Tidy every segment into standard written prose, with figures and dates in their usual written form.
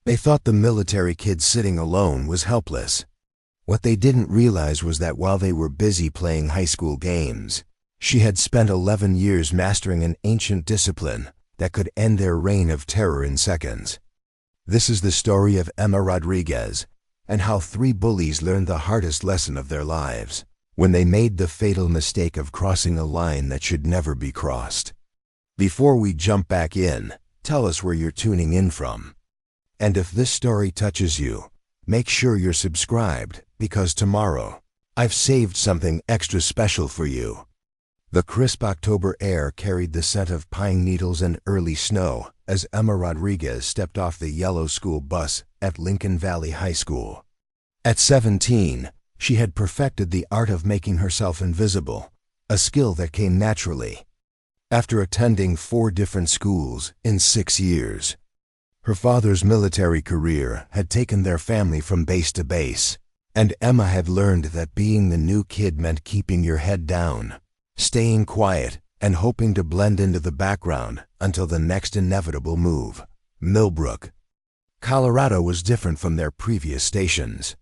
They thought the military kid sitting alone was helpless. What they didn't realize was that while they were busy playing high school games, she had spent 11 years mastering an ancient discipline that could end their reign of terror in seconds. This is the story of Emma Rodriguez and how 3 bullies learned the hardest lesson of their lives when they made the fatal mistake of crossing a line that should never be crossed. Before we jump back in, tell us where you're tuning in from. And if this story touches you, make sure you're subscribed, because tomorrow, I've saved something extra special for you. The crisp October air carried the scent of pine needles and early snow as Emma Rodriguez stepped off the yellow school bus at Lincoln Valley High School. At 17, she had perfected the art of making herself invisible, a skill that came naturally. After attending 4 different schools in 6 years, her father's military career had taken their family from base to base, and Emma had learned that being the new kid meant keeping your head down, staying quiet, and hoping to blend into the background until the next inevitable move. Millbrook, Colorado was different from their previous stations.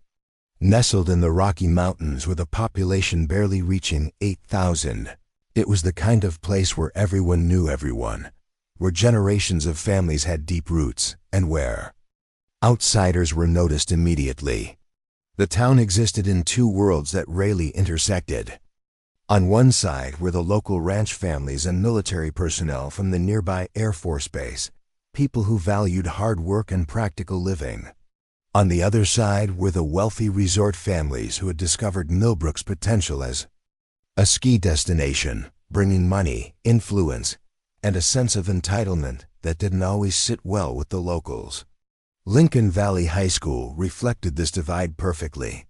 Nestled in the Rocky Mountains with a population barely reaching 8,000, it was the kind of place where everyone knew everyone, where generations of families had deep roots, and where outsiders were noticed immediately. The town existed in 2 worlds that rarely intersected. On one side were the local ranch families and military personnel from the nearby Air Force Base, people who valued hard work and practical living. On the other side were the wealthy resort families who had discovered Millbrook's potential as a ski destination, bringing money, influence, and a sense of entitlement that didn't always sit well with the locals. Lincoln Valley High School reflected this divide perfectly.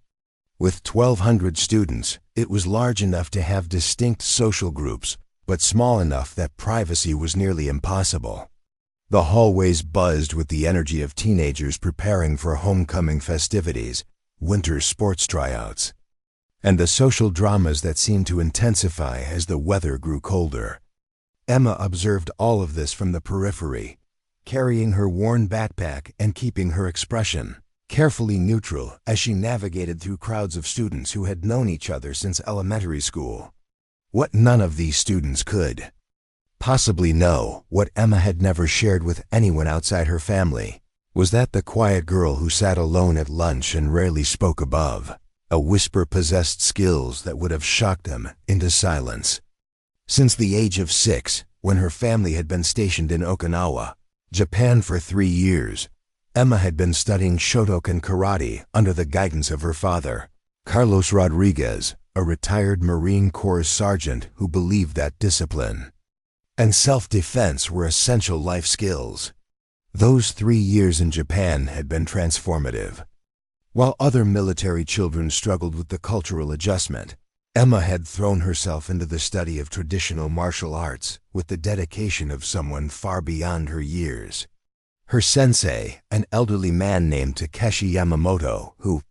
With 1,200 students, it was large enough to have distinct social groups, but small enough that privacy was nearly impossible. The hallways buzzed with the energy of teenagers preparing for homecoming festivities, winter sports tryouts, and the social dramas that seemed to intensify as the weather grew colder. Emma observed all of this from the periphery, carrying her worn backpack and keeping her expression carefully neutral as she navigated through crowds of students who had known each other since elementary school. What none of these students could possibly know, what Emma had never shared with anyone outside her family, was that the quiet girl who sat alone at lunch and rarely spoke above, a whisper possessed skills that would have shocked them into silence. Since the age of 6, when her family had been stationed in Okinawa, Japan for 3 years, Emma had been studying Shotokan karate under the guidance of her father, Carlos Rodriguez, a retired Marine Corps sergeant who believed that discipline and self-defense were essential life skills. Those 3 years in Japan had been transformative. While other military children struggled with the cultural adjustment, Emma had thrown herself into the study of traditional martial arts with the dedication of someone far beyond her years. Her sensei, an elderly man named Takeshi Yamamoto, who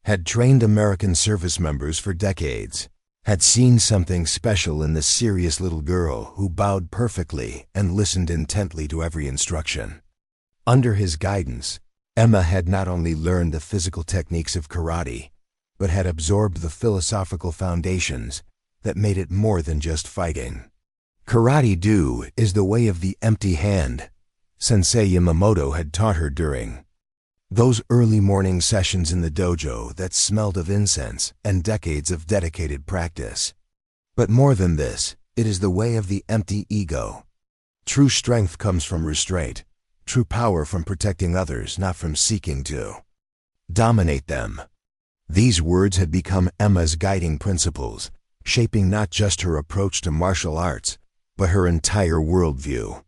had trained American service members for decades, had seen something special in the serious little girl who bowed perfectly and listened intently to every instruction. Under his guidance, Emma had not only learned the physical techniques of karate, but had absorbed the philosophical foundations that made it more than just fighting. Karate-do is the way of the empty hand, Sensei Yamamoto had taught her during those early morning sessions in the dojo that smelled of incense and decades of dedicated practice. But more than this, it is the way of the empty ego. True strength comes from restraint, true power from protecting others, not from seeking to dominate them. These words had become Emma's guiding principles, shaping not just her approach to martial arts, but her entire worldview.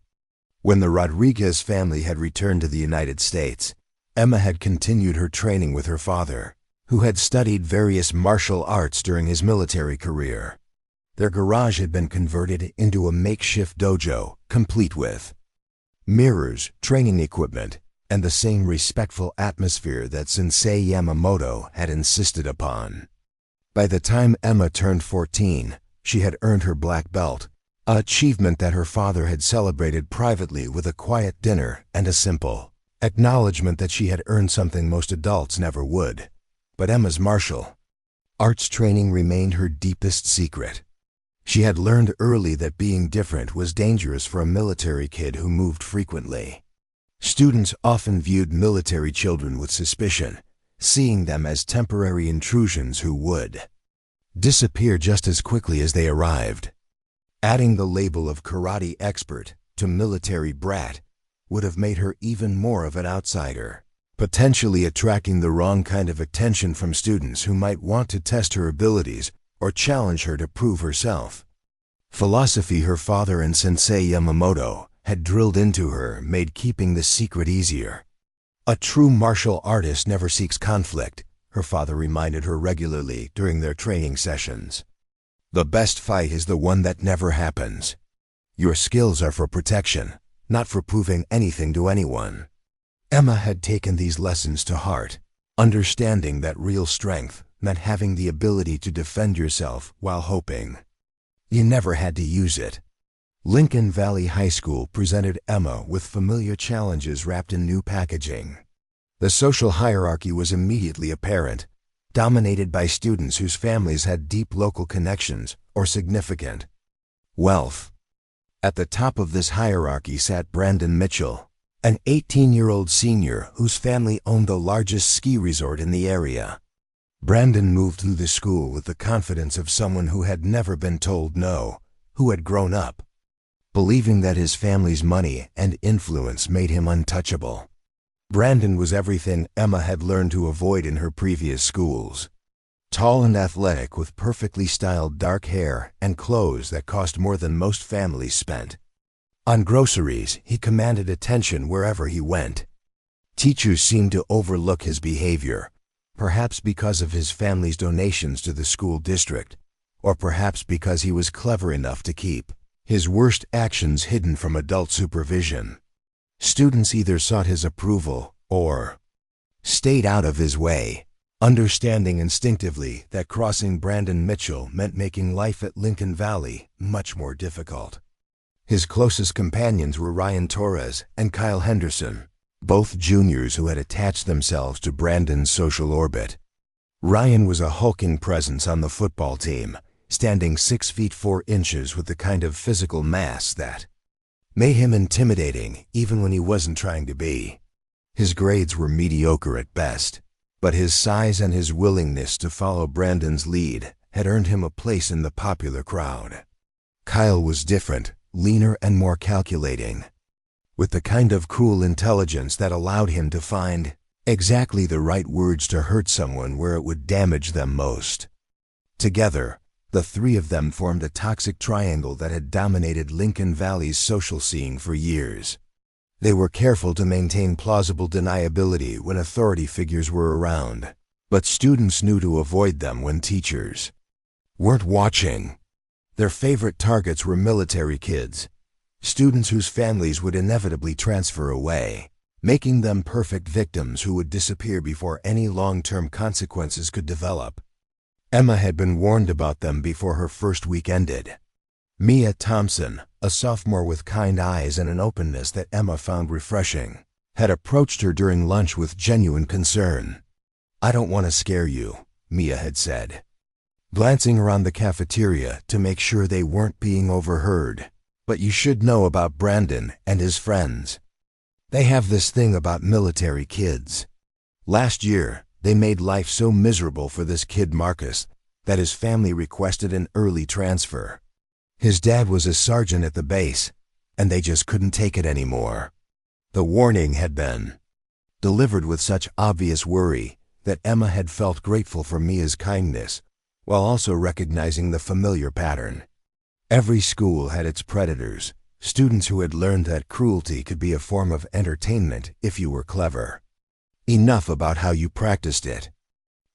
When the Rodriguez family had returned to the United States, Emma had continued her training with her father, who had studied various martial arts during his military career. Their garage had been converted into a makeshift dojo, complete with mirrors, training equipment, and the same respectful atmosphere that Sensei Yamamoto had insisted upon. By the time Emma turned 14, she had earned her black belt, an achievement that her father had celebrated privately with a quiet dinner and a simple Acknowledgement that she had earned something most adults never would. But Emma's martial arts training remained her deepest secret. She had learned early that being different was dangerous for a military kid who moved frequently. Students often viewed military children with suspicion, seeing them as temporary intrusions who would disappear just as quickly as they arrived. Adding the label of karate expert to military brat would have made her even more of an outsider, potentially attracting the wrong kind of attention from students who might want to test her abilities or challenge her to prove herself. Philosophy her father and Sensei Yamamoto had drilled into her made keeping the secret easier. A true martial artist never seeks conflict, her father reminded her regularly during their training sessions. The best fight is the one that never happens. Your skills are for protection, not for proving anything to anyone. Emma had taken these lessons to heart, understanding that real strength meant having the ability to defend yourself while hoping you never had to use it. Lincoln Valley High School presented Emma with familiar challenges wrapped in new packaging. The social hierarchy was immediately apparent, dominated by students whose families had deep local connections or significant wealth. At the top of this hierarchy sat Brandon Mitchell, an 18-year-old senior whose family owned the largest ski resort in the area. Brandon moved through the school with the confidence of someone who had never been told no, who had grown up believing that his family's money and influence made him untouchable. Brandon was everything Emma had learned to avoid in her previous schools. Tall and athletic with perfectly styled dark hair and clothes that cost more than most families spent on groceries, he commanded attention wherever he went. Teachers seemed to overlook his behavior, perhaps because of his family's donations to the school district, or perhaps because he was clever enough to keep his worst actions hidden from adult supervision. Students either sought his approval or stayed out of his way, understanding instinctively that crossing Brandon Mitchell meant making life at Lincoln Valley much more difficult. His closest companions were Ryan Torres and Kyle Henderson, both juniors who had attached themselves to Brandon's social orbit. Ryan was a hulking presence on the football team, standing 6 feet 4 inches with the kind of physical mass that made him intimidating even when he wasn't trying to be. His grades were mediocre at best, but his size and his willingness to follow Brandon's lead had earned him a place in the popular crowd. Kyle was different, leaner and more calculating, with the kind of cool intelligence that allowed him to find exactly the right words to hurt someone where it would damage them most. Together, the three of them formed a toxic triangle that had dominated Lincoln Valley's social scene for years. They were careful to maintain plausible deniability when authority figures were around, but students knew to avoid them when teachers weren't watching. Their favorite targets were military kids, students whose families would inevitably transfer away, making them perfect victims who would disappear before any long-term consequences could develop. Emma had been warned about them before her first week ended. Mia Thompson, a sophomore with kind eyes and an openness that Emma found refreshing, had approached her during lunch with genuine concern. "I don't want to scare you," Mia had said, glancing around the cafeteria to make sure they weren't being overheard. "But you should know about Brandon and his friends. They have this thing about military kids. Last year, they made life so miserable for this kid Marcus that his family requested an early transfer. His dad was a sergeant at the base, and they just couldn't take it anymore." The warning had been delivered with such obvious worry that Emma had felt grateful for Mia's kindness, while also recognizing the familiar pattern. Every school had its predators, students who had learned that cruelty could be a form of entertainment if you were clever. Enough about how you practiced it.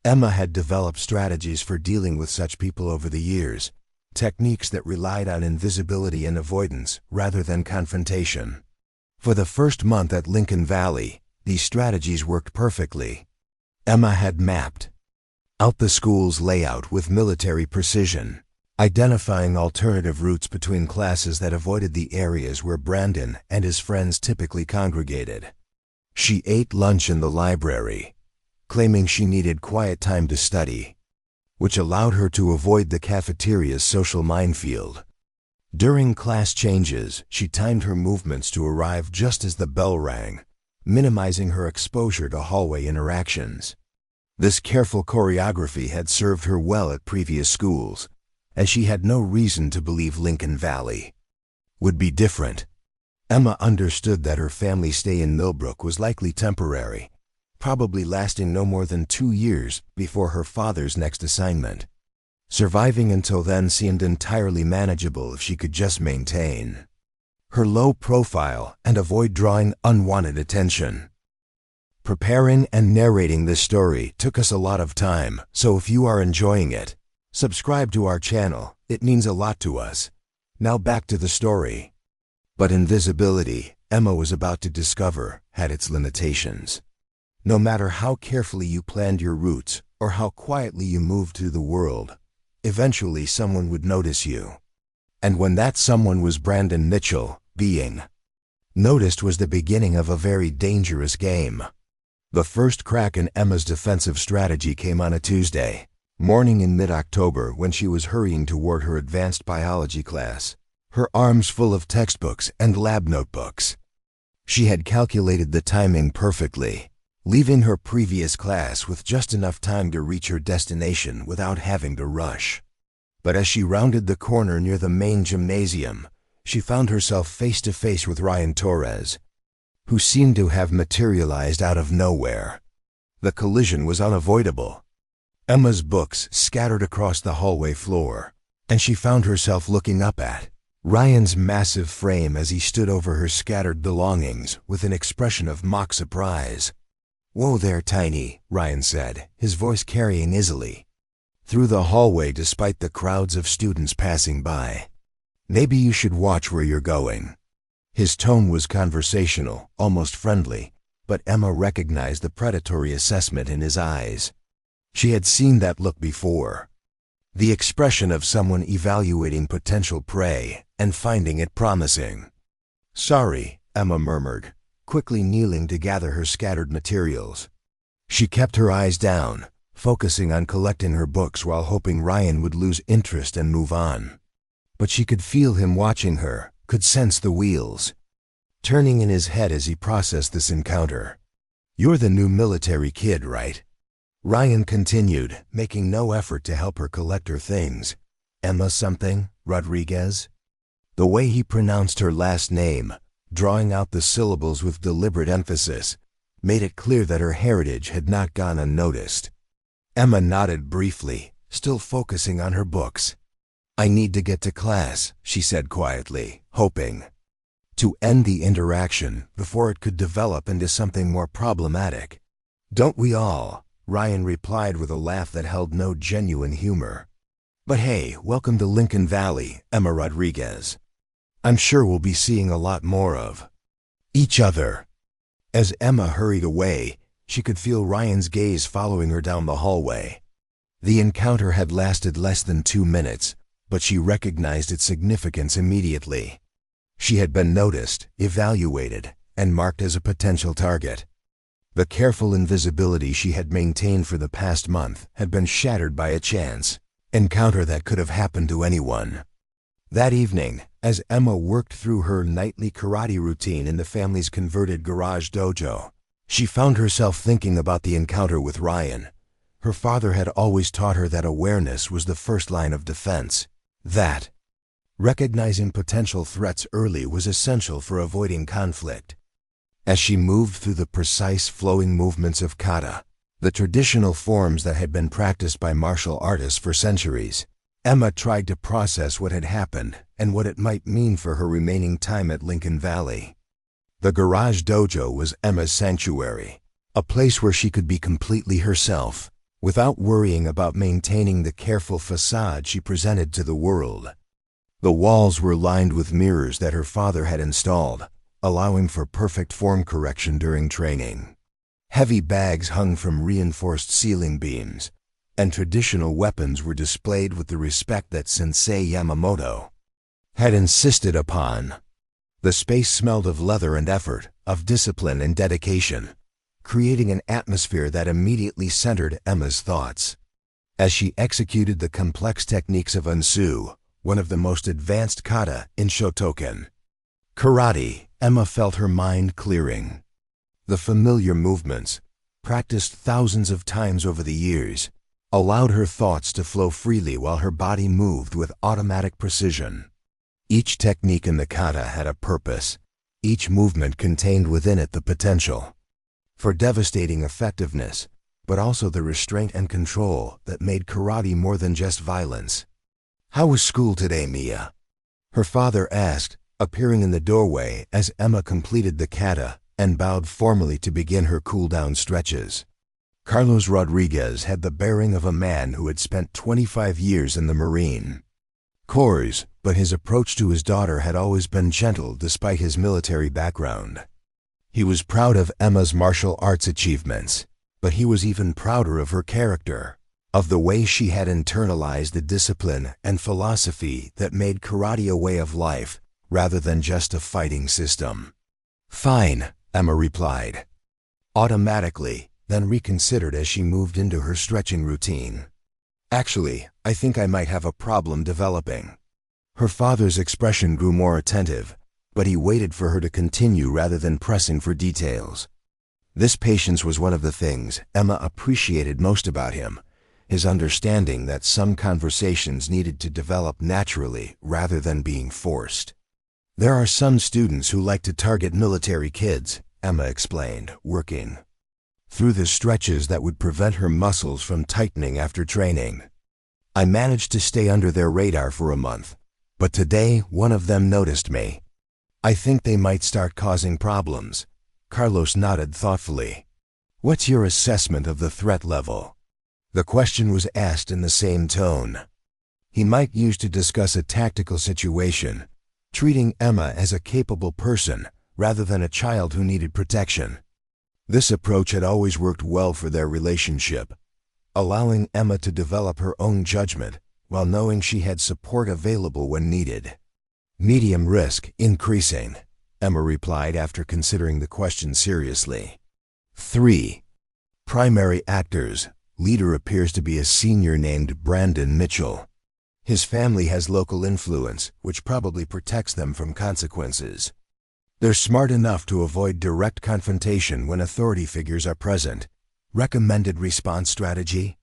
Emma had developed strategies for dealing with such people over the years, techniques that relied on invisibility and avoidance rather than confrontation. For the first month at Lincoln Valley, these strategies worked perfectly. Emma had mapped out the school's layout with military precision, identifying alternative routes between classes that avoided the areas where Brandon and his friends typically congregated. She ate lunch in the library, claiming she needed quiet time to study, which allowed her to avoid the cafeteria's social minefield. During class changes, she timed her movements to arrive just as the bell rang, minimizing her exposure to hallway interactions. This careful choreography had served her well at previous schools, as she had no reason to believe Lincoln Valley would be different. Emma understood that her family stay in Millbrook was likely temporary, probably lasting no more than 2 years before her father's next assignment. Surviving until then seemed entirely manageable if she could just maintain her low profile and avoid drawing unwanted attention. Preparing and narrating this story took us a lot of time, so if you are enjoying it, subscribe to our channel. It means a lot to us. Now back to the story. But invisibility, Emma was about to discover, had its limitations. No matter how carefully you planned your routes or how quietly you moved through the world, eventually someone would notice you. And when that someone was Brandon Mitchell, being noticed was the beginning of a very dangerous game. The first crack in Emma's defensive strategy came on a Tuesday morning in mid-October when she was hurrying toward her advanced biology class, her arms full of textbooks and lab notebooks. She had calculated the timing perfectly, leaving her previous class with just enough time to reach her destination without having to rush. But as she rounded the corner near the main gymnasium, she found herself face to face with Ryan Torres, who seemed to have materialized out of nowhere. The collision was unavoidable. Emma's books scattered across the hallway floor, and she found herself looking up at Ryan's massive frame as he stood over her scattered belongings with an expression of mock surprise. "Whoa there, Tiny," Ryan said, his voice carrying easily through the hallway despite the crowds of students passing by. "Maybe you should watch where you're going." His tone was conversational, almost friendly, but Emma recognized the predatory assessment in his eyes. She had seen that look before. The expression of someone evaluating potential prey and finding it promising. "Sorry," Emma murmured, quickly kneeling to gather her scattered materials. She kept her eyes down, focusing on collecting her books while hoping Ryan would lose interest and move on. But she could feel him watching her, could sense the wheels turning in his head as he processed this encounter. "You're the new military kid, right?" Ryan continued, making no effort to help her collect her things. "Emma something, Rodriguez?" The way he pronounced her last name, drawing out the syllables with deliberate emphasis, made it clear that her heritage had not gone unnoticed. Emma nodded briefly, still focusing on her books. "I need to get to class," she said quietly, hoping to end the interaction before it could develop into something more problematic. "Don't we all?" Ryan replied with a laugh that held no genuine humor. "But hey, welcome to Lincoln Valley, Emma Rodriguez. I'm sure we'll be seeing a lot more of each other." As Emma hurried away, she could feel Ryan's gaze following her down the hallway. The encounter had lasted less than 2 minutes, but she recognized its significance immediately. She had been noticed, evaluated, and marked as a potential target. The careful invisibility she had maintained for the past month had been shattered by a chance encounter that could have happened to anyone. That evening, as Emma worked through her nightly karate routine in the family's converted garage dojo, she found herself thinking about the encounter with Ryan. Her father had always taught her that awareness was the first line of defense, that recognizing potential threats early was essential for avoiding conflict. As she moved through the precise flowing movements of kata, the traditional forms that had been practiced by martial artists for centuries, Emma tried to process what had happened and what it might mean for her remaining time at Lincoln Valley. The garage dojo was Emma's sanctuary, a place where she could be completely herself, without worrying about maintaining the careful facade she presented to the world. The walls were lined with mirrors that her father had installed, allowing for perfect form correction during training. Heavy bags hung from reinforced ceiling beams, and traditional weapons were displayed with the respect that Sensei Yamamoto had insisted upon. The space smelled of leather and effort, of discipline and dedication, creating an atmosphere that immediately centered Emma's thoughts. As she executed the complex techniques of Unsu, one of the most advanced kata in Shotokan karate, Emma felt her mind clearing. The familiar movements, practiced thousands of times over the years, allowed her thoughts to flow freely while her body moved with automatic precision. Each technique in the kata had a purpose. Each movement contained within it the potential for devastating effectiveness, but also the restraint and control that made karate more than just violence. "How was school today, Mia?" her father asked, appearing in the doorway as Emma completed the kata and bowed formally to begin her cool-down stretches. Carlos Rodriguez had the bearing of a man who had spent 25 years in the Marine Corps, but his approach to his daughter had always been gentle despite his military background. He was proud of Emma's martial arts achievements, but he was even prouder of her character, of the way she had internalized the discipline and philosophy that made karate a way of life rather than just a fighting system. "Fine," Emma replied, automatically, then reconsidered as she moved into her stretching routine. "Actually, I think I might have a problem developing." Her father's expression grew more attentive, but he waited for her to continue rather than pressing for details. This patience was one of the things Emma appreciated most about him, his understanding that some conversations needed to develop naturally rather than being forced. "There are some students who like to target military kids," Emma explained, working through the stretches that would prevent her muscles from tightening after training. "I managed to stay under their radar for a month, but today one of them noticed me. I think they might start causing problems." Carlos nodded thoughtfully. "What's your assessment of the threat level?" The question was asked in the same tone he might use to discuss a tactical situation, treating Emma as a capable person rather than a child who needed protection. This approach had always worked well for their relationship, allowing Emma to develop her own judgment while knowing she had support available when needed. "Medium risk, increasing," Emma replied after considering the question seriously. 3. Primary actors. Leader appears to be a senior named Brandon Mitchell. His family has local influence, which probably protects them from consequences. They're smart enough to avoid direct confrontation when authority figures are present. Recommended response strategy?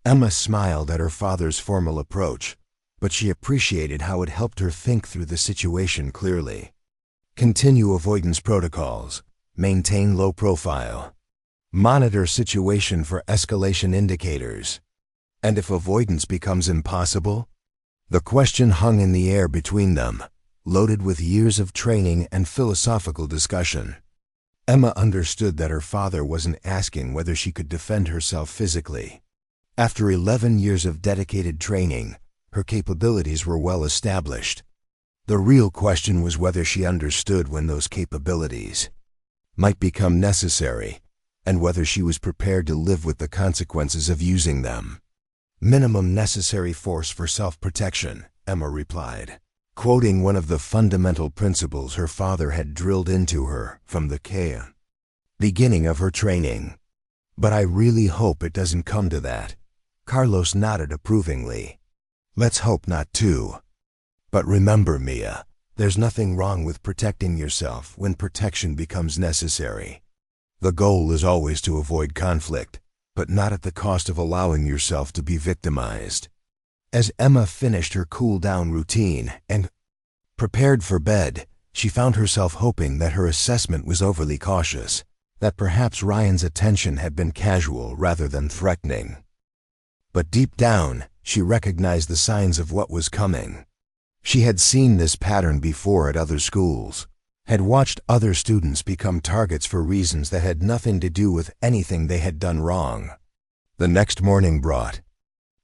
Emma smiled at her father's formal approach, but she appreciated how it helped her think through the situation clearly. Continue avoidance protocols. Maintain low profile. Monitor situation for escalation indicators. And if avoidance becomes impossible? The question hung in the air between them, loaded with years of training and philosophical discussion. Emma understood that her father wasn't asking whether she could defend herself physically. After 11 years of dedicated training, her capabilities were well established. The real question was whether she understood when those capabilities might become necessary, and whether she was prepared to live with the consequences of using them. "Minimum necessary force for self-protection," Emma replied, quoting one of the fundamental principles her father had drilled into her from the beginning of her training. "But I really hope it doesn't come to that." Carlos nodded approvingly. "Let's hope not too. But remember, Mia, there's nothing wrong with protecting yourself when protection becomes necessary. The goal is always to avoid conflict, but not at the cost of allowing yourself to be victimized." As Emma finished her cool-down routine and prepared for bed, she found herself hoping that her assessment was overly cautious, that perhaps Ryan's attention had been casual rather than threatening. But deep down, she recognized the signs of what was coming. She had seen this pattern before at other schools, had watched other students become targets for reasons that had nothing to do with anything they had done wrong. The next morning brought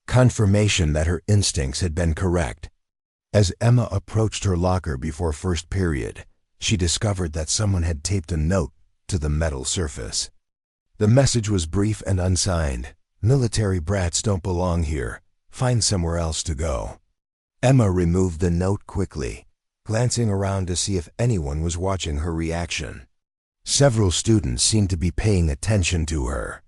confirmation that her instincts had been correct. As Emma approached her locker before first period, she discovered that someone had taped a note to the metal surface. The message was brief and unsigned. "Military brats don't belong here. Find somewhere else to go." Emma removed the note quickly, glancing around to see if anyone was watching her reaction. Several students seemed to be paying attention to her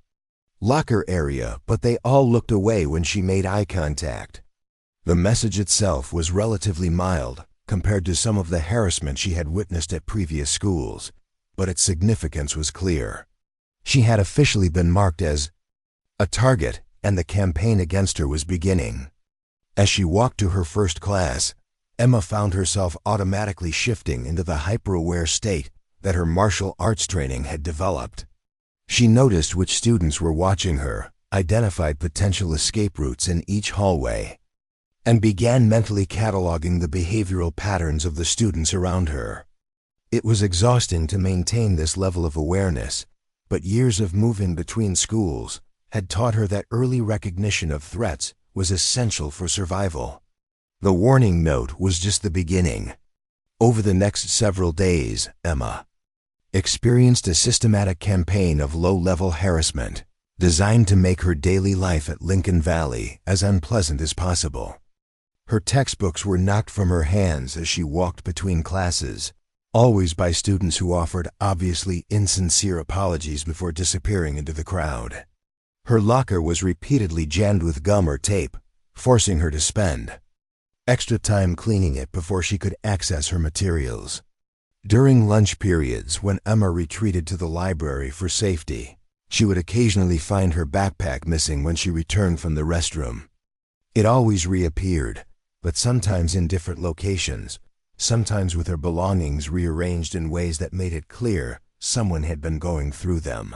locker area, but they all looked away when she made eye contact. The message itself was relatively mild compared to some of the harassment she had witnessed at previous schools, but its significance was clear. She had officially been marked as a target, and the campaign against her was beginning. As she walked to her first class, Emma found herself automatically shifting into the hyper-aware state that her martial arts training had developed. She noticed which students were watching her, identified potential escape routes in each hallway, and began mentally cataloging the behavioral patterns of the students around her. It was exhausting to maintain this level of awareness, but years of moving between schools had taught her that early recognition of threats was essential for survival. The warning note was just the beginning. Over the next several days, Emma experienced a systematic campaign of low-level harassment designed to make her daily life at Lincoln Valley as unpleasant as possible. Her textbooks were knocked from her hands as she walked between classes, always by students who offered obviously insincere apologies before disappearing into the crowd. Her locker was repeatedly jammed with gum or tape, forcing her to spend extra time cleaning it before she could access her materials. During lunch periods, when Emma retreated to the library for safety, she would occasionally find her backpack missing when she returned from the restroom. It always reappeared, but sometimes in different locations, sometimes with her belongings rearranged in ways that made it clear someone had been going through them.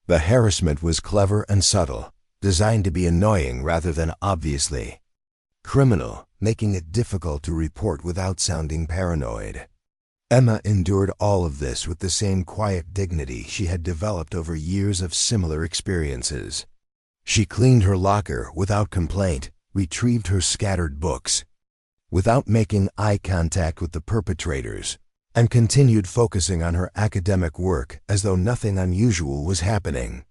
The harassment was clever and subtle, designed to be annoying rather than obviously criminal, making it difficult to report without sounding paranoid. Emma endured all of this with the same quiet dignity she had developed over years of similar experiences. She cleaned her locker without complaint, retrieved her scattered books without making eye contact with the perpetrators, and continued focusing on her academic work as though nothing unusual was happening.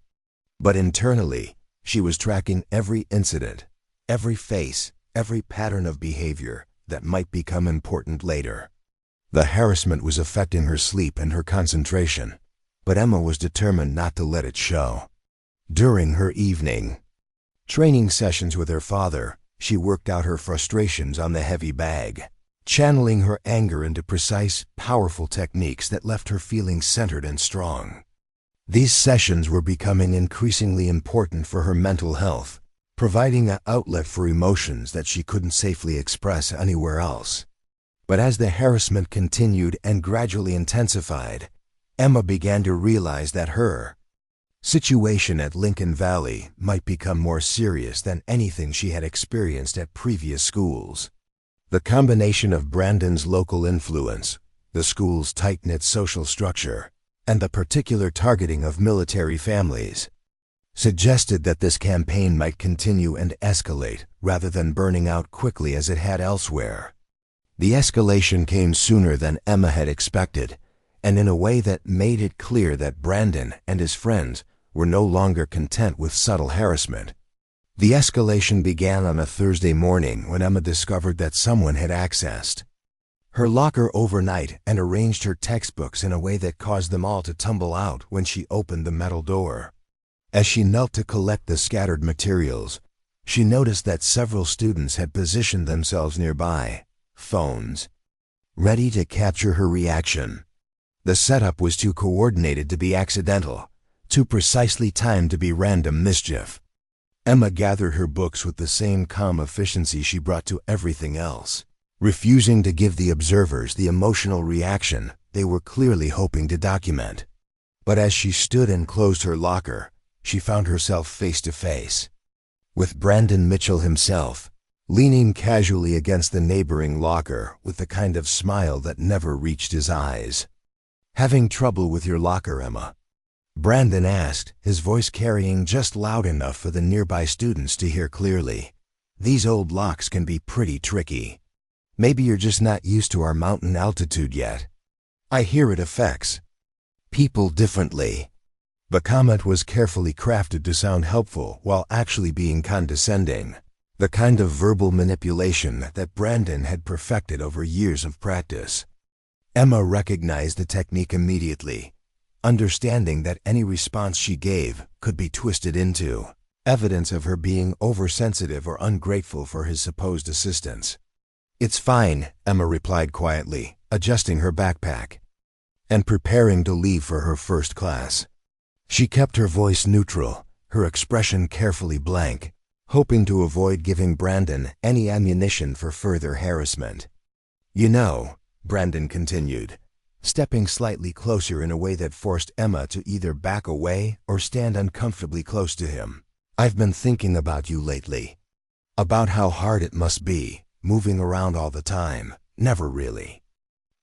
But internally, she was tracking every incident, every face, every pattern of behavior that might become important later. The harassment was affecting her sleep and her concentration, but Emma was determined not to let it show. During her evening training sessions with her father, she worked out her frustrations on the heavy bag, channeling her anger into precise, powerful techniques that left her feeling centered and strong. These sessions were becoming increasingly important for her mental health, providing an outlet for emotions that she couldn't safely express anywhere else. But as the harassment continued and gradually intensified, Emma began to realize that her situation at Lincoln Valley might become more serious than anything she had experienced at previous schools. The combination of Brandon's local influence, the school's tight-knit social structure, and the particular targeting of military families suggested that this campaign might continue and escalate rather than burning out quickly as it had elsewhere. The escalation came sooner than Emma had expected, and in a way that made it clear that Brandon and his friends were no longer content with subtle harassment. The escalation began on a Thursday morning when Emma discovered that someone had accessed her locker overnight and arranged her textbooks in a way that caused them all to tumble out when she opened the metal door. As she knelt to collect the scattered materials, she noticed that several students had positioned themselves nearby, phones ready to capture her reaction. The setup was too coordinated to be accidental, too precisely timed to be random mischief. Emma gathered her books with the same calm efficiency she brought to everything else, refusing to give the observers the emotional reaction they were clearly hoping to document. But as she stood and closed her locker, she found herself face to face with Brandon Mitchell himself, leaning casually against the neighboring locker with the kind of smile that never reached his eyes. "Having trouble with your locker, Emma?" Brandon asked, his voice carrying just loud enough for the nearby students to hear clearly. "These old locks can be pretty tricky. Maybe you're just not used to our mountain altitude yet. I hear it affects people differently." The comment was carefully crafted to sound helpful while actually being condescending. The kind of verbal manipulation that Brandon had perfected over years of practice. Emma recognized the technique immediately, understanding that any response she gave could be twisted into evidence of her being oversensitive or ungrateful for his supposed assistance. "It's fine," Emma replied quietly, adjusting her backpack and preparing to leave for her first class. She kept her voice neutral, her expression carefully blank, hoping to avoid giving Brandon any ammunition for further harassment. "You know," Brandon continued, stepping slightly closer in a way that forced Emma to either back away or stand uncomfortably close to him, "I've been thinking about you lately. About how hard it must be, moving around all the time, never really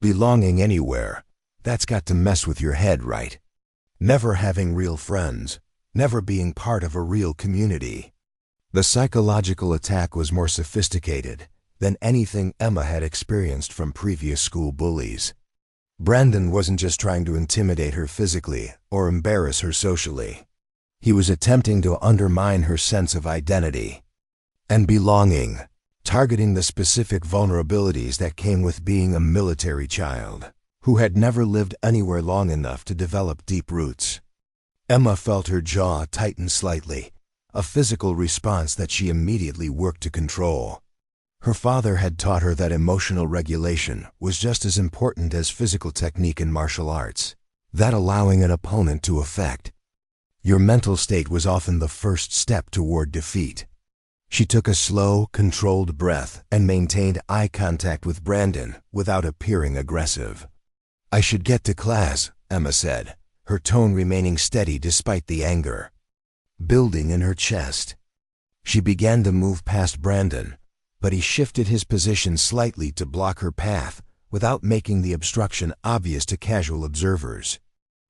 belonging anywhere. That's got to mess with your head, right? Never having real friends, never being part of a real community." The psychological attack was more sophisticated than anything Emma had experienced from previous school bullies. Brandon wasn't just trying to intimidate her physically or embarrass her socially. He was attempting to undermine her sense of identity and belonging, targeting the specific vulnerabilities that came with being a military child who had never lived anywhere long enough to develop deep roots. Emma felt her jaw tighten slightly, a physical response that she immediately worked to control. Her father had taught her that emotional regulation was just as important as physical technique in martial arts, that allowing an opponent to affect your mental state was often the first step toward defeat. She took a slow, controlled breath and maintained eye contact with Brandon without appearing aggressive. "I should get to class," Emma said, her tone remaining steady despite the anger building in her chest. She began to move past Brandon, but he shifted his position slightly to block her path without making the obstruction obvious to casual observers.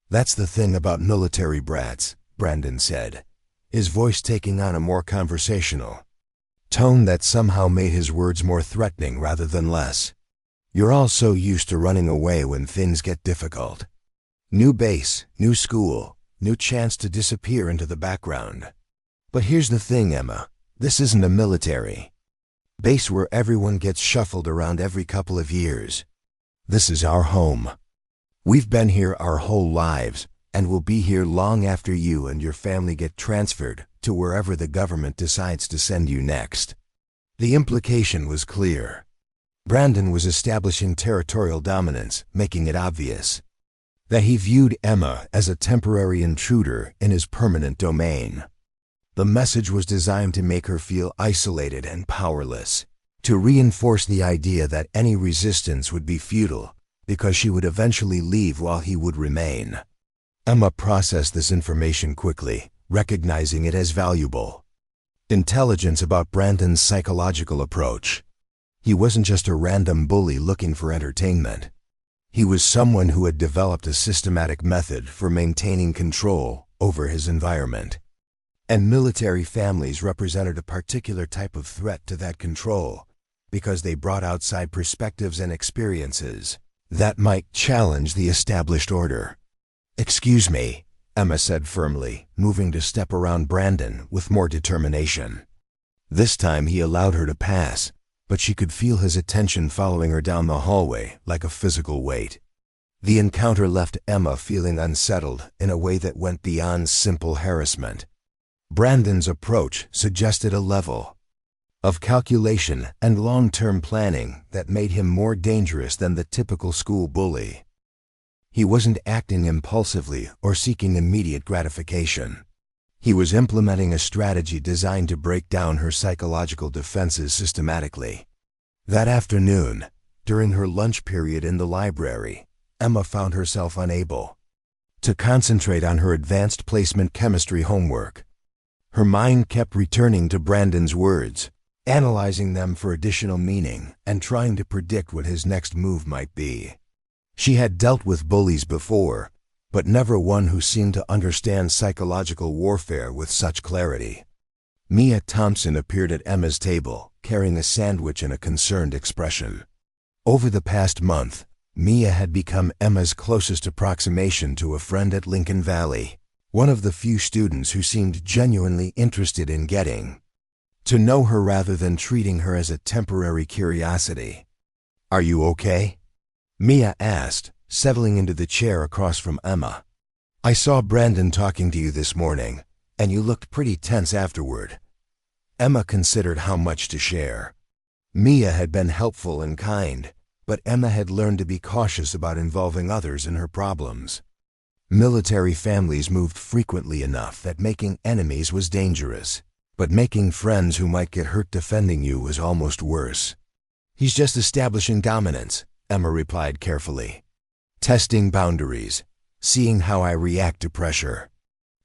"That's the thing about military brats," Brandon said, his voice taking on a more conversational tone that somehow made his words more threatening rather than less. "You're all so used to running away when things get difficult. New base, new school, new chance to disappear into the background. But here's the thing, Emma, this isn't a military base where everyone gets shuffled around every couple of years. This is our home. We've been here our whole lives, and will be here long after you and your family get transferred to wherever the government decides to send you next." The implication was clear. Brandon was establishing territorial dominance, making it obvious that he viewed Emma as a temporary intruder in his permanent domain. The message was designed to make her feel isolated and powerless, to reinforce the idea that any resistance would be futile because she would eventually leave while he would remain. Emma processed this information quickly, recognizing it as valuable intelligence about Brandon's psychological approach. He wasn't just a random bully looking for entertainment. He was someone who had developed a systematic method for maintaining control over his environment. And military families represented a particular type of threat to that control because they brought outside perspectives and experiences that might challenge the established order. "Excuse me," Emma said firmly, moving to step around Brandon with more determination. This time he allowed her to pass, but she could feel his attention following her down the hallway like a physical weight. The encounter left Emma feeling unsettled in a way that went beyond simple harassment. Brandon's approach suggested a level of calculation and long-term planning that made him more dangerous than the typical school bully. He wasn't acting impulsively or seeking immediate gratification. He was implementing a strategy designed to break down her psychological defenses systematically. That afternoon, during her lunch period in the library, Emma found herself unable to concentrate on her advanced placement chemistry homework. Her mind kept returning to Brandon's words, analyzing them for additional meaning and trying to predict what his next move might be. She had dealt with bullies before, but never one who seemed to understand psychological warfare with such clarity. Mia Thompson appeared at Emma's table, carrying a sandwich and a concerned expression. Over the past month, Mia had become Emma's closest approximation to a friend at Lincoln Valley, one of the few students who seemed genuinely interested in getting to know her rather than treating her as a temporary curiosity. "Are you okay?" Mia asked, settling into the chair across from Emma. "I saw Brandon talking to you this morning, and you looked pretty tense afterward." Emma considered how much to share. Mia had been helpful and kind, but Emma had learned to be cautious about involving others in her problems. Military families moved frequently enough that making enemies was dangerous, but making friends who might get hurt defending you was almost worse. "He's just establishing dominance," Emma replied carefully. "Testing boundaries, seeing how I react to pressure."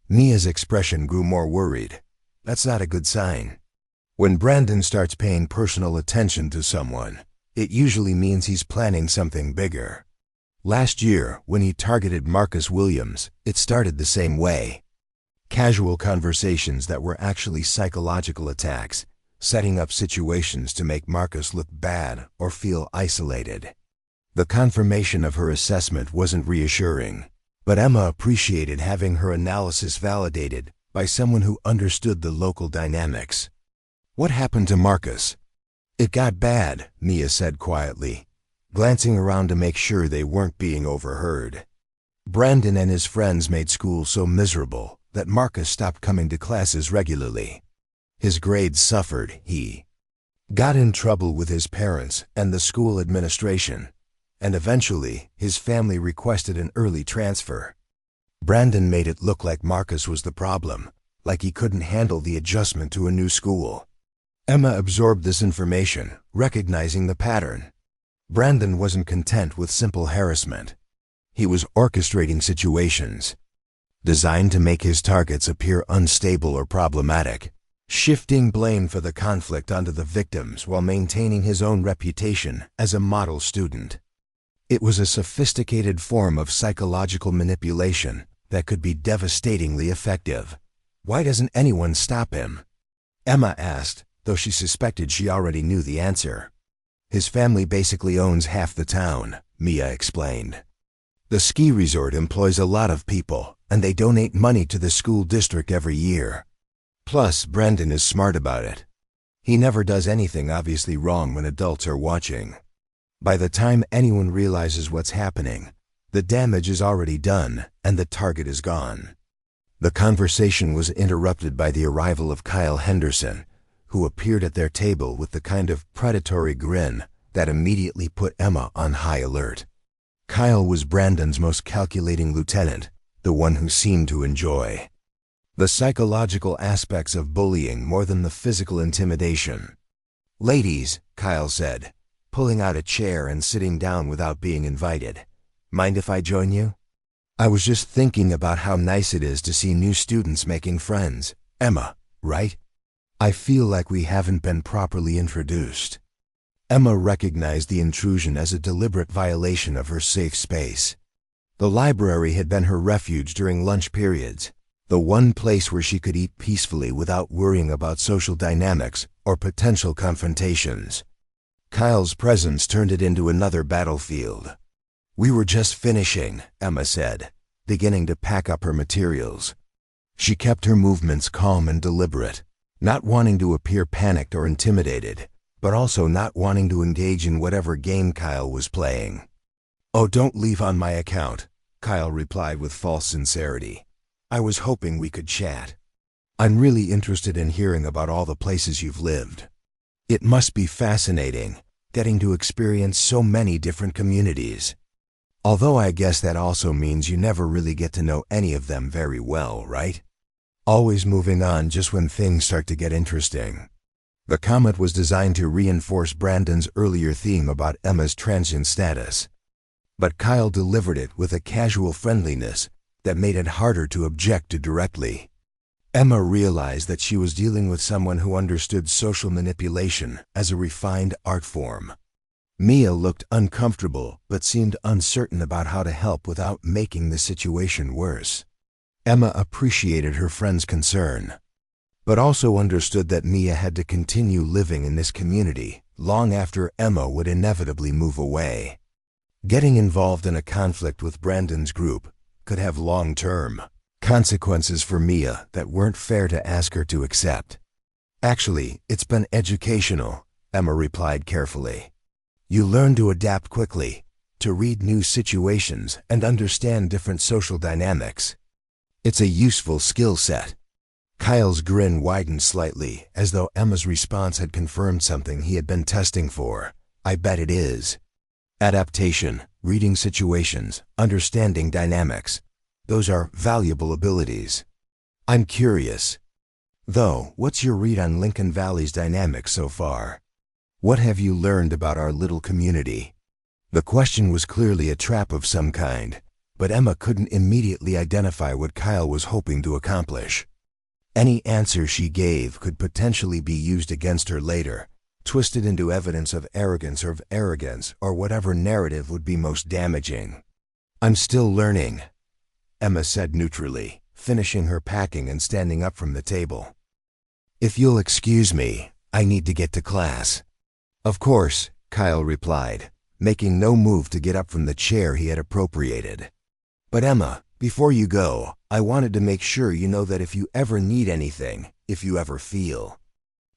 Mia's expression grew more worried. "That's not a good sign. When Brandon starts paying personal attention to someone, it usually means he's planning something bigger. Last year, when he targeted Marcus Williams, it started the same way. Casual conversations that were actually psychological attacks, setting up situations to make Marcus look bad or feel isolated." The confirmation of her assessment wasn't reassuring, but Emma appreciated having her analysis validated by someone who understood the local dynamics. "What happened to Marcus?" "It got bad," Mia said quietly, glancing around to make sure they weren't being overheard. "Brandon and his friends made school so miserable that Marcus stopped coming to classes regularly. His grades suffered, he got in trouble with his parents and the school administration, and eventually his family requested an early transfer. Brandon made it look like Marcus was the problem, like he couldn't handle the adjustment to a new school." Emma absorbed this information, recognizing the pattern. Brandon wasn't content with simple harassment. He was orchestrating situations designed to make his targets appear unstable or problematic, shifting blame for the conflict onto the victims while maintaining his own reputation as a model student. It was a sophisticated form of psychological manipulation that could be devastatingly effective. "Why doesn't anyone stop him?" Emma asked, though she suspected she already knew the answer. "His family basically owns half the town," Mia explained. "The ski resort employs a lot of people, and they donate money to the school district every year. Plus, Brandon is smart about it. He never does anything obviously wrong when adults are watching. By the time anyone realizes what's happening, the damage is already done and the target is gone." The conversation was interrupted by the arrival of Kyle Henderson, who appeared at their table with the kind of predatory grin that immediately put Emma on high alert. Kyle was Brandon's most calculating lieutenant, the one who seemed to enjoy the psychological aspects of bullying more than the physical intimidation. "Ladies," Kyle said, pulling out a chair and sitting down without being invited. "Mind if I join you? I was just thinking about how nice it is to see new students making friends. Emma, right? I feel like we haven't been properly introduced." Emma recognized the intrusion as a deliberate violation of her safe space. The library had been her refuge during lunch periods, the one place where she could eat peacefully without worrying about social dynamics or potential confrontations. Kyle's presence turned it into another battlefield. "We were just finishing," Emma said, beginning to pack up her materials. She kept her movements calm and deliberate, not wanting to appear panicked or intimidated, but also not wanting to engage in whatever game Kyle was playing. "Oh, don't leave on my account," Kyle replied with false sincerity. "I was hoping we could chat. I'm really interested in hearing about all the places you've lived. It must be fascinating, getting to experience so many different communities. Although I guess that also means you never really get to know any of them very well, right? Always moving on just when things start to get interesting." The comment was designed to reinforce Brandon's earlier theme about Emma's transient status. But Kyle delivered it with a casual friendliness that made it harder to object to directly. Emma realized that she was dealing with someone who understood social manipulation as a refined art form. Mia looked uncomfortable but seemed uncertain about how to help without making the situation worse. Emma appreciated her friend's concern, but also understood that Mia had to continue living in this community long after Emma would inevitably move away. Getting involved in a conflict with Brandon's group could have long-term consequences for Mia that weren't fair to ask her to accept. Actually, it's been educational, Emma replied carefully. You learn to adapt quickly, to read new situations and understand different social dynamics. It's a useful skill set. Kyle's grin widened slightly, as though Emma's response had confirmed something he had been testing for. I bet it is. Adaptation, reading situations, understanding dynamics. Those are valuable abilities. I'm curious. Though, what's your read on Lincoln Valley's dynamics so far? What have you learned about our little community? The question was clearly a trap of some kind, but Emma couldn't immediately identify what Kyle was hoping to accomplish. Any answer she gave could potentially be used against her later, twisted into evidence of arrogance or whatever narrative would be most damaging. I'm still learning, Emma said neutrally, finishing her packing and standing up from the table. If you'll excuse me, I need to get to class. Of course, Kyle replied, making no move to get up from the chair he had appropriated. But Emma, before you go, I wanted to make sure you know that if you ever need anything, if you ever feel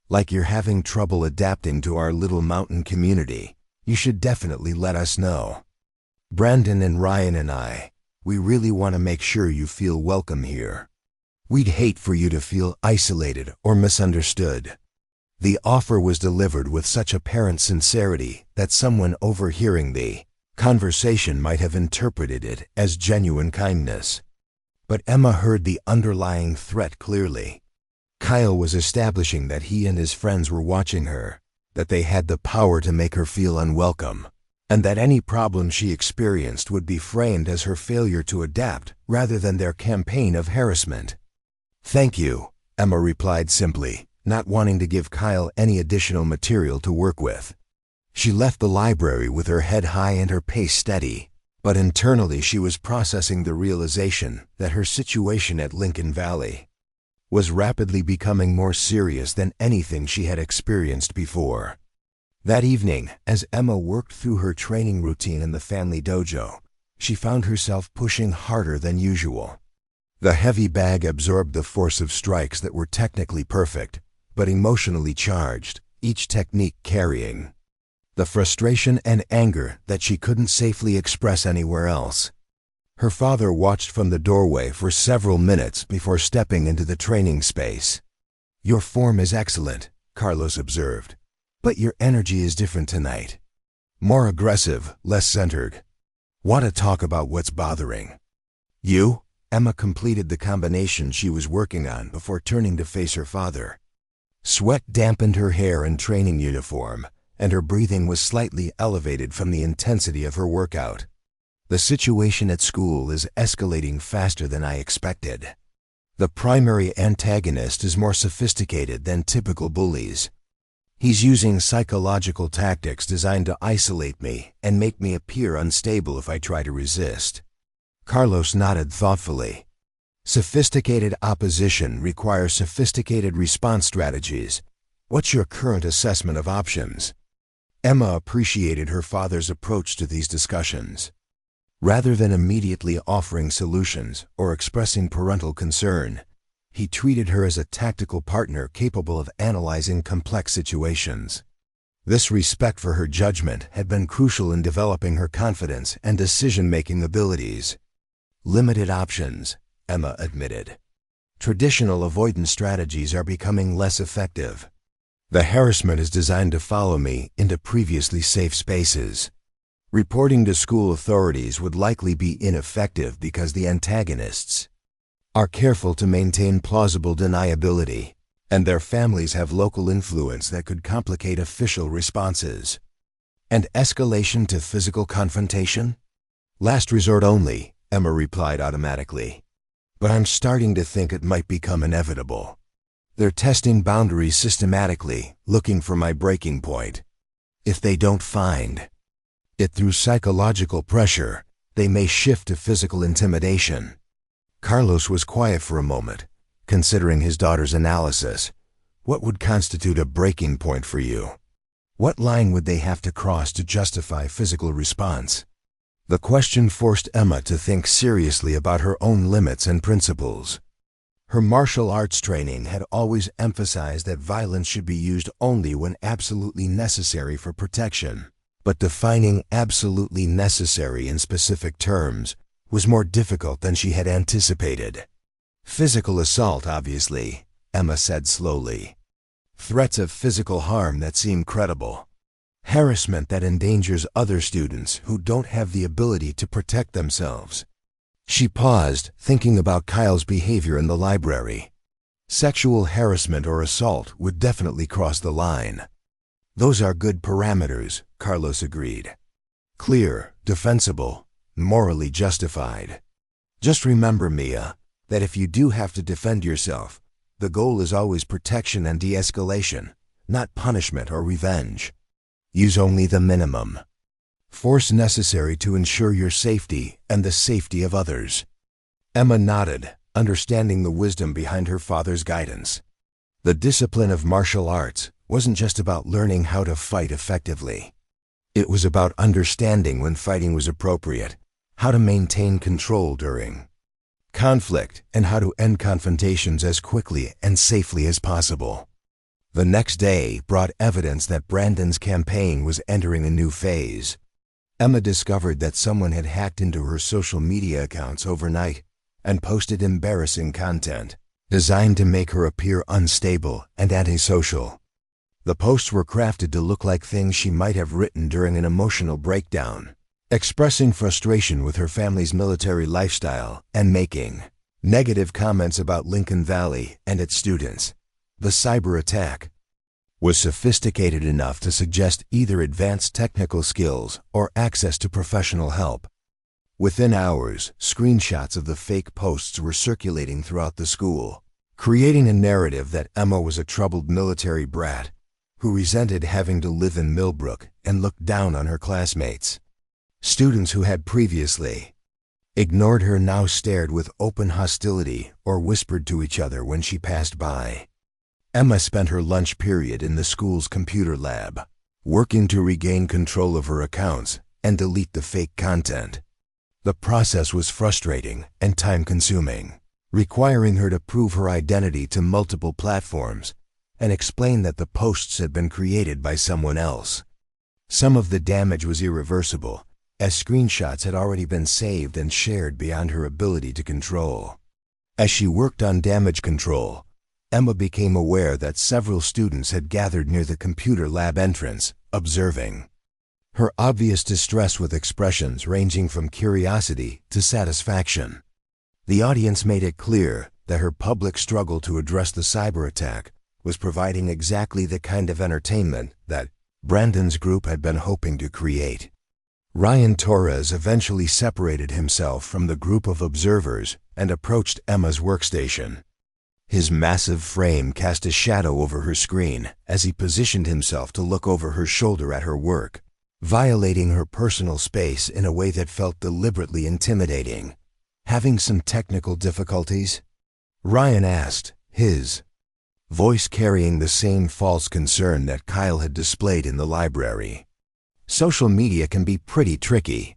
like you're having trouble adapting to our little mountain community, you should definitely let us know. Brandon and Ryan and we really want to make sure you feel welcome here. We'd hate for you to feel isolated or misunderstood. The offer was delivered with such apparent sincerity that someone overhearing the conversation might have interpreted it as genuine kindness. But Emma heard the underlying threat clearly. Kyle was establishing that he and his friends were watching her, that they had the power to make her feel unwelcome, and that any problem she experienced would be framed as her failure to adapt rather than their campaign of harassment. Thank you, Emma replied simply, not wanting to give Kyle any additional material to work with. She left the library with her head high and her pace steady, but internally she was processing the realization that her situation at Lincoln Valley was rapidly becoming more serious than anything she had experienced before. That evening, as Emma worked through her training routine in the family dojo, she found herself pushing harder than usual. The heavy bag absorbed the force of strikes that were technically perfect, but emotionally charged, each technique carrying the frustration and anger that she couldn't safely express anywhere else. Her father watched from the doorway for several minutes before stepping into the training space. Your form is excellent, Carlos observed, but your energy is different tonight. More aggressive, less centered. Want to talk about what's bothering you? Emma completed the combination she was working on before turning to face her father. Sweat dampened her hair and training uniform, and her breathing was slightly elevated from the intensity of her workout. The situation at school is escalating faster than I expected. The primary antagonist is more sophisticated than typical bullies. He's using psychological tactics designed to isolate me and make me appear unstable if I try to resist. Carlos nodded thoughtfully. Sophisticated opposition requires sophisticated response strategies. What's your current assessment of options? Emma appreciated her father's approach to these discussions. Rather than immediately offering solutions or expressing parental concern, he treated her as a tactical partner capable of analyzing complex situations. This respect for her judgment had been crucial in developing her confidence and decision-making abilities. Limited options, Emma admitted. Traditional avoidance strategies are becoming less effective. The harassment is designed to follow me into previously safe spaces. Reporting to school authorities would likely be ineffective because the antagonists are careful to maintain plausible deniability, and their families have local influence that could complicate official responses. And escalation to physical confrontation? Last resort only, Emma replied automatically. But I'm starting to think it might become inevitable. They're testing boundaries systematically, looking for my breaking point. If they don't find it through psychological pressure, they may shift to physical intimidation. Carlos was quiet for a moment, considering his daughter's analysis. What would constitute a breaking point for you? What line would they have to cross to justify physical response? The question forced Emma to think seriously about her own limits and principles. Her martial arts training had always emphasized that violence should be used only when absolutely necessary for protection. But defining absolutely necessary in specific terms was more difficult than she had anticipated. Physical assault, obviously, Emma said slowly. Threats of physical harm that seem credible. Harassment that endangers other students who don't have the ability to protect themselves. She paused, thinking about Kyle's behavior in the library. Sexual harassment or assault would definitely cross the line. Those are good parameters, Carlos agreed. Clear, defensible, morally justified. Just remember, Mia, that if you do have to defend yourself, the goal is always protection and de-escalation, not punishment or revenge. Use only the minimum. Force necessary to ensure your safety and the safety of others. Emma nodded, understanding the wisdom behind her father's guidance. The discipline of martial arts wasn't just about learning how to fight effectively. It was about understanding when fighting was appropriate, how to maintain control during conflict, and how to end confrontations as quickly and safely as possible. The next day brought evidence that Brandon's campaign was entering a new phase. Emma discovered that someone had hacked into her social media accounts overnight and posted embarrassing content designed to make her appear unstable and antisocial. The posts were crafted to look like things she might have written during an emotional breakdown, expressing frustration with her family's military lifestyle and making negative comments about Lincoln Valley and its students. The cyber attack was sophisticated enough to suggest either advanced technical skills or access to professional help. Within hours, screenshots of the fake posts were circulating throughout the school, creating a narrative that Emma was a troubled military brat who resented having to live in Millbrook and looked down on her classmates. Students who had previously ignored her now stared with open hostility or whispered to each other when she passed by. Emma spent her lunch period in the school's computer lab, working to regain control of her accounts and delete the fake content. The process was frustrating and time-consuming, requiring her to prove her identity to multiple platforms and explain that the posts had been created by someone else. Some of the damage was irreversible, as screenshots had already been saved and shared beyond her ability to control. As she worked on damage control, Emma became aware that several students had gathered near the computer lab entrance, observing her obvious distress with expressions ranging from curiosity to satisfaction. The audience made it clear that her public struggle to address the cyber attack was providing exactly the kind of entertainment that Brandon's group had been hoping to create. Ryan Torres eventually separated himself from the group of observers and approached Emma's workstation. His massive frame cast a shadow over her screen as he positioned himself to look over her shoulder at her work, violating her personal space in a way that felt deliberately intimidating. "Having some technical difficulties?" Ryan asked, his voice carrying the same false concern that Kyle had displayed in the library. "Social media can be pretty tricky.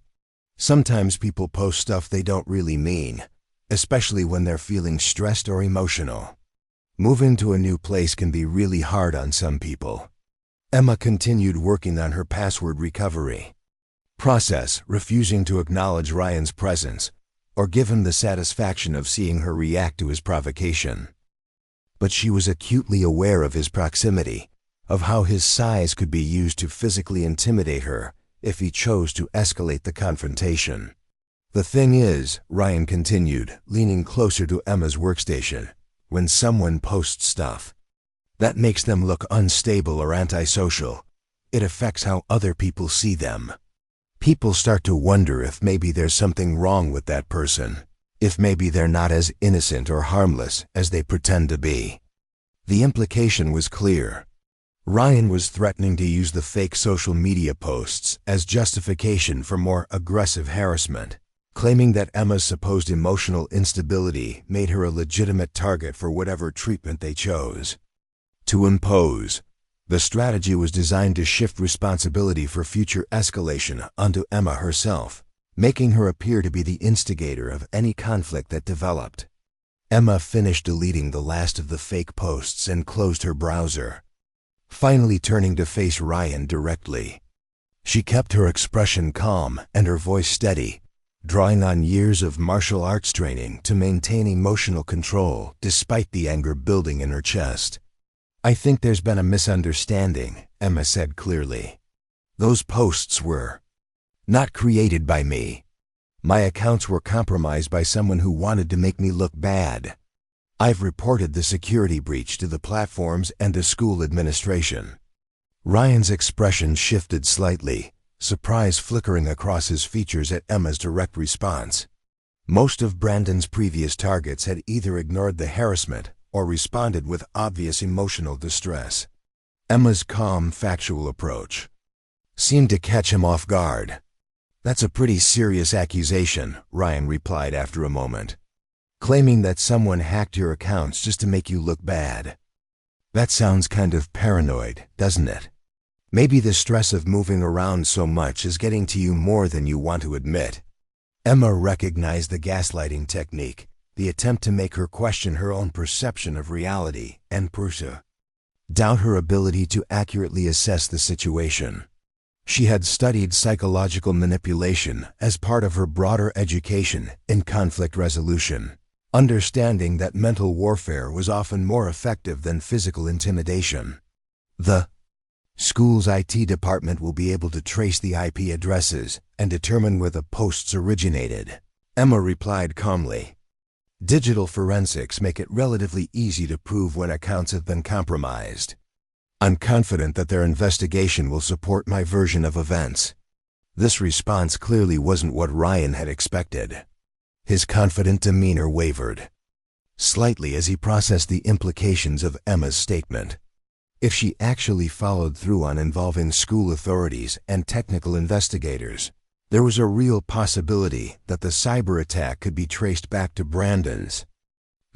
Sometimes people post stuff they don't really mean, especially when they're feeling stressed or emotional. Moving to a new place can be really hard on some people." Emma continued working on her password recovery process, refusing to acknowledge Ryan's presence or give him the satisfaction of seeing her react to his provocation. But she was acutely aware of his proximity, of how his size could be used to physically intimidate her if he chose to escalate the confrontation. "The thing is," Ryan continued, leaning closer to Emma's workstation, "when someone posts stuff that makes them look unstable or antisocial, it affects how other people see them. People start to wonder if maybe there's something wrong with that person, if maybe they're not as innocent or harmless as they pretend to be." The implication was clear. Ryan was threatening to use the fake social media posts as justification for more aggressive harassment, claiming that Emma's supposed emotional instability made her a legitimate target for whatever treatment they chose to impose. The strategy was designed to shift responsibility for future escalation onto Emma herself, making her appear to be the instigator of any conflict that developed. Emma finished deleting the last of the fake posts and closed her browser, finally turning to face Ryan directly. She kept her expression calm and her voice steady, drawing on years of martial arts training to maintain emotional control despite the anger building in her chest. "I think there's been a misunderstanding," Emma said clearly. "Those posts were not created by me. My accounts were compromised by someone who wanted to make me look bad. I've reported the security breach to the platforms and to school administration." Ryan's expression shifted slightly, surprise flickering across his features at Emma's direct response. Most of Brandon's previous targets had either ignored the harassment or responded with obvious emotional distress. Emma's calm, factual approach seemed to catch him off guard. "That's a pretty serious accusation," Ryan replied after a moment, "claiming that someone hacked your accounts just to make you look bad. That sounds kind of paranoid, doesn't it? Maybe the stress of moving around so much is getting to you more than you want to admit." Emma recognized the gaslighting technique, the attempt to make her question her own perception of reality and doubt her ability to accurately assess the situation. She had studied psychological manipulation as part of her broader education in conflict resolution, understanding that mental warfare was often more effective than physical intimidation. "The school's IT department will be able to trace the IP addresses and determine where the posts originated," Emma replied calmly. "Digital forensics make it relatively easy to prove when accounts have been compromised. I'm confident that their investigation will support my version of events." This response clearly wasn't what Ryan had expected. His confident demeanor wavered slightly as he processed the implications of Emma's statement. If she actually followed through on involving school authorities and technical investigators, there was a real possibility that the cyber attack could be traced back to Brandon's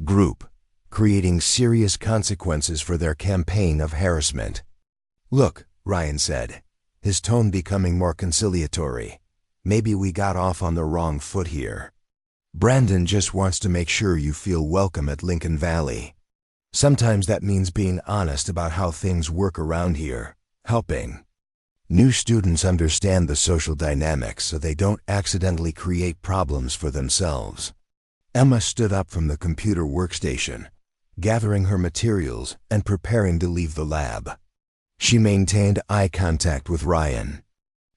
group, creating serious consequences for their campaign of harassment. "Look," Ryan said, his tone becoming more conciliatory, "maybe we got off on the wrong foot here. Brandon just wants to make sure you feel welcome at Lincoln Valley. Sometimes that means being honest about how things work around here, helping new students understand the social dynamics so they don't accidentally create problems for themselves." Emma stood up from the computer workstation, gathering her materials and preparing to leave the lab. She maintained eye contact with Ryan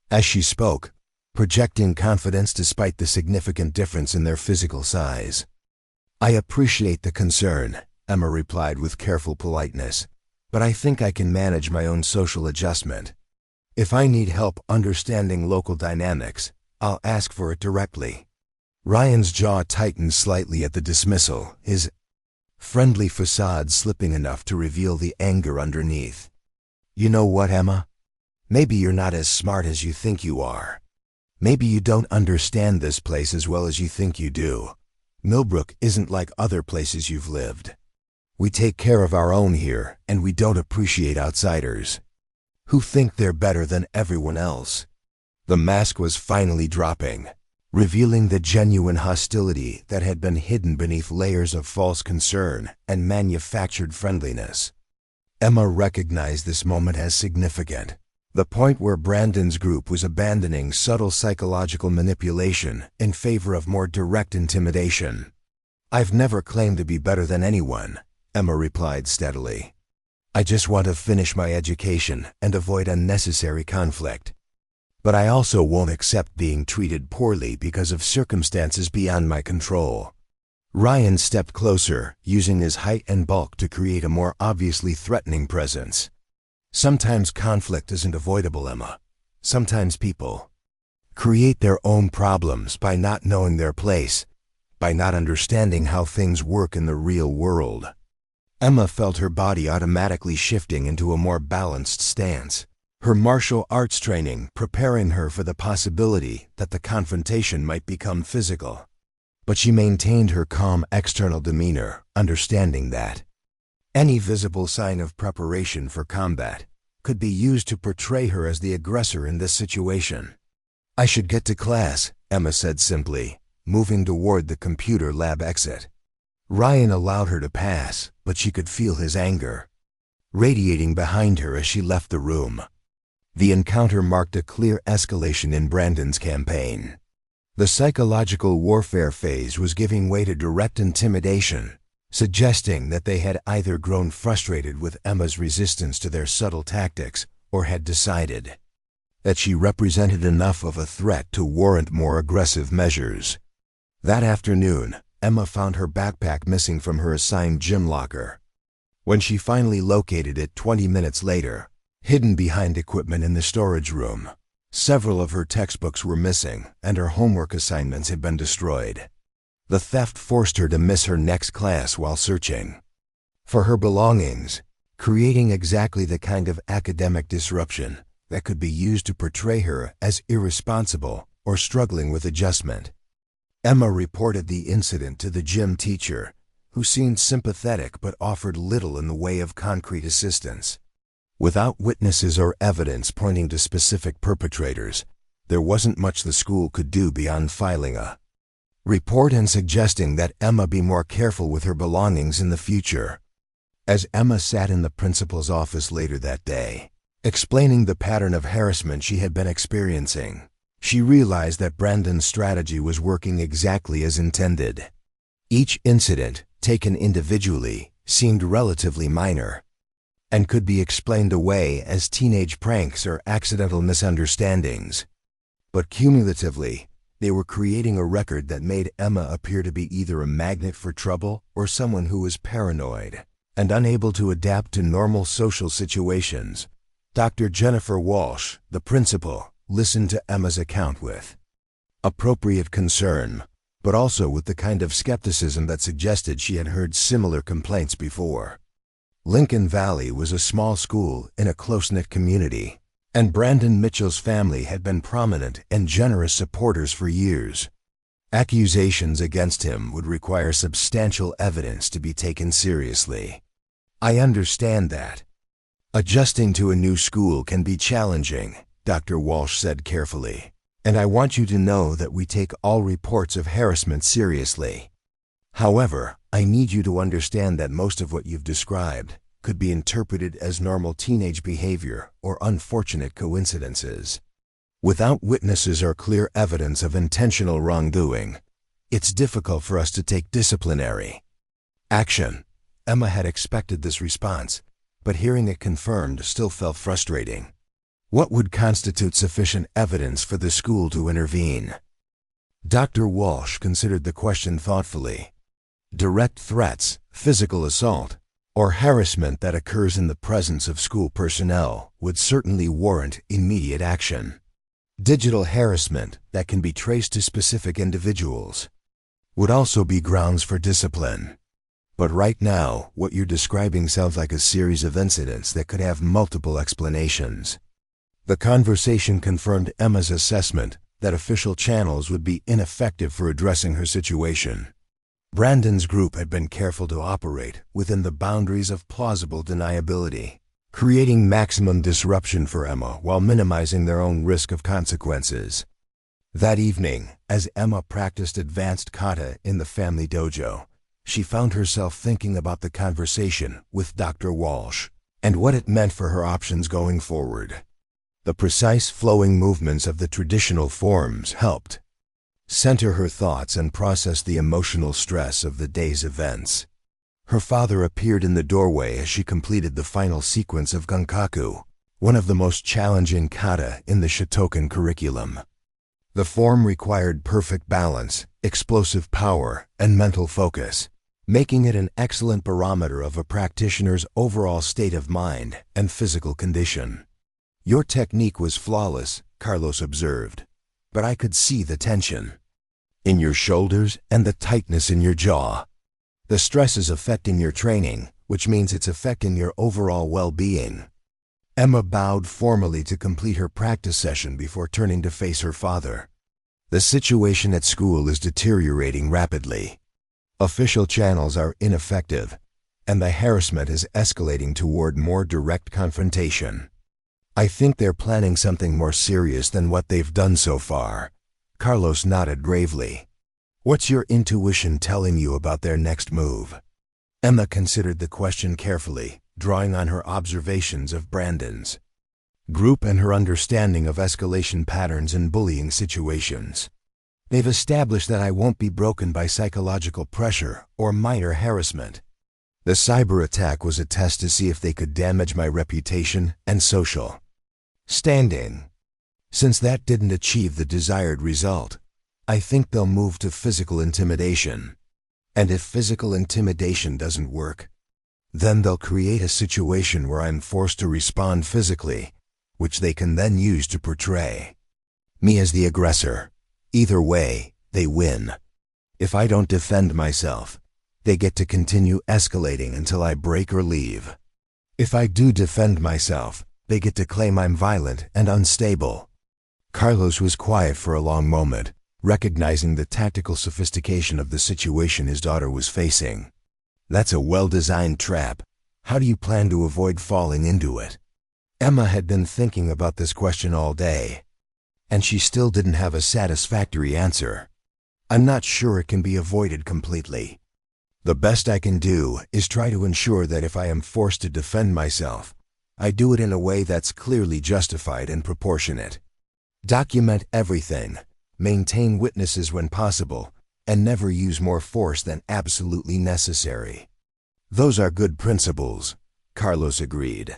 as she spoke, projecting confidence despite the significant difference in their physical size. "I appreciate the concern," Emma replied with careful politeness, "but I think I can manage my own social adjustment. If I need help understanding local dynamics, I'll ask for it directly." Ryan's jaw tightened slightly at the dismissal, his friendly facade slipping enough to reveal the anger underneath. "You know what, Emma? Maybe you're not as smart as you think you are. Maybe you don't understand this place as well as you think you do. Millbrook isn't like other places you've lived. We take care of our own here, and we don't appreciate outsiders who think they're better than everyone else." The mask was finally dropping, revealing the genuine hostility that had been hidden beneath layers of false concern and manufactured friendliness. Emma recognized this moment as significant, the point where Brandon's group was abandoning subtle psychological manipulation in favor of more direct intimidation. "I've never claimed to be better than anyone," Emma replied steadily. "I just want to finish my education and avoid unnecessary conflict. But I also won't accept being treated poorly because of circumstances beyond my control." Ryan stepped closer, using his height and bulk to create a more obviously threatening presence. "Sometimes conflict isn't avoidable, Emma. Sometimes people create their own problems by not knowing their place, by not understanding how things work in the real world." Emma felt her body automatically shifting into a more balanced stance, her martial arts training preparing her for the possibility that the confrontation might become physical. But she maintained her calm external demeanor, understanding that any visible sign of preparation for combat could be used to portray her as the aggressor in this situation. "I should get to class," Emma said simply, moving toward the computer lab exit. Ryan allowed her to pass, but she could feel his anger radiating behind her as she left the room. The encounter marked a clear escalation in Brandon's campaign. The psychological warfare phase was giving way to direct intimidation, suggesting that they had either grown frustrated with Emma's resistance to their subtle tactics or had decided that she represented enough of a threat to warrant more aggressive measures. That afternoon, Emma found her backpack missing from her assigned gym locker. When she finally located it 20 minutes later, hidden behind equipment in the storage room, several of her textbooks were missing and her homework assignments had been destroyed. The theft forced her to miss her next class while searching for her belongings, creating exactly the kind of academic disruption that could be used to portray her as irresponsible or struggling with adjustment. Emma reported the incident to the gym teacher, who seemed sympathetic but offered little in the way of concrete assistance. Without witnesses or evidence pointing to specific perpetrators, there wasn't much the school could do beyond filing a report and suggesting that Emma be more careful with her belongings in the future. As Emma sat in the principal's office later that day, explaining the pattern of harassment she had been experiencing, she realized that Brandon's strategy was working exactly as intended. Each incident, taken individually, seemed relatively minor and could be explained away as teenage pranks or accidental misunderstandings. But cumulatively, they were creating a record that made Emma appear to be either a magnet for trouble or someone who was paranoid and unable to adapt to normal social situations. Dr. Jennifer Walsh, the principal, listened to Emma's account with appropriate concern, but also with the kind of skepticism that suggested she had heard similar complaints before. Lincoln Valley was a small school in a close-knit community, and Brandon Mitchell's family had been prominent and generous supporters for years. Accusations against him would require substantial evidence to be taken seriously. I understand that. Adjusting to a new school can be challenging, Dr. Walsh said carefully, and I want you to know that we take all reports of harassment seriously. However, I need you to understand that most of what you've described could be interpreted as normal teenage behavior or unfortunate coincidences. Without witnesses or clear evidence of intentional wrongdoing, it's difficult for us to take disciplinary action. Emma had expected this response, but hearing it confirmed still felt frustrating. What would constitute sufficient evidence for the school to intervene? Dr. Walsh considered the question thoughtfully. Direct threats, physical assault, or harassment that occurs in the presence of school personnel would certainly warrant immediate action. Digital harassment that can be traced to specific individuals would also be grounds for discipline. But right now, what you're describing sounds like a series of incidents that could have multiple explanations. The conversation confirmed Emma's assessment that official channels would be ineffective for addressing her situation. Brandon's group had been careful to operate within the boundaries of plausible deniability, creating maximum disruption for Emma while minimizing their own risk of consequences. That evening, as Emma practiced advanced kata in the family dojo, she found herself thinking about the conversation with Dr. Walsh and what it meant for her options going forward. The precise flowing movements of the traditional forms helped center her thoughts and process the emotional stress of the day's events. Her father appeared in the doorway as she completed the final sequence of Gankaku, one of the most challenging kata in the Shotokan curriculum. The form required perfect balance, explosive power, and mental focus, making it an excellent barometer of a practitioner's overall state of mind and physical condition. Your technique was flawless, Carlos observed, but I could see the tension in your shoulders and the tightness in your jaw. The stress is affecting your training, which means it's affecting your overall well-being. Emma bowed formally to complete her practice session before turning to face her father. The situation at school is deteriorating rapidly. Official channels are ineffective, and the harassment is escalating toward more direct confrontation. I think they're planning something more serious than what they've done so far. Carlos nodded gravely. What's your intuition telling you about their next move? Emma considered the question carefully, drawing on her observations of Brandon's group and her understanding of escalation patterns in bullying situations. They've established that I won't be broken by psychological pressure or minor harassment. The cyber attack was a test to see if they could damage my reputation and social standing. Since that didn't achieve the desired result, I think they'll move to physical intimidation. And if physical intimidation doesn't work, then they'll create a situation where I'm forced to respond physically, which they can then use to portray me as the aggressor. Either way, they win. If I don't defend myself, they get to continue escalating until I break or leave. If I do defend myself, they get to claim I'm violent and unstable. Carlos was quiet for a long moment, recognizing the tactical sophistication of the situation his daughter was facing. That's a well-designed trap. How do you plan to avoid falling into it? Emma had been thinking about this question all day, and she still didn't have a satisfactory answer. I'm not sure it can be avoided completely. The best I can do is try to ensure that if I am forced to defend myself, I do it in a way that's clearly justified and proportionate. Document everything, maintain witnesses when possible, and never use more force than absolutely necessary. Those are good principles, Carlos agreed.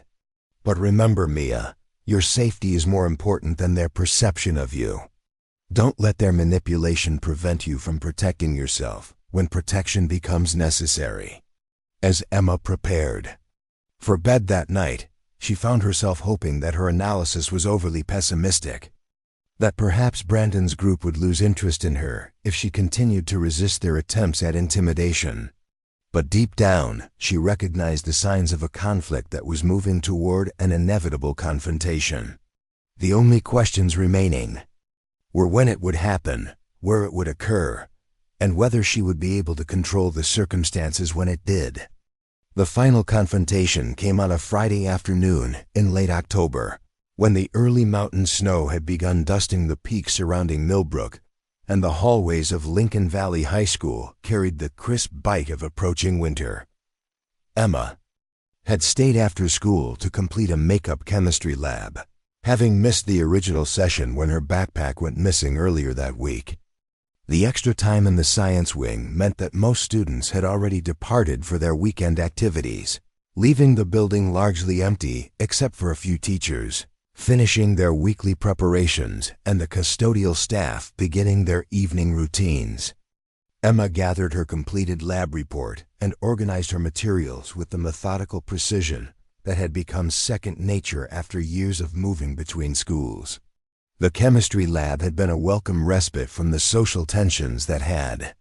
But remember, Mia, your safety is more important than their perception of you. Don't let their manipulation prevent you from protecting yourself when protection becomes necessary. As Emma prepared for bed that night, she found herself hoping that her analysis was overly pessimistic, that perhaps Brandon's group would lose interest in her if she continued to resist their attempts at intimidation. But deep down, she recognized the signs of a conflict that was moving toward an inevitable confrontation. The only questions remaining were when it would happen, where it would occur, and whether she would be able to control the circumstances when it did. The final confrontation came on a Friday afternoon in late October, when the early mountain snow had begun dusting the peaks surrounding Millbrook, and the hallways of Lincoln Valley High School carried the crisp bite of approaching winter. Emma had stayed after school to complete a makeup chemistry lab, having missed the original session when her backpack went missing earlier that week. The extra time in the science wing meant that most students had already departed for their weekend activities, leaving the building largely empty except for a few teachers finishing their weekly preparations and the custodial staff beginning their evening routines. Emma gathered her completed lab report and organized her materials with the methodical precision that had become second nature after years of moving between schools. The chemistry lab had been a welcome respite from the social tensions that had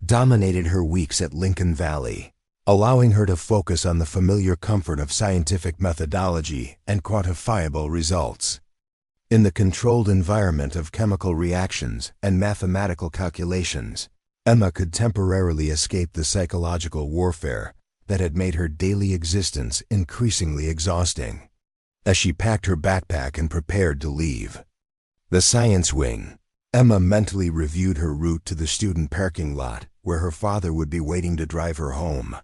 dominated her weeks at Lincoln Valley, allowing her to focus on the familiar comfort of scientific methodology and quantifiable results. In the controlled environment of chemical reactions and mathematical calculations, Emma could temporarily escape the psychological warfare that had made her daily existence increasingly exhausting. As she packed her backpack and prepared to leave the science wing, Emma mentally reviewed her route to the student parking lot where her father would be waiting to drive her home.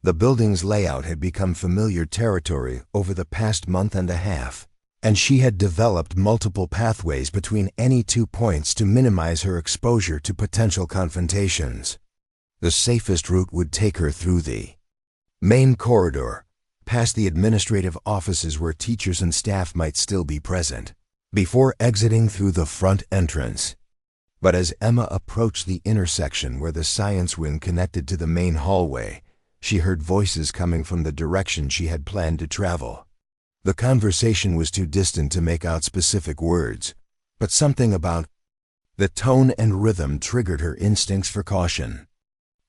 The building's layout had become familiar territory over the past month and a half, and she had developed multiple pathways between any 2 points to minimize her exposure to potential confrontations. The safest route would take her through the main corridor, past the administrative offices where teachers and staff might still be present, before exiting through the front entrance. But as Emma approached the intersection where the science wing connected to the main hallway, she heard voices coming from the direction she had planned to travel. The conversation was too distant to make out specific words, but something about the tone and rhythm triggered her instincts for caution.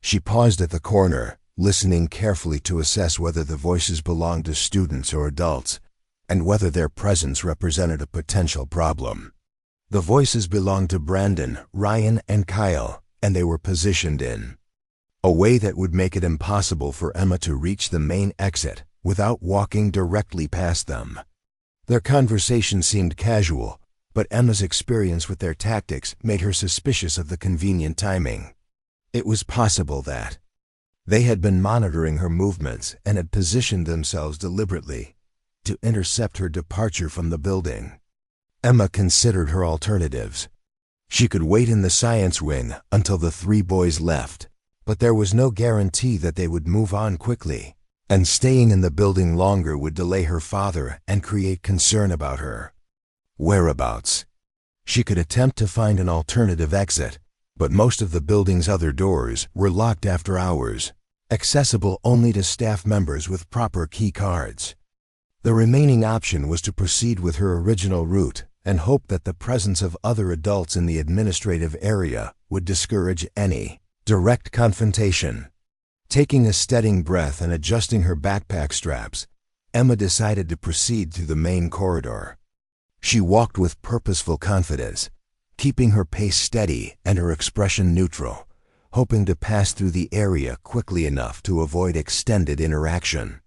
She paused at the corner, listening carefully to assess whether the voices belonged to students or adults, and whether their presence represented a potential problem. The voices belonged to Brandon, Ryan, and Kyle, and they were positioned in a way that would make it impossible for Emma to reach the main exit without walking directly past them. Their conversation seemed casual, but Emma's experience with their tactics made her suspicious of the convenient timing. It was possible that they had been monitoring her movements and had positioned themselves deliberately to intercept her departure from the building. Emma considered her alternatives. She could wait in the science wing until the three boys left, but there was no guarantee that they would move on quickly, and staying in the building longer would delay her father and create concern about her whereabouts. She could attempt to find an alternative exit, but most of the building's other doors were locked after hours, accessible only to staff members with proper key cards. The remaining option was to proceed with her original route and hope that the presence of other adults in the administrative area would discourage any direct confrontation. Taking a steadying breath and adjusting her backpack straps, Emma decided to proceed through the main corridor. She walked with purposeful confidence, keeping her pace steady and her expression neutral, hoping to pass through the area quickly enough to avoid extended interaction.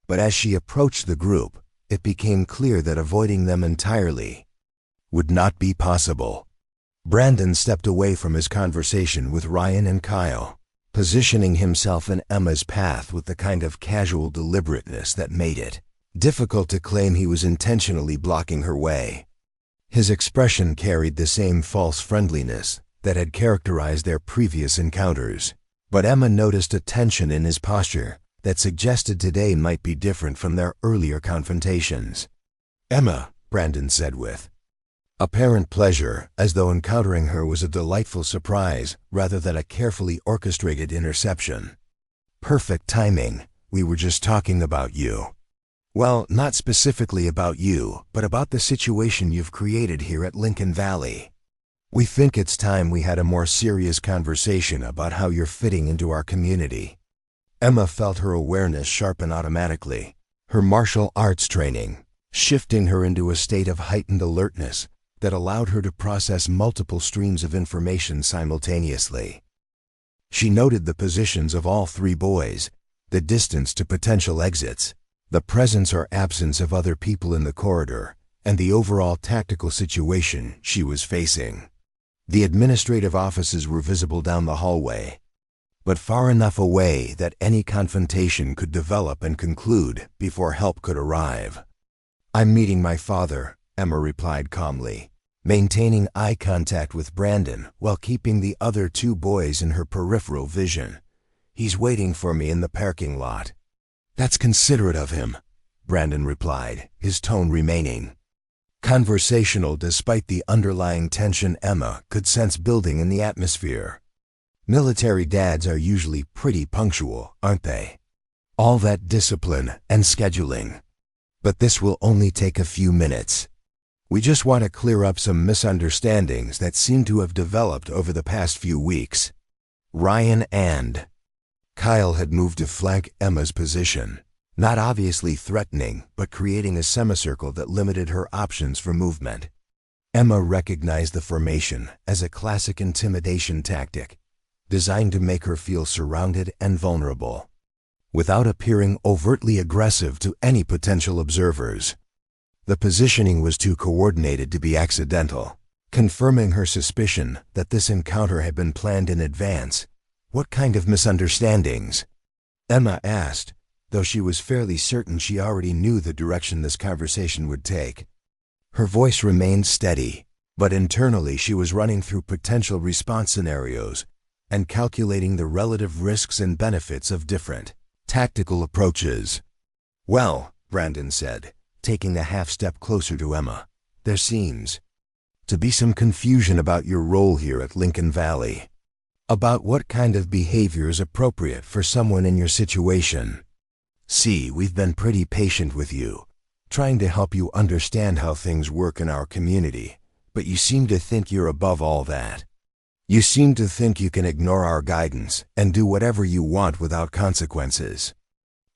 But as she approached the group, it became clear that avoiding them entirely would not be possible. Brandon stepped away from his conversation with Ryan and Kyle, positioning himself in Emma's path with the kind of casual deliberateness that made it difficult to claim he was intentionally blocking her way. His expression carried the same false friendliness that had characterized their previous encounters, but Emma noticed a tension in his posture that suggested today might be different from their earlier confrontations. "Emma," Brandon said with apparent pleasure, as though encountering her was a delightful surprise rather than a carefully orchestrated interception. "Perfect timing. We were just talking about you. Well, not specifically about you, but about the situation you've created here at Lincoln Valley. We think it's time we had a more serious conversation about how you're fitting into our community." Emma felt her awareness sharpen automatically, her martial arts training shifting her into a state of heightened alertness that allowed her to process multiple streams of information simultaneously. She noted the positions of all three boys, the distance to potential exits, the presence or absence of other people in the corridor, and the overall tactical situation she was facing. The administrative offices were visible down the hallway, but far enough away that any confrontation could develop and conclude before help could arrive. "I'm meeting my father," Emma replied calmly, maintaining eye contact with Brandon while keeping the other two boys in her peripheral vision. "He's waiting for me in the parking lot." "That's considerate of him," Brandon replied, his tone remaining conversational despite the underlying tension Emma could sense building in the atmosphere. Military dads are usually pretty punctual, aren't they? All that discipline and scheduling. But this will only take a few minutes. We just want to clear up some misunderstandings that seem to have developed over the past few weeks. Ryan and Kyle had moved to flank Emma's position, not obviously threatening, but creating a semicircle that limited her options for movement. Emma recognized the formation as a classic intimidation tactic, designed to make her feel surrounded and vulnerable, without appearing overtly aggressive to any potential observers. The positioning was too coordinated to be accidental, confirming her suspicion that this encounter had been planned in advance. "What kind of misunderstandings?" Emma asked, though she was fairly certain she already knew the direction this conversation would take. Her voice remained steady, but internally she was running through potential response scenarios and calculating the relative risks and benefits of different tactical approaches. "Well," Brandon said, taking a half-step closer to Emma, "there seems to be some confusion about your role here at Lincoln Valley, about what kind of behavior is appropriate for someone in your situation. See, we've been pretty patient with you, trying to help you understand how things work in our community, but you seem to think you're above all that. You seem to think you can ignore our guidance and do whatever you want without consequences."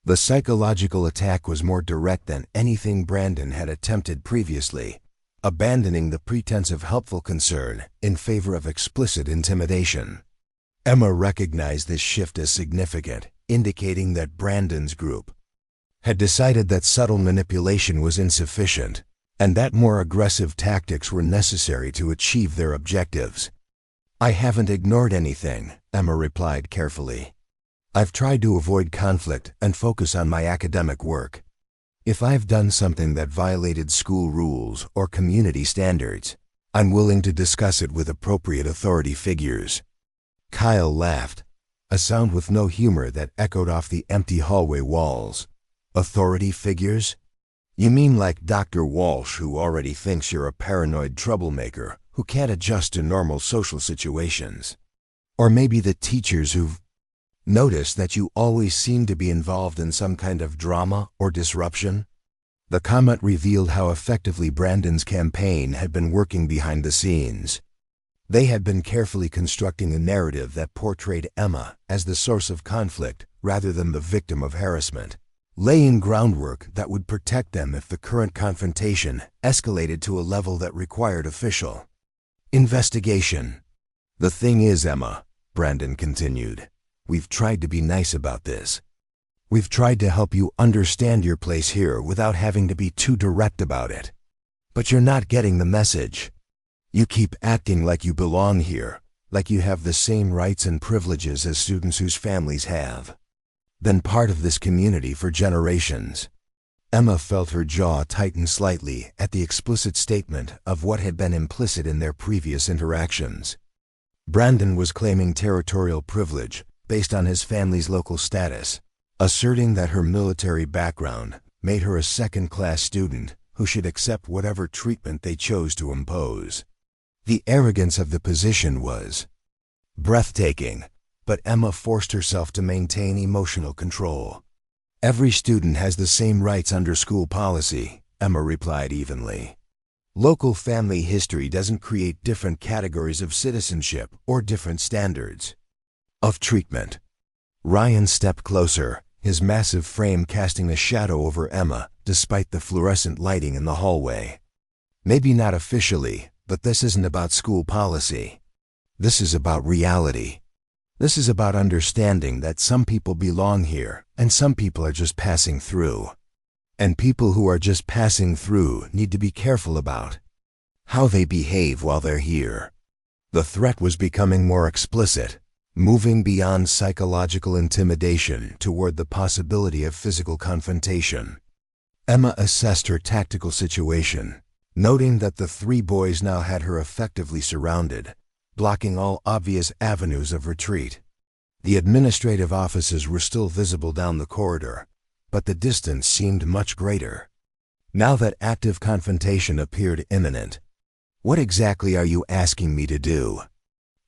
The psychological attack was more direct than anything Brandon had attempted previously, abandoning the pretense of helpful concern in favor of explicit intimidation. Emma recognized this shift as significant, indicating that Brandon's group had decided that subtle manipulation was insufficient, and that more aggressive tactics were necessary to achieve their objectives. "I haven't ignored anything," Emma replied carefully. "I've tried to avoid conflict and focus on my academic work. If I've done something that violated school rules or community standards, I'm willing to discuss it with appropriate authority figures." Kyle laughed, a sound with no humor that echoed off the empty hallway walls. "Authority figures? You mean like Dr. Walsh, who already thinks you're a paranoid troublemaker who can't adjust to normal social situations? Or maybe the teachers who've noticed that you always seem to be involved in some kind of drama or disruption?" The comment revealed how effectively Brandon's campaign had been working behind the scenes. They had been carefully constructing a narrative that portrayed Emma as the source of conflict rather than the victim of harassment, laying groundwork that would protect them if the current confrontation escalated to a level that required official investigation. "The thing is, Emma," Brandon continued, "we've tried to be nice about this. We've tried to help you understand your place here without having to be too direct about it. But you're not getting the message. You keep acting like you belong here, like you have the same rights and privileges as students whose families have. Been part of this community for generations." Emma felt her jaw tighten slightly at the explicit statement of what had been implicit in their previous interactions. Brandon was claiming territorial privilege based on his family's local status, asserting that her military background made her a second-class student who should accept whatever treatment they chose to impose. The arrogance of the position was breathtaking, but Emma forced herself to maintain emotional control. "Every student has the same rights under school policy," Emma replied evenly. "Local family history doesn't create different categories of citizenship or different standards of treatment." Ryan stepped closer, his massive frame casting a shadow over Emma despite the fluorescent lighting in the hallway. "Maybe not officially, but this isn't about school policy. This is about reality. This is about understanding that some people belong here and some people are just passing through. And people who are just passing through need to be careful about how they behave while they're here." The threat was becoming more explicit, moving beyond psychological intimidation toward the possibility of physical confrontation. Emma assessed her tactical situation, noting that the three boys now had her effectively surrounded, blocking all obvious avenues of retreat. The administrative offices were still visible down the corridor, but the distance seemed much greater. Now that active confrontation appeared imminent. "What exactly are you asking me to do?"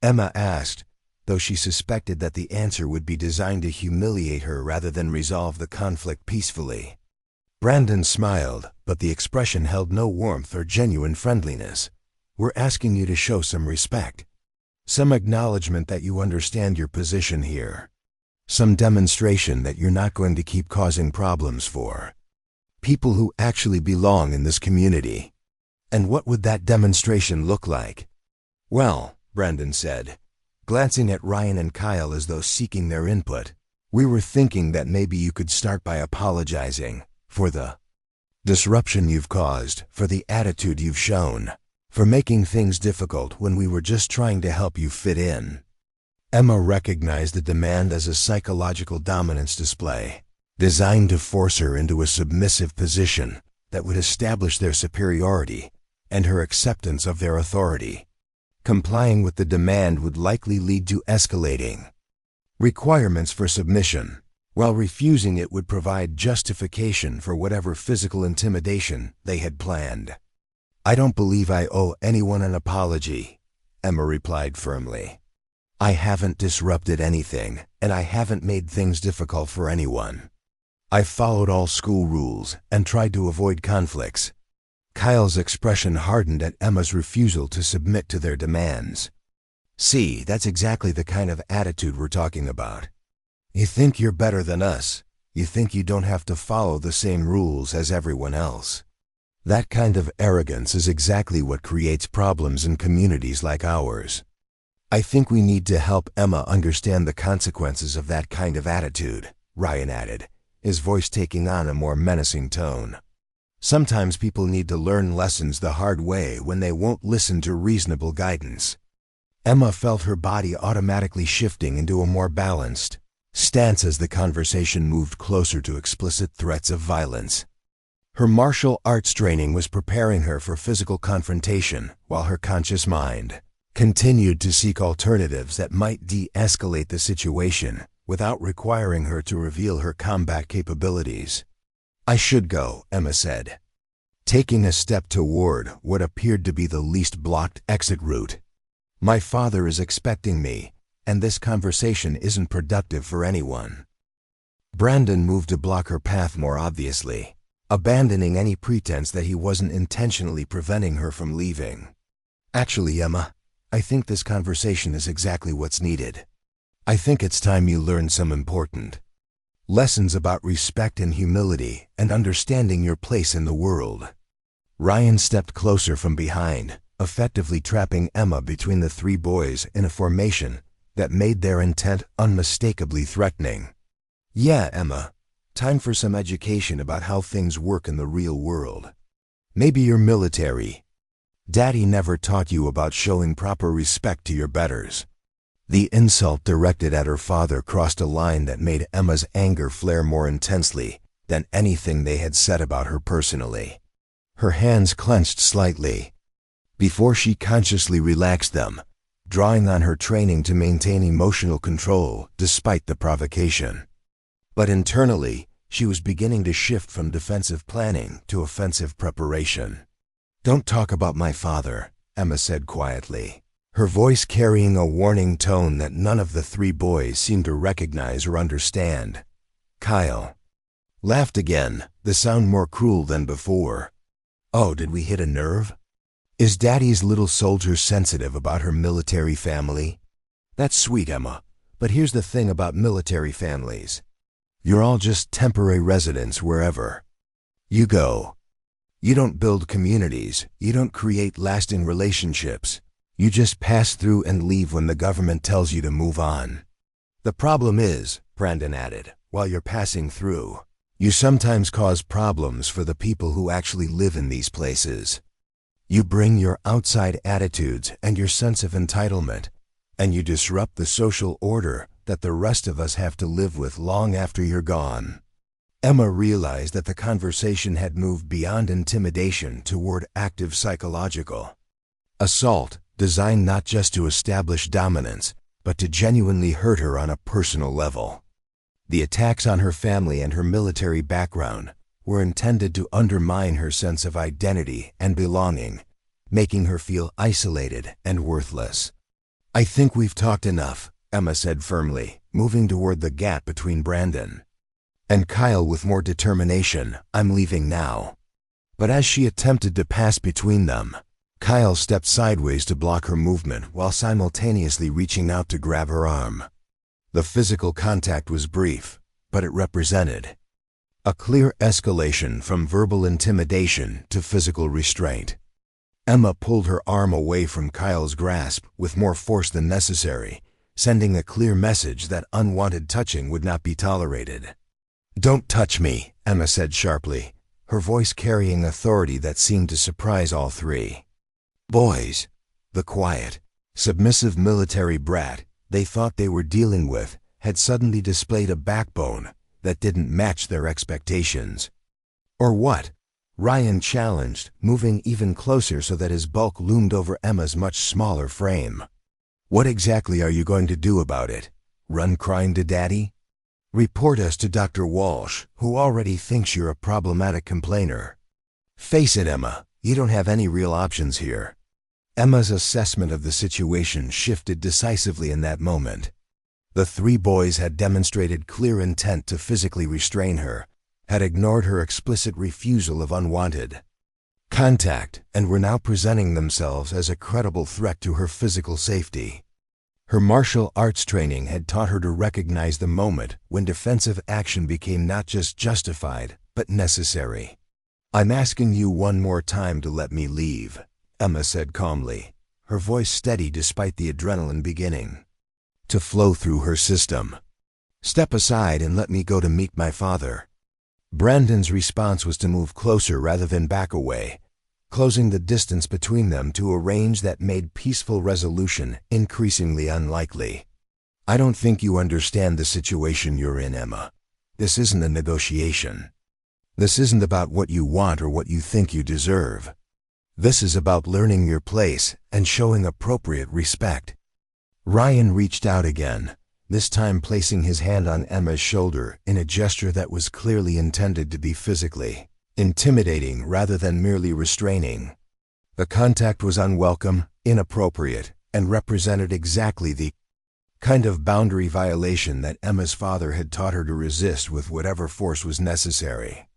Emma asked, though she suspected that the answer would be designed to humiliate her rather than resolve the conflict peacefully. Brandon smiled, but the expression held no warmth or genuine friendliness. "We're asking you to show some respect. Some acknowledgement that you understand your position here. Some demonstration that you're not going to keep causing problems for people who actually belong in this community." "And what would that demonstration look like?" "Well," Brandon said, glancing at Ryan and Kyle as though seeking their input, "we were thinking that maybe you could start by apologizing for the disruption you've caused, for the attitude you've shown, for making things difficult when we were just trying to help you fit in." Emma recognized the demand as a psychological dominance display, designed to force her into a submissive position that would establish their superiority and her acceptance of their authority. Complying with the demand would likely lead to escalating requirements for submission, while refusing it would provide justification for whatever physical intimidation they had planned. "I don't believe I owe anyone an apology," Emma replied firmly. "I haven't disrupted anything, and I haven't made things difficult for anyone. I've followed all school rules and tried to avoid conflicts." Kyle's expression hardened at Emma's refusal to submit to their demands. "See, that's exactly the kind of attitude we're talking about. You think you're better than us. You think you don't have to follow the same rules as everyone else. That kind of arrogance is exactly what creates problems in communities like ours. I think we need to help Emma understand the consequences of that kind of attitude," Ryan added, his voice taking on a more menacing tone. Sometimes people need to learn lessons the hard way when they won't listen to reasonable guidance. Emma felt her body automatically shifting into a more balanced stance as the conversation moved closer to explicit threats of violence. Her martial arts training was preparing her for physical confrontation, while her conscious mind continued to seek alternatives that might de-escalate the situation without requiring her to reveal her combat capabilities. "I should go," Emma said, taking a step toward what appeared to be the least blocked exit route. "My father is expecting me, and this conversation isn't productive for anyone." Brandon moved to block her path more obviously, abandoning any pretense that he wasn't intentionally preventing her from leaving. "Actually, Emma, I think this conversation is exactly what's needed. I think it's time you learned some important lessons about respect and humility and understanding your place in the world." Ryan stepped closer from behind, effectively trapping Emma between the three boys in a formation that made their intent unmistakably threatening. "Yeah, Emma, time for some education about how things work in the real world. Maybe you're military. Daddy never taught you about showing proper respect to your betters." The insult directed at her father crossed a line that made Emma's anger flare more intensely than anything they had said about her personally. Her hands clenched slightly before she consciously relaxed them, drawing on her training to maintain emotional control despite the provocation. But internally, she was beginning to shift from defensive planning to offensive preparation. "Don't talk about my father," Emma said quietly, her voice carrying a warning tone that none of the three boys seemed to recognize or understand. Kyle laughed again, the sound more cruel than before. "Oh, did we hit a nerve? Is Daddy's little soldier sensitive about her military family?" "That's sweet, Emma, but here's the thing about military families. You're all just temporary residents wherever you go. You don't build communities, you don't create lasting relationships. You just pass through and leave when the government tells you to move on. The problem is," Brandon added, "while you're passing through, you sometimes cause problems for the people who actually live in these places. You bring your outside attitudes and your sense of entitlement, and you disrupt the social order that the rest of us have to live with long after you're gone." Emma realized that the conversation had moved beyond intimidation toward active psychological assault, designed not just to establish dominance, but to genuinely hurt her on a personal level. The attacks on her family and her military background were intended to undermine her sense of identity and belonging, making her feel isolated and worthless. "I think we've talked enough," Emma said firmly, moving toward the gap between Brandon and Kyle with more determination. "I'm leaving now." But as she attempted to pass between them, Kyle stepped sideways to block her movement while simultaneously reaching out to grab her arm. The physical contact was brief, but it represented a clear escalation from verbal intimidation to physical restraint. Emma pulled her arm away from Kyle's grasp with more force than necessary, sending a clear message that unwanted touching would not be tolerated. "Don't touch me," Emma said sharply, her voice carrying authority that seemed to surprise all three boys. The quiet, submissive military brat they thought they were dealing with had suddenly displayed a backbone that didn't match their expectations. "Or what?" Ryan challenged, moving even closer so that his bulk loomed over Emma's much smaller frame. "What exactly are you going to do about it? Run crying to Daddy? Report us to Dr. Walsh, who already thinks you're a problematic complainer? Face it, Emma, you don't have any real options here." Emma's assessment of the situation shifted decisively in that moment. The three boys had demonstrated clear intent to physically restrain her, had ignored her explicit refusal of unwanted contact, and were now presenting themselves as a credible threat to her physical safety. Her martial arts training had taught her to recognize the moment when defensive action became not just justified, but necessary. "I'm asking you one more time to let me leave," Emma said calmly, her voice steady despite the adrenaline beginning to flow through her system. "Step aside and let me go to meet my father." Brandon's response was to move closer rather than back away, closing the distance between them to a range that made peaceful resolution increasingly unlikely. I don't think you understand the situation you're in, Emma. This isn't a negotiation. This isn't about what you want or what you think you deserve. This is about learning your place and showing appropriate respect. Ryan reached out again, this time placing his hand on Emma's shoulder in a gesture that was clearly intended to be physically intimidating rather than merely restraining. The contact was unwelcome, inappropriate, and represented exactly the kind of boundary violation that Emma's father had taught her to resist with whatever force was necessary.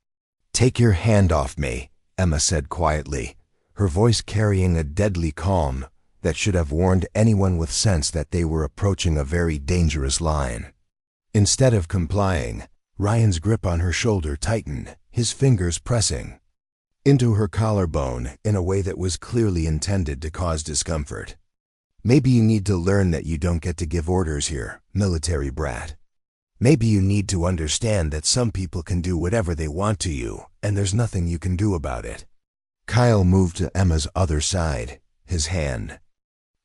"Take your hand off me," Emma said quietly, her voice carrying a deadly calm that should have warned anyone with sense that they were approaching a very dangerous line. Instead of complying, Ryan's grip on her shoulder tightened, his fingers pressing into her collarbone in a way that was clearly intended to cause discomfort. "Maybe you need to learn that you don't get to give orders here, military brat. Maybe you need to understand that some people can do whatever they want to you, and there's nothing you can do about it." Kyle moved to Emma's other side, his hand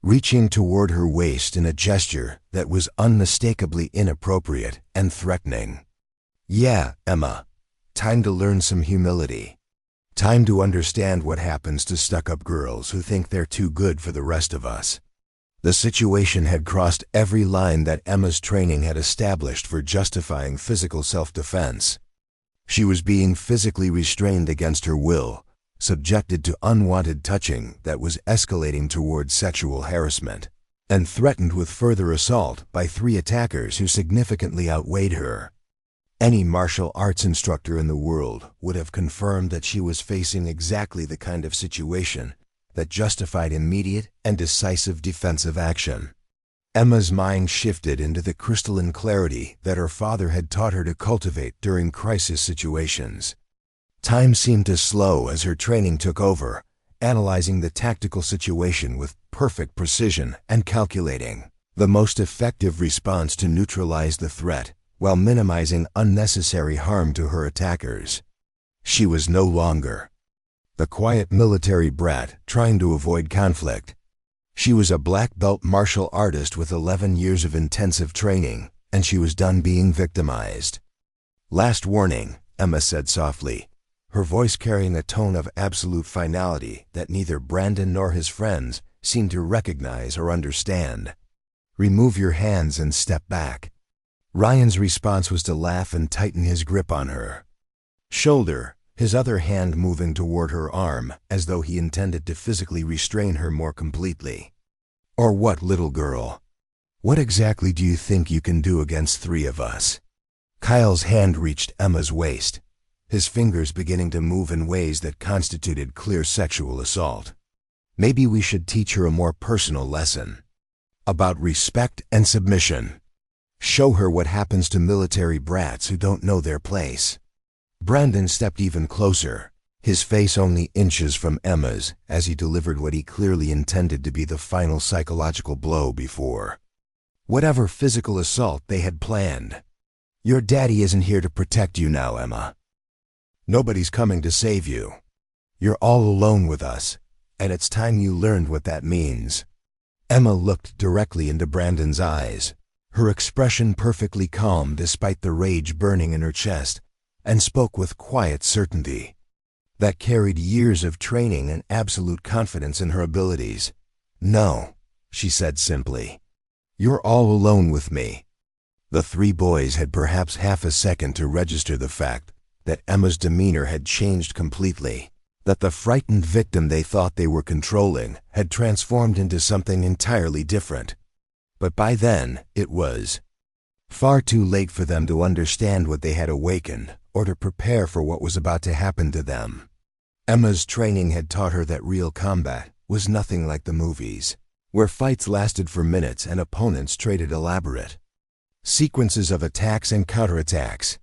reaching toward her waist in a gesture that was unmistakably inappropriate and threatening. "Yeah, Emma, time to learn some humility. Time to understand what happens to stuck-up girls who think they're too good for the rest of us." The situation had crossed every line that Emma's training had established for justifying physical self-defense. She was being physically restrained against her will, subjected to unwanted touching that was escalating toward sexual harassment, and threatened with further assault by 3 attackers who significantly outweighed her. Any martial arts instructor in the world would have confirmed that she was facing exactly the kind of situation that justified immediate and decisive defensive action. Emma's mind shifted into the crystalline clarity that her father had taught her to cultivate during crisis situations. Time seemed to slow as her training took over, analyzing the tactical situation with perfect precision and calculating the most effective response to neutralize the threat while minimizing unnecessary harm to her attackers. She was no longer the quiet military brat trying to avoid conflict. She was a black belt martial artist with 11 years of intensive training, and she was done being victimized. "Last warning," Emma said softly, her voice carrying a tone of absolute finality that neither Brandon nor his friends seemed to recognize or understand. "Remove your hands and step back." Ryan's response was to laugh and tighten his grip on her shoulder, his other hand moving toward her arm as though he intended to physically restrain her more completely. "Or what, little girl? What exactly do you think you can do against 3 of us?" Kyle's hand reached Emma's waist, his fingers beginning to move in ways that constituted clear sexual assault. "Maybe we should teach her a more personal lesson about respect and submission. Show her what happens to military brats who don't know their place." Brandon stepped even closer, his face only inches from Emma's as he delivered what he clearly intended to be the final psychological blow before whatever physical assault they had planned. "Your daddy isn't here to protect you now, Emma. Nobody's coming to save you. You're all alone with us, and it's time you learned what that means." Emma looked directly into Brandon's eyes, her expression perfectly calm despite the rage burning in her chest, and spoke with quiet certainty that carried years of training and absolute confidence in her abilities. "No," she said simply. "You're all alone with me." The 3 boys had perhaps half a second to register the fact that Emma's demeanor had changed completely, that the frightened victim they thought they were controlling had transformed into something entirely different. But by then, it was far too late for them to understand what they had awakened or to prepare for what was about to happen to them. Emma's training had taught her that real combat was nothing like the movies, where fights lasted for minutes and opponents traded elaborate sequences of attacks and counterattacks.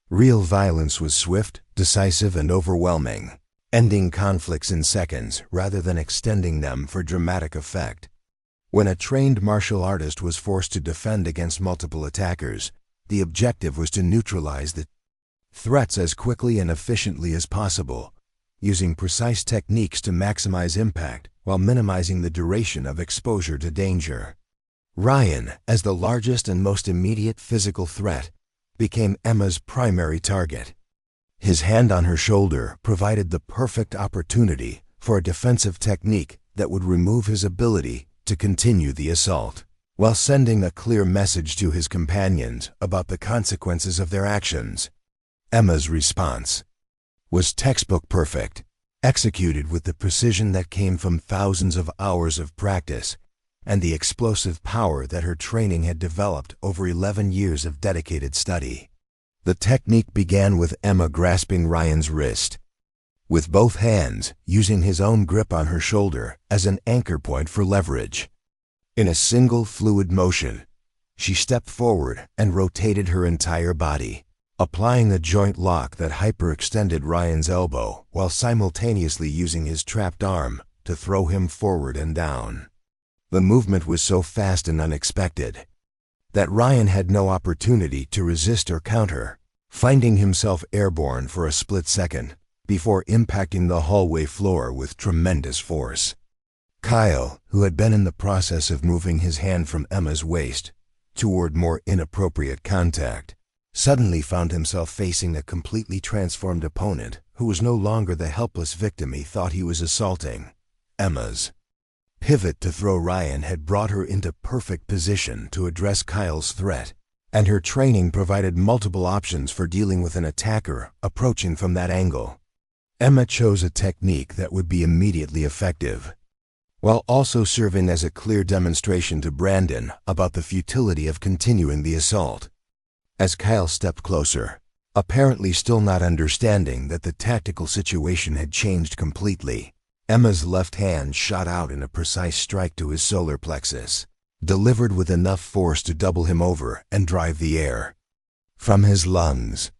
Real violence was swift, decisive, and overwhelming, ending conflicts in seconds rather than extending them for dramatic effect. When a trained martial artist was forced to defend against multiple attackers, the objective was to neutralize the threats as quickly and efficiently as possible, using precise techniques to maximize impact while minimizing the duration of exposure to danger. Ryan, as the largest and most immediate physical threat, became Emma's primary target. His hand on her shoulder provided the perfect opportunity for a defensive technique that would remove his ability to continue the assault, while sending a clear message to his companions about the consequences of their actions. Emma's response was textbook perfect, executed with the precision that came from thousands of hours of practice and the explosive power that her training had developed over 11 years of dedicated study. The technique began with Emma grasping Ryan's wrist, with both hands using his own grip on her shoulder as an anchor point for leverage. In a single fluid motion, she stepped forward and rotated her entire body, applying a joint lock that hyperextended Ryan's elbow while simultaneously using his trapped arm to throw him forward and down. The movement was so fast and unexpected that Ryan had no opportunity to resist or counter, finding himself airborne for a split second before impacting the hallway floor with tremendous force. Kyle, who had been in the process of moving his hand from Emma's waist toward more inappropriate contact, suddenly found himself facing a completely transformed opponent who was no longer the helpless victim he thought he was assaulting. Emma's pivot to throw Ryan had brought her into perfect position to address Kyle's threat, and her training provided multiple options for dealing with an attacker approaching from that angle. Emma chose a technique that would be immediately effective, while also serving as a clear demonstration to Brandon about the futility of continuing the assault. As Kyle stepped closer, apparently still not understanding that the tactical situation had changed completely, Emma's left hand shot out in a precise strike to his solar plexus, delivered with enough force to double him over and drive the air from his lungs.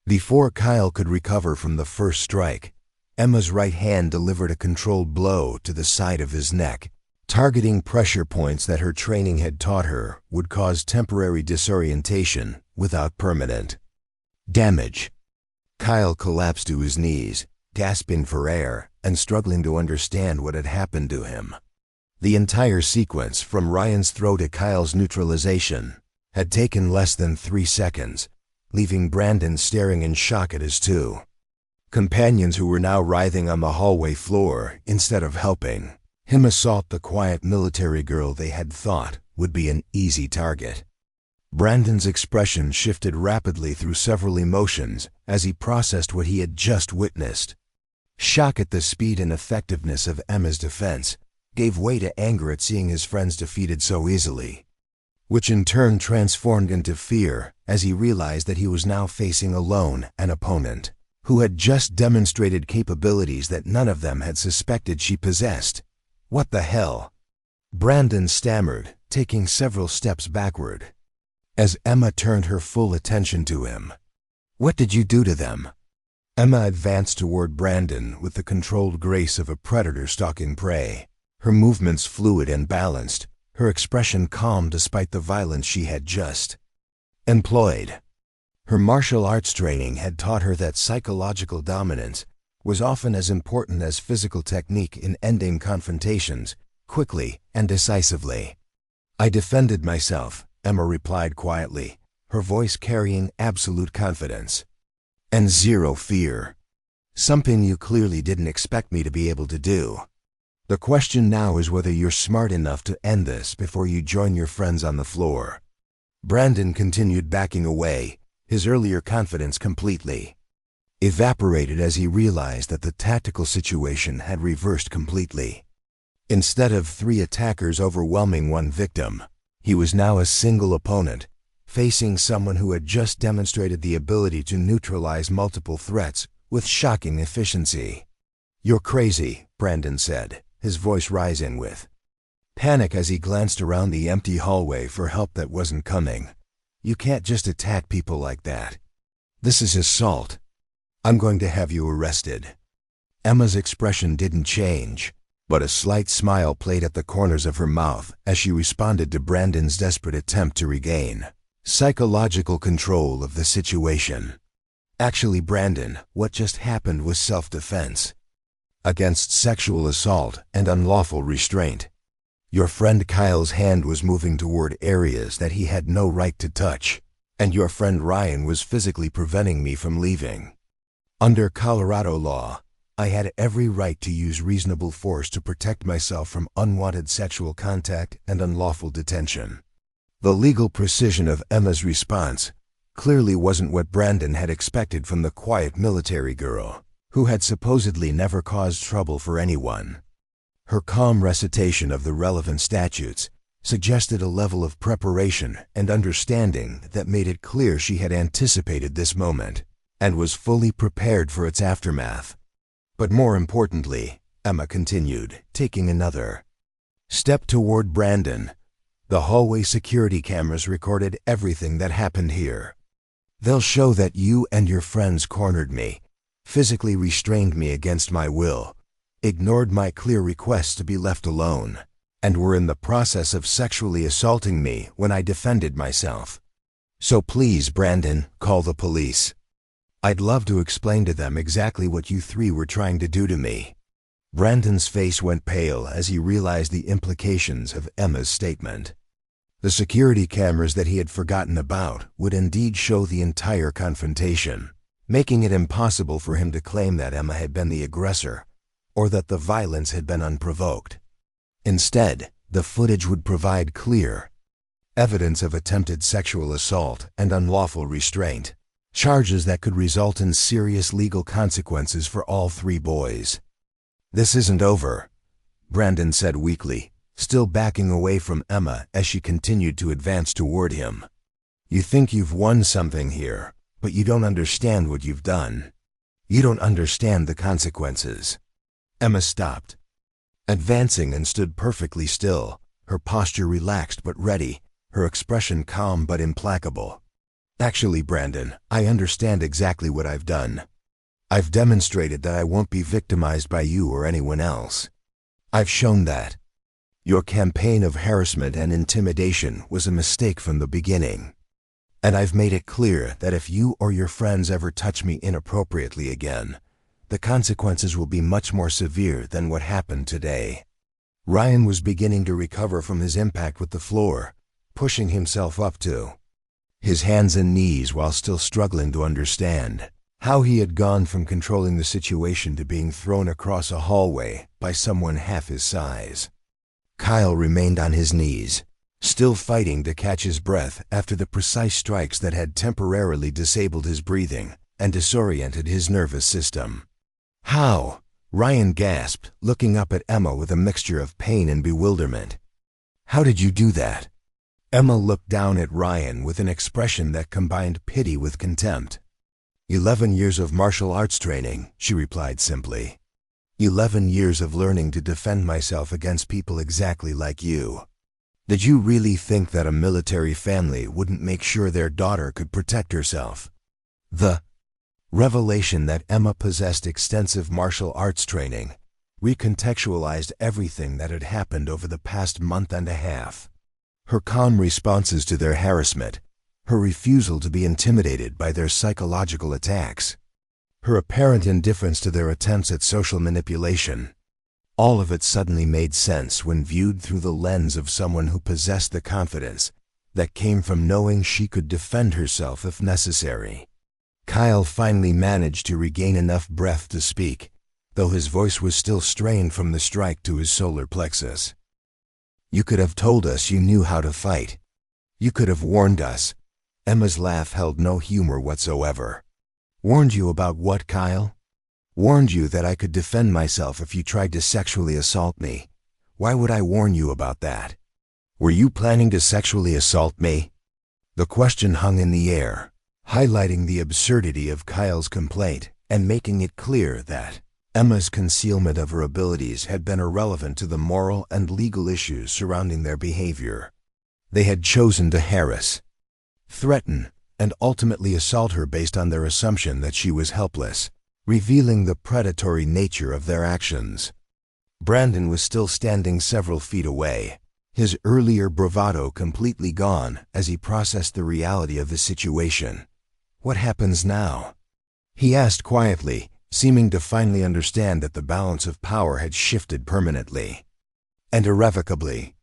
Before Kyle could recover from the first strike, Emma's right hand delivered a controlled blow to the side of his neck, targeting pressure points that her training had taught her would cause temporary disorientation without permanent damage. Kyle collapsed to his knees, gasping for air and struggling to understand what had happened to him. The entire sequence, from Ryan's throw to Kyle's neutralization, had taken less than 3 seconds, leaving Brandon staring in shock at his two companions who were now writhing on the hallway floor instead of helping him assault the quiet military girl they had thought would be an easy target. Brandon's expression shifted rapidly through several emotions as he processed what he had just witnessed. Shock at the speed and effectiveness of Emma's defense gave way to anger at seeing his friends defeated so easily, which in turn transformed into fear as he realized that he was now facing alone an opponent who had just demonstrated capabilities that none of them had suspected she possessed. What the hell? Brandon stammered, taking several steps backward, as Emma turned her full attention to him. What did you do to them? Emma advanced toward Brandon with the controlled grace of a predator stalking prey, her movements fluid and balanced, her expression calm despite the violence she had just employed. Her martial arts training had taught her that psychological dominance was often as important as physical technique in ending confrontations quickly and decisively. I defended myself, Emma replied quietly, her voice carrying absolute confidence and zero fear. Something you clearly didn't expect me to be able to do. The question now is whether you're smart enough to end this before you join your friends on the floor. Brandon continued backing away, his earlier confidence completely evaporated as he realized that the tactical situation had reversed completely. Instead of 3 attackers overwhelming 1 victim, he was now a single opponent, facing someone who had just demonstrated the ability to neutralize multiple threats with shocking efficiency. You're crazy, Brandon said, his voice rising with panic as he glanced around the empty hallway for help that wasn't coming. You can't just attack people like that. This is assault. I'm going to have you arrested. Emma's expression didn't change, but a slight smile played at the corners of her mouth as she responded to Brandon's desperate attempt to regain psychological control of the situation. Actually, Brandon, what just happened was self-defense against sexual assault and unlawful restraint. Your friend Kyle's hand was moving toward areas that he had no right to touch, and your friend Ryan was physically preventing me from leaving. Under Colorado law, I had every right to use reasonable force to protect myself from unwanted sexual contact and unlawful detention. The legal precision of Emma's response clearly wasn't what Brandon had expected from the quiet military girl, who had supposedly never caused trouble for anyone. Her calm recitation of the relevant statutes suggested a level of preparation and understanding that made it clear she had anticipated this moment and was fully prepared for its aftermath. But more importantly, Emma continued, taking another step toward Brandon. The hallway security cameras recorded everything that happened here. They'll show that you and your friends cornered me, physically restrained me against my will, ignored my clear requests to be left alone, and were in the process of sexually assaulting me when I defended myself. So please, Brandon, call the police. I'd love to explain to them exactly what you three were trying to do to me. Brandon's face went pale as he realized the implications of Emma's statement. The security cameras that he had forgotten about would indeed show the entire confrontation, making it impossible for him to claim that Emma had been the aggressor or that the violence had been unprovoked. Instead, the footage would provide clear evidence of attempted sexual assault and unlawful restraint, charges that could result in serious legal consequences for all three boys. This isn't over, Brandon said weakly, still backing away from Emma as she continued to advance toward him. You think you've won something here, but you don't understand what you've done. You don't understand the consequences. Emma stopped, advancing, and stood perfectly still, her posture relaxed but ready, her expression calm but implacable. Actually, Brandon, I understand exactly what I've done. I've demonstrated that I won't be victimized by you or anyone else. I've shown that. Your campaign of harassment and intimidation was a mistake from the beginning. And I've made it clear that if you or your friends ever touch me inappropriately again, the consequences will be much more severe than what happened today. Ryan was beginning to recover from his impact with the floor, pushing himself up to his hands and knees while still struggling to understand how he had gone from controlling the situation to being thrown across a hallway by someone half his size. Kyle remained on his knees, still fighting to catch his breath after the precise strikes that had temporarily disabled his breathing and disoriented his nervous system. How? Ryan gasped, looking up at Emma with a mixture of pain and bewilderment. How did you do that? Emma looked down at Ryan with an expression that combined pity with contempt. 11 years of martial arts training, she replied simply. 11 years of learning to defend myself against people exactly like you. Did you really think that a military family wouldn't make sure their daughter could protect herself? The revelation that Emma possessed extensive martial arts training recontextualized everything that had happened over the past month and a half. Her calm responses to their harassment, her refusal to be intimidated by their psychological attacks, her apparent indifference to their attempts at social manipulation. All of it suddenly made sense when viewed through the lens of someone who possessed the confidence that came from knowing she could defend herself if necessary. Kyle finally managed to regain enough breath to speak, though his voice was still strained from the strike to his solar plexus. You could have told us you knew how to fight. You could have warned us. Emma's laugh held no humor whatsoever. Warned you about what, Kyle? Warned you that I could defend myself if you tried to sexually assault me. Why would I warn you about that? Were you planning to sexually assault me? The question hung in the air, highlighting the absurdity of Kyle's complaint and making it clear that Emma's concealment of her abilities had been irrelevant to the moral and legal issues surrounding their behavior. They had chosen to harass, threaten, and ultimately assault her based on their assumption that she was helpless, revealing the predatory nature of their actions. Brandon was still standing several feet away, his earlier bravado completely gone as he processed the reality of the situation. What happens now? He asked quietly, seeming to finally understand that the balance of power had shifted permanently and irrevocably.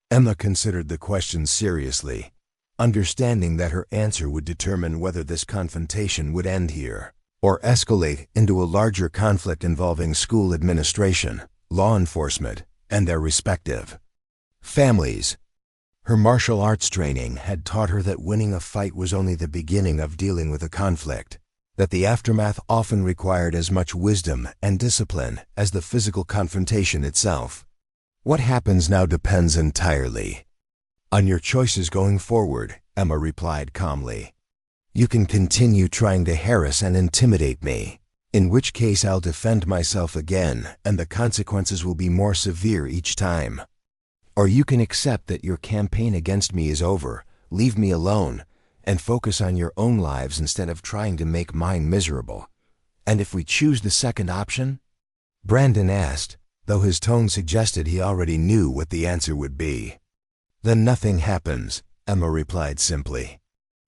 Emma considered the question seriously, understanding that her answer would determine whether this confrontation would end here or escalate into a larger conflict involving school administration, law enforcement, and their respective families. Her martial arts training had taught her that winning a fight was only the beginning of dealing with a conflict, that the aftermath often required as much wisdom and discipline as the physical confrontation itself. What happens now depends entirely on your choices going forward, Emma replied calmly. You can continue trying to harass and intimidate me, in which case I'll defend myself again and the consequences will be more severe each time. Or you can accept that your campaign against me is over, leave me alone, and focus on your own lives instead of trying to make mine miserable. And if we choose the second option? Brandon asked, though his tone suggested he already knew what the answer would be. Then nothing happens, Emma replied simply.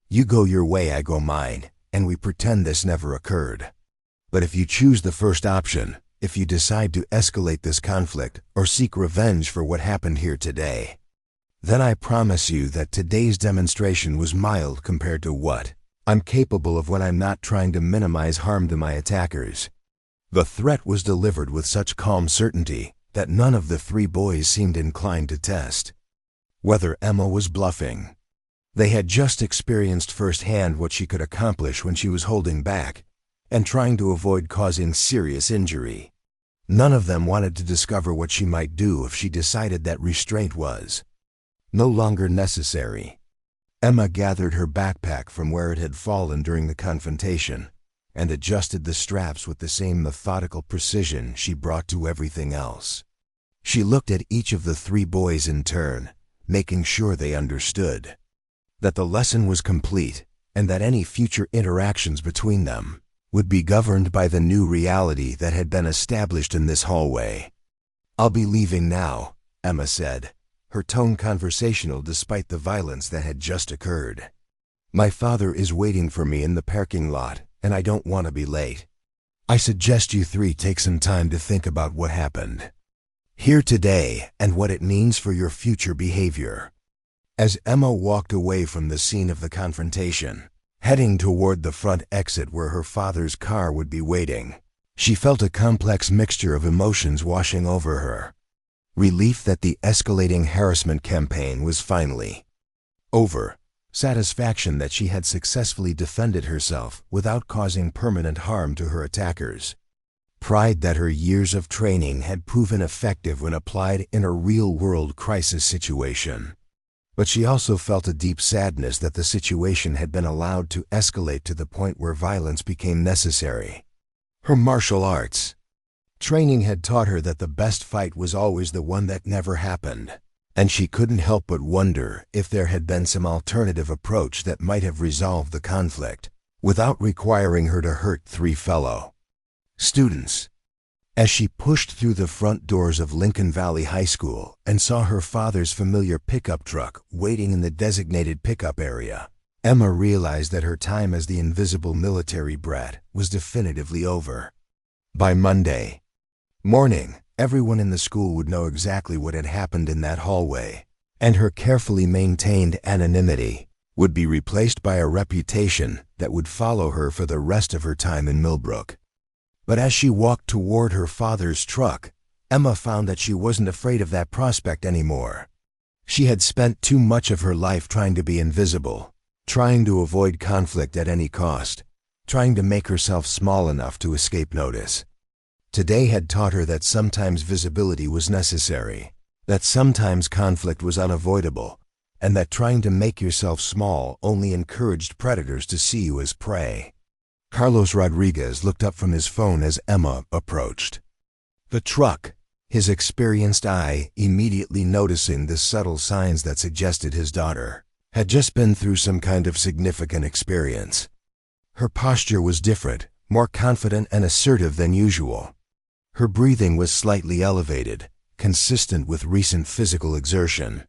You go your way, I go mine, and we pretend this never occurred. But if you choose the first option, if you decide to escalate this conflict or seek revenge for what happened here today, then I promise you that today's demonstration was mild compared to what I'm capable of when I'm not trying to minimize harm to my attackers. The threat was delivered with such calm certainty that none of the three boys seemed inclined to test whether Emma was bluffing. They had just experienced firsthand what she could accomplish when she was holding back and trying to avoid causing serious injury. None of them wanted to discover what she might do if she decided that restraint was no longer necessary. Emma gathered her backpack from where it had fallen during the confrontation and adjusted the straps with the same methodical precision she brought to everything else. She looked at each of the three boys in turn, making sure they understood that the lesson was complete and that any future interactions between them would be governed by the new reality that had been established in this hallway. I'll be leaving now, Emma said, her tone conversational despite the violence that had just occurred. My father is waiting for me in the parking lot, and I don't want to be late. I suggest you three take some time to think about what happened here today and what it means for your future behavior. As Emma walked away from the scene of the confrontation, heading toward the front exit where her father's car would be waiting, she felt a complex mixture of emotions washing over her. Relief that the escalating harassment campaign was finally over, satisfaction that she had successfully defended herself without causing permanent harm to her attackers, pride that her years of training had proven effective when applied in a real-world crisis situation. But she also felt a deep sadness that the situation had been allowed to escalate to the point where violence became necessary. Her martial arts training had taught her that the best fight was always the one that never happened, and she couldn't help but wonder if there had been some alternative approach that might have resolved the conflict without requiring her to hurt three fellow students. As she pushed through the front doors of Lincoln Valley High School and saw her father's familiar pickup truck waiting in the designated pickup area, Emma realized that her time as the invisible military brat was definitively over. By Monday morning, everyone in the school would know exactly what had happened in that hallway, and her carefully maintained anonymity would be replaced by a reputation that would follow her for the rest of her time in Millbrook. But as she walked toward her father's truck, Emma found that she wasn't afraid of that prospect anymore. She had spent too much of her life trying to be invisible, trying to avoid conflict at any cost, trying to make herself small enough to escape notice. Today had taught her that sometimes visibility was necessary, that sometimes conflict was unavoidable, and that trying to make yourself small only encouraged predators to see you as prey. Carlos Rodriguez looked up from his phone as Emma approached the truck, his experienced eye immediately noticing the subtle signs that suggested his daughter had just been through some kind of significant experience. Her posture was different, more confident and assertive than usual. Her breathing was slightly elevated, consistent with recent physical exertion.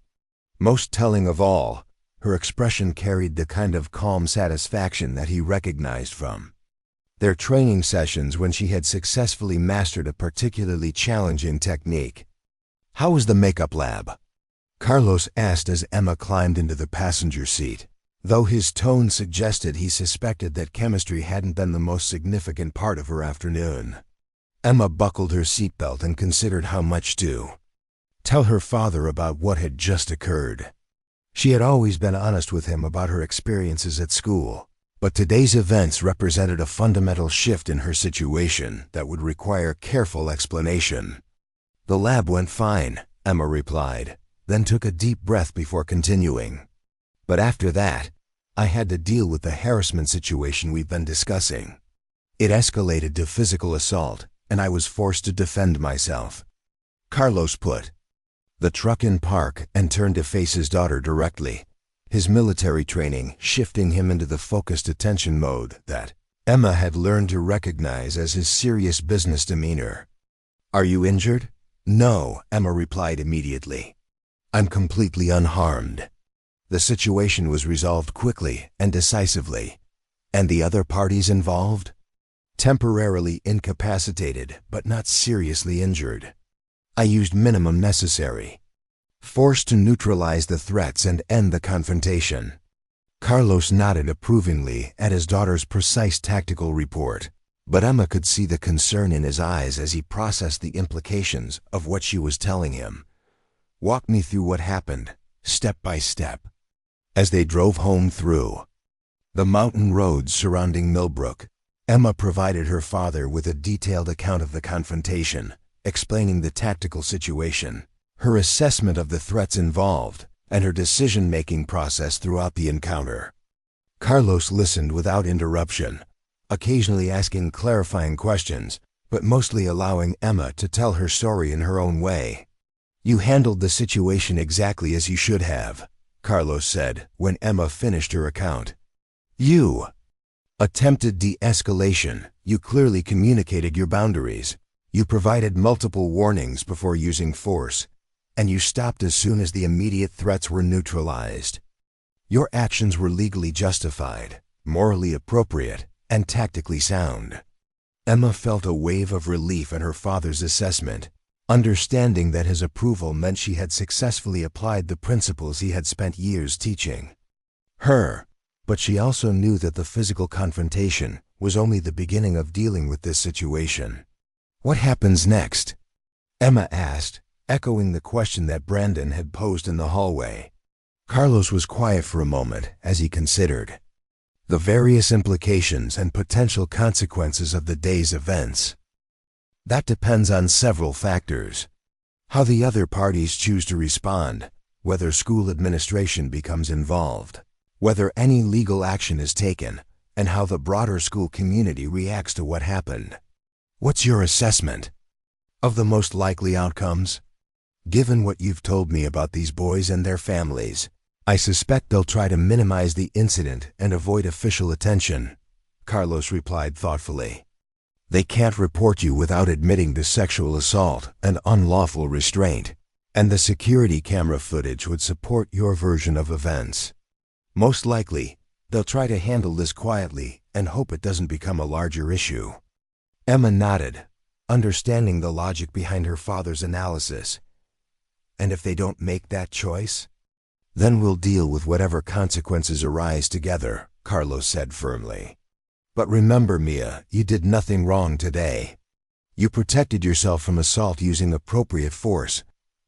Most telling of all, her expression carried the kind of calm satisfaction that he recognized from their training sessions when she had successfully mastered a particularly challenging technique. "How was the makeup lab?" Carlos asked as Emma climbed into the passenger seat, though his tone suggested he suspected that chemistry hadn't been the most significant part of her afternoon. Emma buckled her seatbelt and considered how much to tell her father about what had just occurred. She had always been honest with him about her experiences at school, but today's events represented a fundamental shift in her situation that would require careful explanation. "The lab went fine," Emma replied, then took a deep breath before continuing. "But after that, I had to deal with the harassment situation we've been discussing. It escalated to physical assault, and I was forced to defend myself." Carlos put the truck in park and turned to face his daughter directly, his military training shifting him into the focused attention mode that Emma had learned to recognize as his serious business demeanor. "Are you injured?" "No," Emma replied immediately. "I'm completely unharmed." The situation was resolved quickly and decisively. "And the other parties involved?" "Temporarily incapacitated, but not seriously injured. I used minimum necessary force to neutralize the threats and end the confrontation." Carlos nodded approvingly at his daughter's precise tactical report, but Emma could see the concern in his eyes as he processed the implications of what she was telling him. "Walk me through what happened, step by step." As they drove home through the mountain roads surrounding Millbrook, Emma provided her father with a detailed account of the confrontation, explaining the tactical situation, her assessment of the threats involved, and her decision-making process throughout the encounter. Carlos listened without interruption, occasionally asking clarifying questions, but mostly allowing Emma to tell her story in her own way. "You handled the situation exactly as you should have," Carlos said when Emma finished her account. "You attempted de-escalation, you clearly communicated your boundaries, you provided multiple warnings before using force, and you stopped as soon as the immediate threats were neutralized. Your actions were legally justified, morally appropriate, and tactically sound." Emma felt a wave of relief at her father's assessment, understanding that his approval meant she had successfully applied the principles he had spent years teaching her. But she also knew that the physical confrontation was only the beginning of dealing with this situation. "What happens next?" Emma asked, echoing the question that Brandon had posed in the hallway. Carlos was quiet for a moment as he considered the various implications and potential consequences of the day's events. "That depends on several factors. How the other parties choose to respond, whether school administration becomes involved, whether any legal action is taken, and how the broader school community reacts to what happened." "What's your assessment of the most likely outcomes?" "Given what you've told me about these boys and their families, I suspect they'll try to minimize the incident and avoid official attention," Carlos replied thoughtfully. "They can't report you without admitting to sexual assault and unlawful restraint, and the security camera footage would support your version of events. Most likely, they'll try to handle this quietly and hope it doesn't become a larger issue." Emma nodded, understanding the logic behind her father's analysis. "And if they don't make that choice?" "Then we'll deal with whatever consequences arise together," Carlos said firmly. "But remember, Mia, you did nothing wrong today. You protected yourself from assault using appropriate force,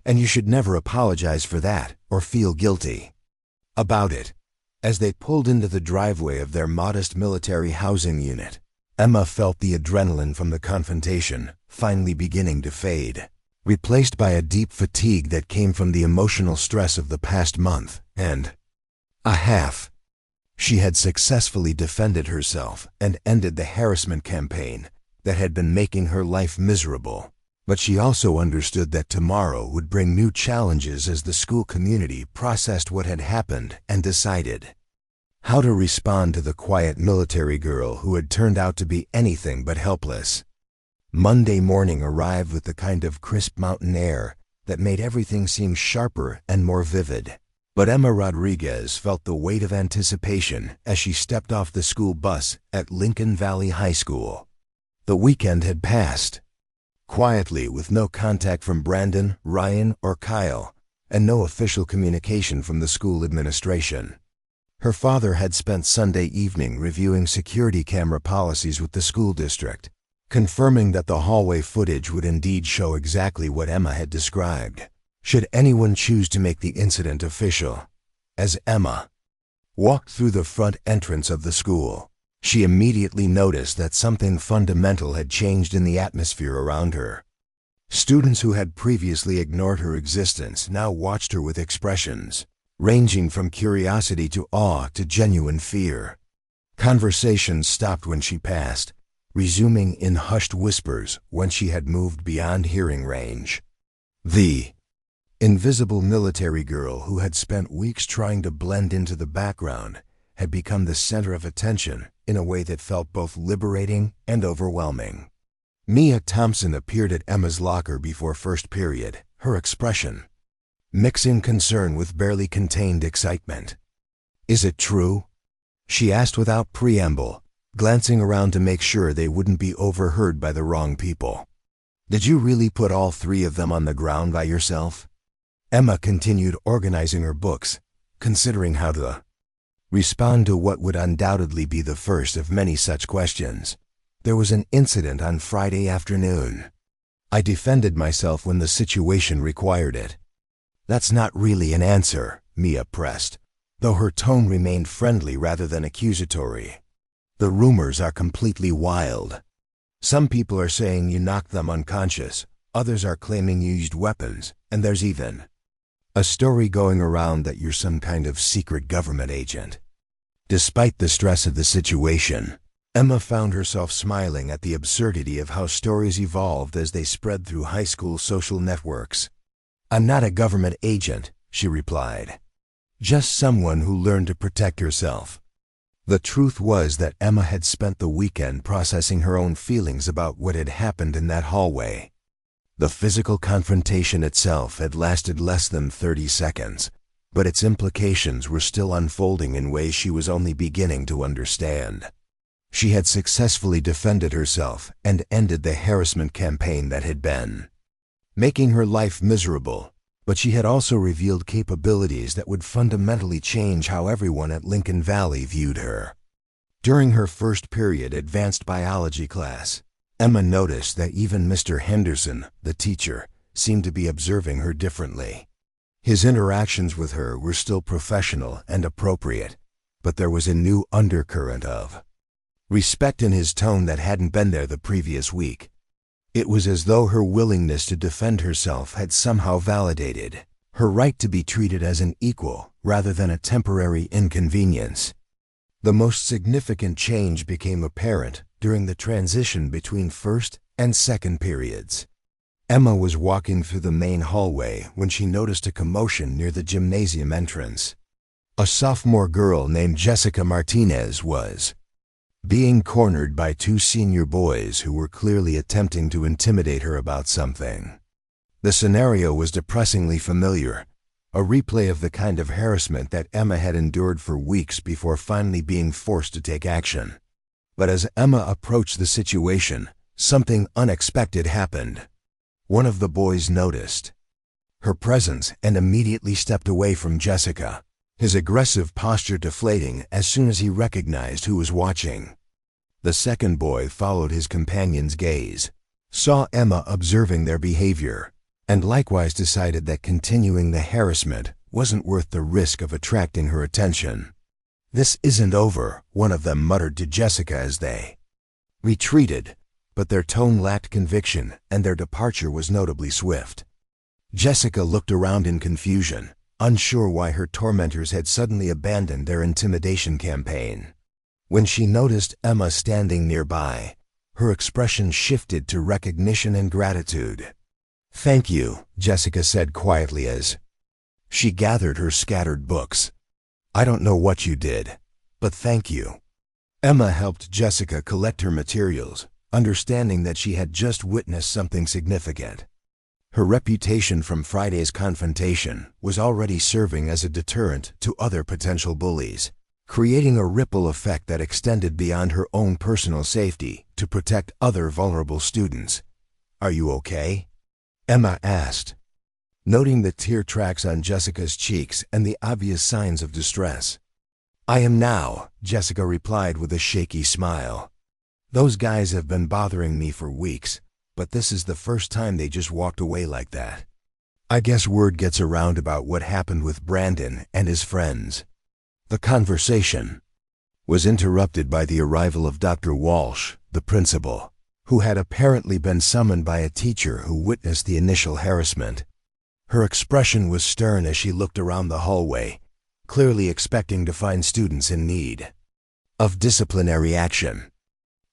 and you should never apologize for that or feel guilty about it." As they pulled into the driveway of their modest military housing unit, Emma felt the adrenaline from the confrontation finally beginning to fade, replaced by a deep fatigue that came from the emotional stress of the past month and a half. She had successfully defended herself and ended the harassment campaign that had been making her life miserable, but she also understood that tomorrow would bring new challenges as the school community processed what had happened and decided how to respond to the quiet military girl who had turned out to be anything but helpless. Monday morning arrived with the kind of crisp mountain air that made everything seem sharper and more vivid. But Emma Rodriguez felt the weight of anticipation as she stepped off the school bus at Lincoln Valley High School. The weekend had passed. Quietly, with no contact from Brandon, Ryan, or Kyle, and no official communication from the school administration. Her father had spent Sunday evening reviewing security camera policies with the school district, confirming that the hallway footage would indeed show exactly what Emma had described, should anyone choose to make the incident official. As Emma walked through the front entrance of the school, she immediately noticed that something fundamental had changed in the atmosphere around her. Students who had previously ignored her existence now watched her with expressions ranging from curiosity to awe to genuine fear. Conversations stopped when she passed, resuming in hushed whispers when she had moved beyond hearing range. The invisible military girl who had spent weeks trying to blend into the background had become the center of attention in a way that felt both liberating and overwhelming. Mia Thompson appeared at Emma's locker before first period, her expression mixing concern with barely contained excitement. "Is it true?" she asked without preamble, glancing around to make sure they wouldn't be overheard by the wrong people. "Did you really put all three of them on the ground by yourself?" Emma continued organizing her books, considering how to respond to what would undoubtedly be the first of many such questions. "There was an incident on Friday afternoon. I defended myself when the situation required it." "That's not really an answer," Mia pressed, though her tone remained friendly rather than accusatory. "The rumors are completely wild. Some people are saying you knocked them unconscious, others are claiming you used weapons, and there's even a story going around that you're some kind of secret government agent." Despite the stress of the situation, Emma found herself smiling at the absurdity of how stories evolved as they spread through high school social networks. "I'm not a government agent," she replied. "Just someone who learned to protect herself." The truth was that Emma had spent the weekend processing her own feelings about what had happened in that hallway. The physical confrontation itself had lasted less than 30 seconds, but its implications were still unfolding in ways she was only beginning to understand. She had successfully defended herself and ended the harassment campaign that had been making her life miserable, but she had also revealed capabilities that would fundamentally change how everyone at Lincoln Valley viewed her. During her first period advanced biology class, Emma noticed that even Mr. Henderson, the teacher, seemed to be observing her differently. His interactions with her were still professional and appropriate, but there was a new undercurrent of respect in his tone that hadn't been there the previous week. It was as though her willingness to defend herself had somehow validated her right to be treated as an equal rather than a temporary inconvenience. The most significant change became apparent during the transition between first and second periods. Emma was walking through the main hallway when she noticed a commotion near the gymnasium entrance. A sophomore girl named Jessica Martinez was being cornered by two senior boys who were clearly attempting to intimidate her about something. The scenario was depressingly familiar, a replay of the kind of harassment that Emma had endured for weeks before finally being forced to take action. But as Emma approached the situation, something unexpected happened. One of the boys noticed her presence and immediately stepped away from Jessica, his aggressive posture deflating as soon as he recognized who was watching. The second boy followed his companion's gaze, saw Emma observing their behavior, and likewise decided that continuing the harassment wasn't worth the risk of attracting her attention. "This isn't over," one of them muttered to Jessica as they retreated, but their tone lacked conviction and their departure was notably swift. Jessica looked around in confusion, unsure why her tormentors had suddenly abandoned their intimidation campaign. When she noticed Emma standing nearby, her expression shifted to recognition and gratitude. "Thank you," Jessica said quietly as she gathered her scattered books. "I don't know what you did, but thank you." Emma helped Jessica collect her materials, understanding that she had just witnessed something significant. Her reputation from Friday's confrontation was already serving as a deterrent to other potential bullies, creating a ripple effect that extended beyond her own personal safety to protect other vulnerable students. "Are you okay?" Emma asked, noting the tear tracks on Jessica's cheeks and the obvious signs of distress. "I am now," Jessica replied with a shaky smile. "Those guys have been bothering me for weeks, but this is the first time they just walked away like that. I guess word gets around about what happened with Brandon and his friends." The conversation was interrupted by the arrival of Dr. Walsh, the principal, who had apparently been summoned by a teacher who witnessed the initial harassment. Her expression was stern as she looked around the hallway, clearly expecting to find students in need of disciplinary action.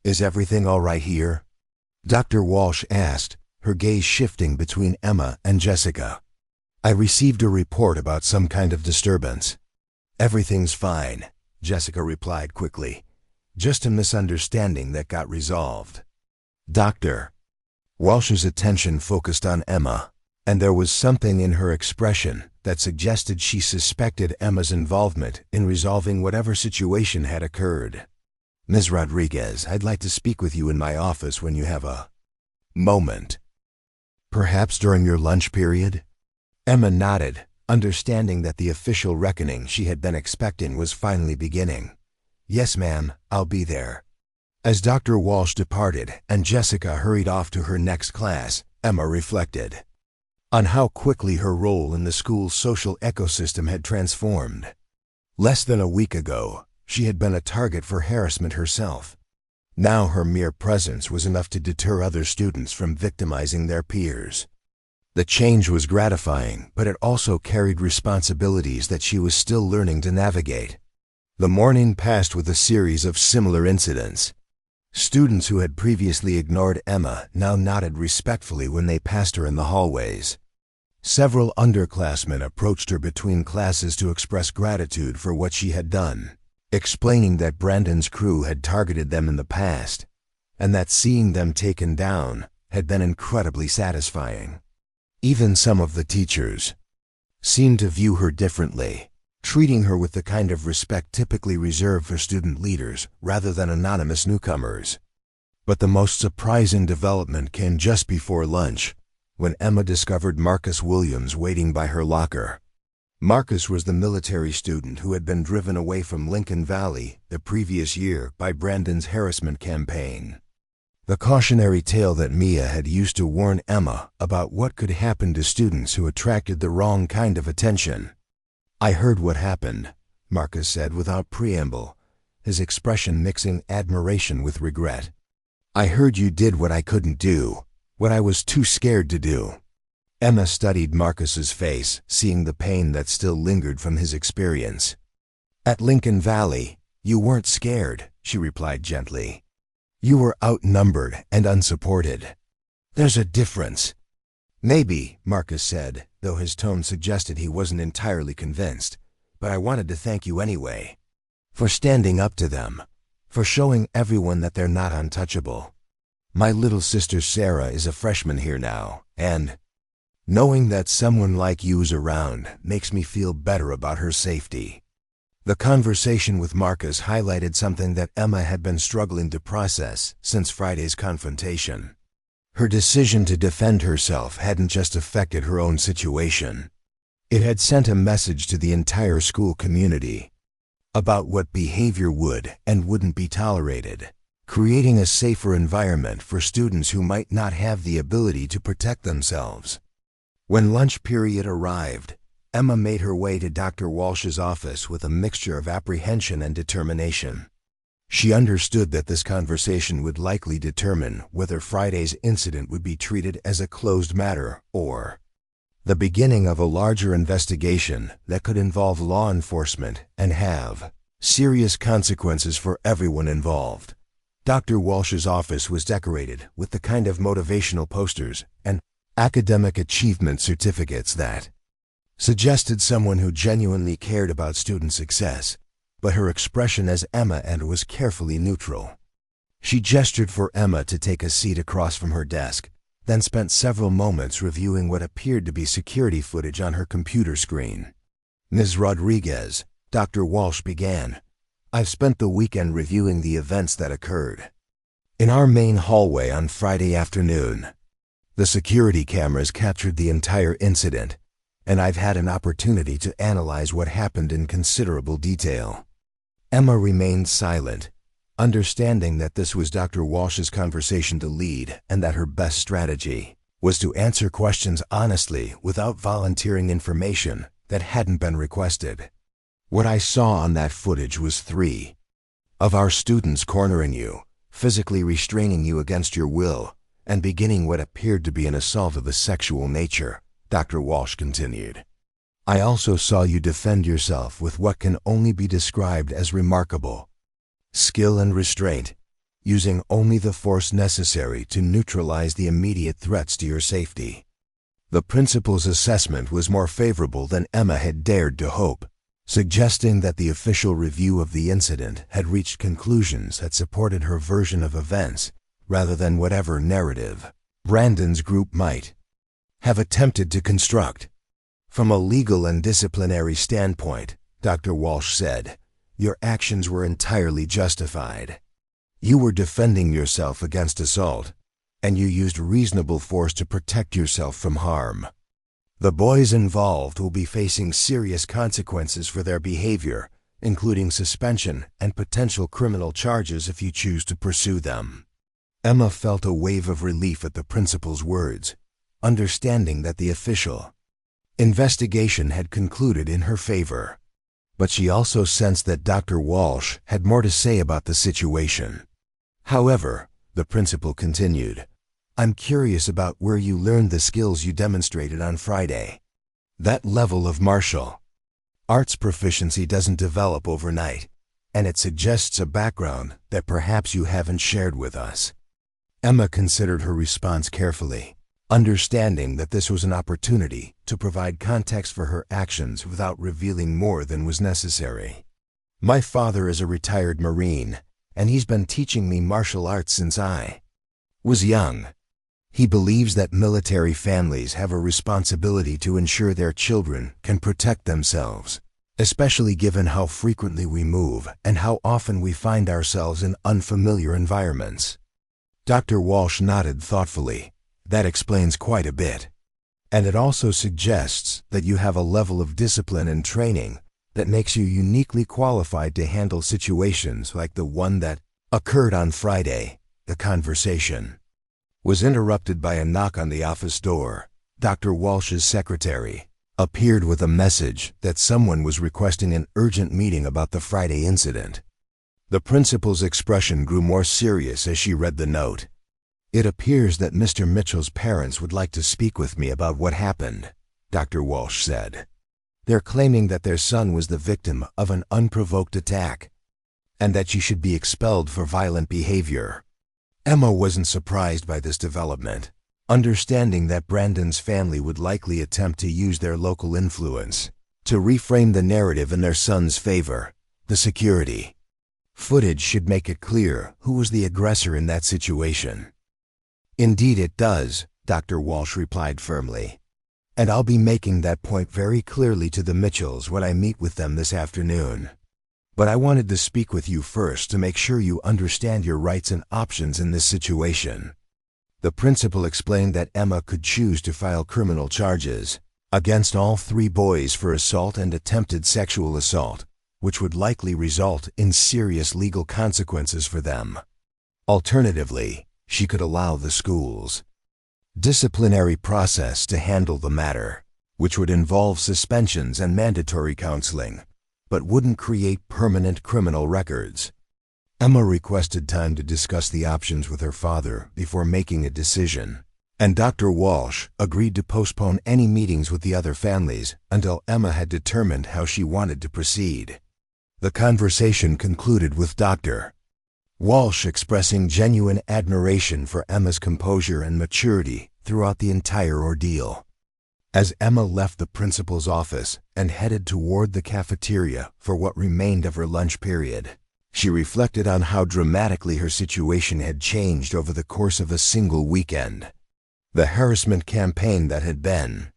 "Is everything all right here?" Dr. Walsh asked, her gaze shifting between Emma and Jessica. "I received a report about some kind of disturbance." "Everything's fine," Jessica replied quickly. "Just a misunderstanding that got resolved." Dr. Walsh's attention focused on Emma, and there was something in her expression that suggested she suspected Emma's involvement in resolving whatever situation had occurred. "Ms. Rodriguez, I'd like to speak with you in my office when you have a moment. Perhaps during your lunch period?" Emma nodded, understanding that the official reckoning she had been expecting was finally beginning. "Yes, ma'am, I'll be there." As Dr. Walsh departed and Jessica hurried off to her next class, Emma reflected on how quickly her role in the school's social ecosystem had transformed. Less than a week ago, she had been a target for harassment herself. Now her mere presence was enough to deter other students from victimizing their peers. The change was gratifying, but it also carried responsibilities that she was still learning to navigate. The morning passed with a series of similar incidents. Students who had previously ignored Emma now nodded respectfully when they passed her in the hallways. Several underclassmen approached her between classes to express gratitude for what she had done, explaining that Brandon's crew had targeted them in the past, and that seeing them taken down had been incredibly satisfying. Even some of the teachers seemed to view her differently, treating her with the kind of respect typically reserved for student leaders rather than anonymous newcomers. But the most surprising development came just before lunch, when Emma discovered Marcus Williams waiting by her locker. Marcus was the military student who had been driven away from Lincoln Valley the previous year by Brandon's harassment campaign. The cautionary tale that Mia had used to warn Emma about what could happen to students who attracted the wrong kind of attention. "I heard what happened," Marcus said without preamble, his expression mixing admiration with regret. "I heard you did what I couldn't do, what I was too scared to do." Emma studied Marcus's face, seeing the pain that still lingered from his experience. "At Lincoln Valley, you weren't scared," she replied gently. "You were outnumbered and unsupported. There's a difference." "Maybe," Marcus said, though his tone suggested he wasn't entirely convinced. "But I wanted to thank you anyway. For standing up to them. For showing everyone that they're not untouchable. My little sister Sarah is a freshman here now, and knowing that someone like you's around makes me feel better about her safety." The conversation with Marcus highlighted something that Emma had been struggling to process since Friday's confrontation. Her decision to defend herself hadn't just affected her own situation. It had sent a message to the entire school community about what behavior would and wouldn't be tolerated, creating a safer environment for students who might not have the ability to protect themselves. When lunch period arrived, Emma made her way to Dr. Walsh's office with a mixture of apprehension and determination. She understood that this conversation would likely determine whether Friday's incident would be treated as a closed matter or the beginning of a larger investigation that could involve law enforcement and have serious consequences for everyone involved. Dr. Walsh's office was decorated with the kind of motivational posters and academic achievement certificates that suggested someone who genuinely cared about student success, but her expression as Emma entered was carefully neutral. She gestured for Emma to take a seat across from her desk, then spent several moments reviewing what appeared to be security footage on her computer screen. "Ms. Rodriguez," Dr. Walsh began, "I've spent the weekend reviewing the events that occurred in our main hallway on Friday afternoon. The security cameras captured the entire incident, and I've had an opportunity to analyze what happened in considerable detail." Emma remained silent, understanding that this was Dr. Walsh's conversation to lead and that her best strategy was to answer questions honestly without volunteering information that hadn't been requested. "What I saw on that footage was 3 of our students cornering you, physically restraining you against your will, and beginning what appeared to be an assault of a sexual nature," Dr. Walsh continued. "I also saw you defend yourself with what can only be described as remarkable skill and restraint, using only the force necessary to neutralize the immediate threats to your safety." The principal's assessment was more favorable than Emma had dared to hope, suggesting that the official review of the incident had reached conclusions that supported her version of events rather than whatever narrative Brandon's group might have attempted to construct. "From a legal and disciplinary standpoint," Dr. Walsh said, "your actions were entirely justified. You were defending yourself against assault, and you used reasonable force to protect yourself from harm. The boys involved will be facing serious consequences for their behavior, including suspension and potential criminal charges if you choose to pursue them." Emma felt a wave of relief at the principal's words, understanding that the official investigation had concluded in her favor. But she also sensed that Dr. Walsh had more to say about the situation. "However," the principal continued, "I'm curious about where you learned the skills you demonstrated on Friday. That level of martial arts proficiency doesn't develop overnight, and it suggests a background that perhaps you haven't shared with us." Emma considered her response carefully, understanding that this was an opportunity to provide context for her actions without revealing more than was necessary. "My father is a retired Marine, and he's been teaching me martial arts since I was young. He believes that military families have a responsibility to ensure their children can protect themselves, especially given how frequently we move and how often we find ourselves in unfamiliar environments." Dr. Walsh nodded thoughtfully. "That explains quite a bit. And it also suggests that you have a level of discipline and training that makes you uniquely qualified to handle situations like the one that occurred on Friday." The conversation was interrupted by a knock on the office door. Dr. Walsh's secretary appeared with a message that someone was requesting an urgent meeting about the Friday incident. The principal's expression grew more serious as she read the note. "It appears that Mr. Mitchell's parents would like to speak with me about what happened," Dr. Walsh said. "They're claiming that their son was the victim of an unprovoked attack, and that she should be expelled for violent behavior." Emma wasn't surprised by this development, understanding that Brandon's family would likely attempt to use their local influence to reframe the narrative in their son's favor. The security footage should make it clear who was the aggressor in that situation. "Indeed it does," Dr. Walsh replied firmly. "And I'll be making that point very clearly to the Mitchells when I meet with them this afternoon. But I wanted to speak with you first to make sure you understand your rights and options in this situation." The principal explained that Emma could choose to file criminal charges against all 3 boys for assault and attempted sexual assault, which would likely result in serious legal consequences for them. Alternatively, she could allow the school's disciplinary process to handle the matter, which would involve suspensions and mandatory counseling, but wouldn't create permanent criminal records. Emma requested time to discuss the options with her father before making a decision, and Dr. Walsh agreed to postpone any meetings with the other families until Emma had determined how she wanted to proceed. The conversation concluded with Dr. Walsh expressing genuine admiration for Emma's composure and maturity throughout the entire ordeal. As Emma left the principal's office and headed toward the cafeteria for what remained of her lunch period, she reflected on how dramatically her situation had changed over the course of a single weekend. The harassment campaign that had been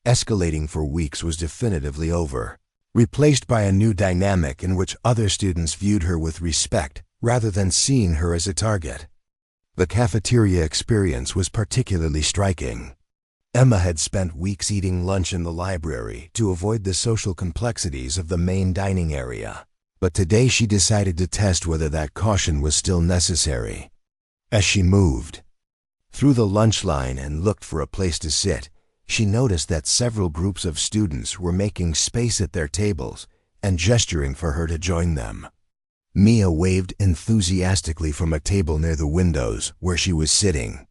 escalating for weeks was definitively over, replaced by a new dynamic in which other students viewed her with respect rather than seeing her as a target. The cafeteria experience was particularly striking. Emma had spent weeks eating lunch in the library to avoid the social complexities of the main dining area, but today she decided to test whether that caution was still necessary. As she moved through the lunch line and looked for a place to sit, she noticed that several groups of students were making space at their tables and gesturing for her to join them. Mia waved enthusiastically from a table near the windows where she was sitting,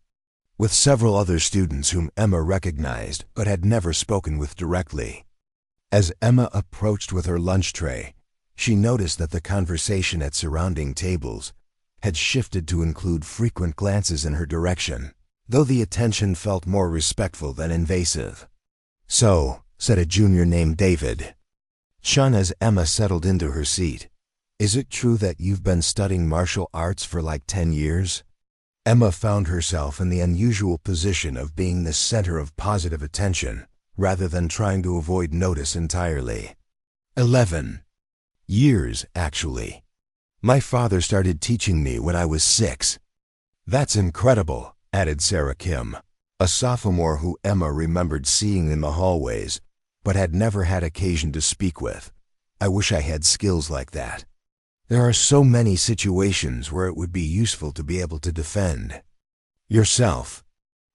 with several other students whom Emma recognized but had never spoken with directly. As Emma approached with her lunch tray, she noticed that the conversation at surrounding tables had shifted to include frequent glances in her direction, though the attention felt more respectful than invasive. "So," said a junior named David Chun as Emma settled into her seat, "is it true that you've been studying martial arts for like 10 years? Emma found herself in the unusual position of being the center of positive attention, rather than trying to avoid notice entirely. 11 years, actually. My father started teaching me when I was 6. "That's incredible," added Sarah Kim, a sophomore who Emma remembered seeing in the hallways, but had never had occasion to speak with. "I wish I had skills like that. There are so many situations where it would be useful to be able to defend yourself."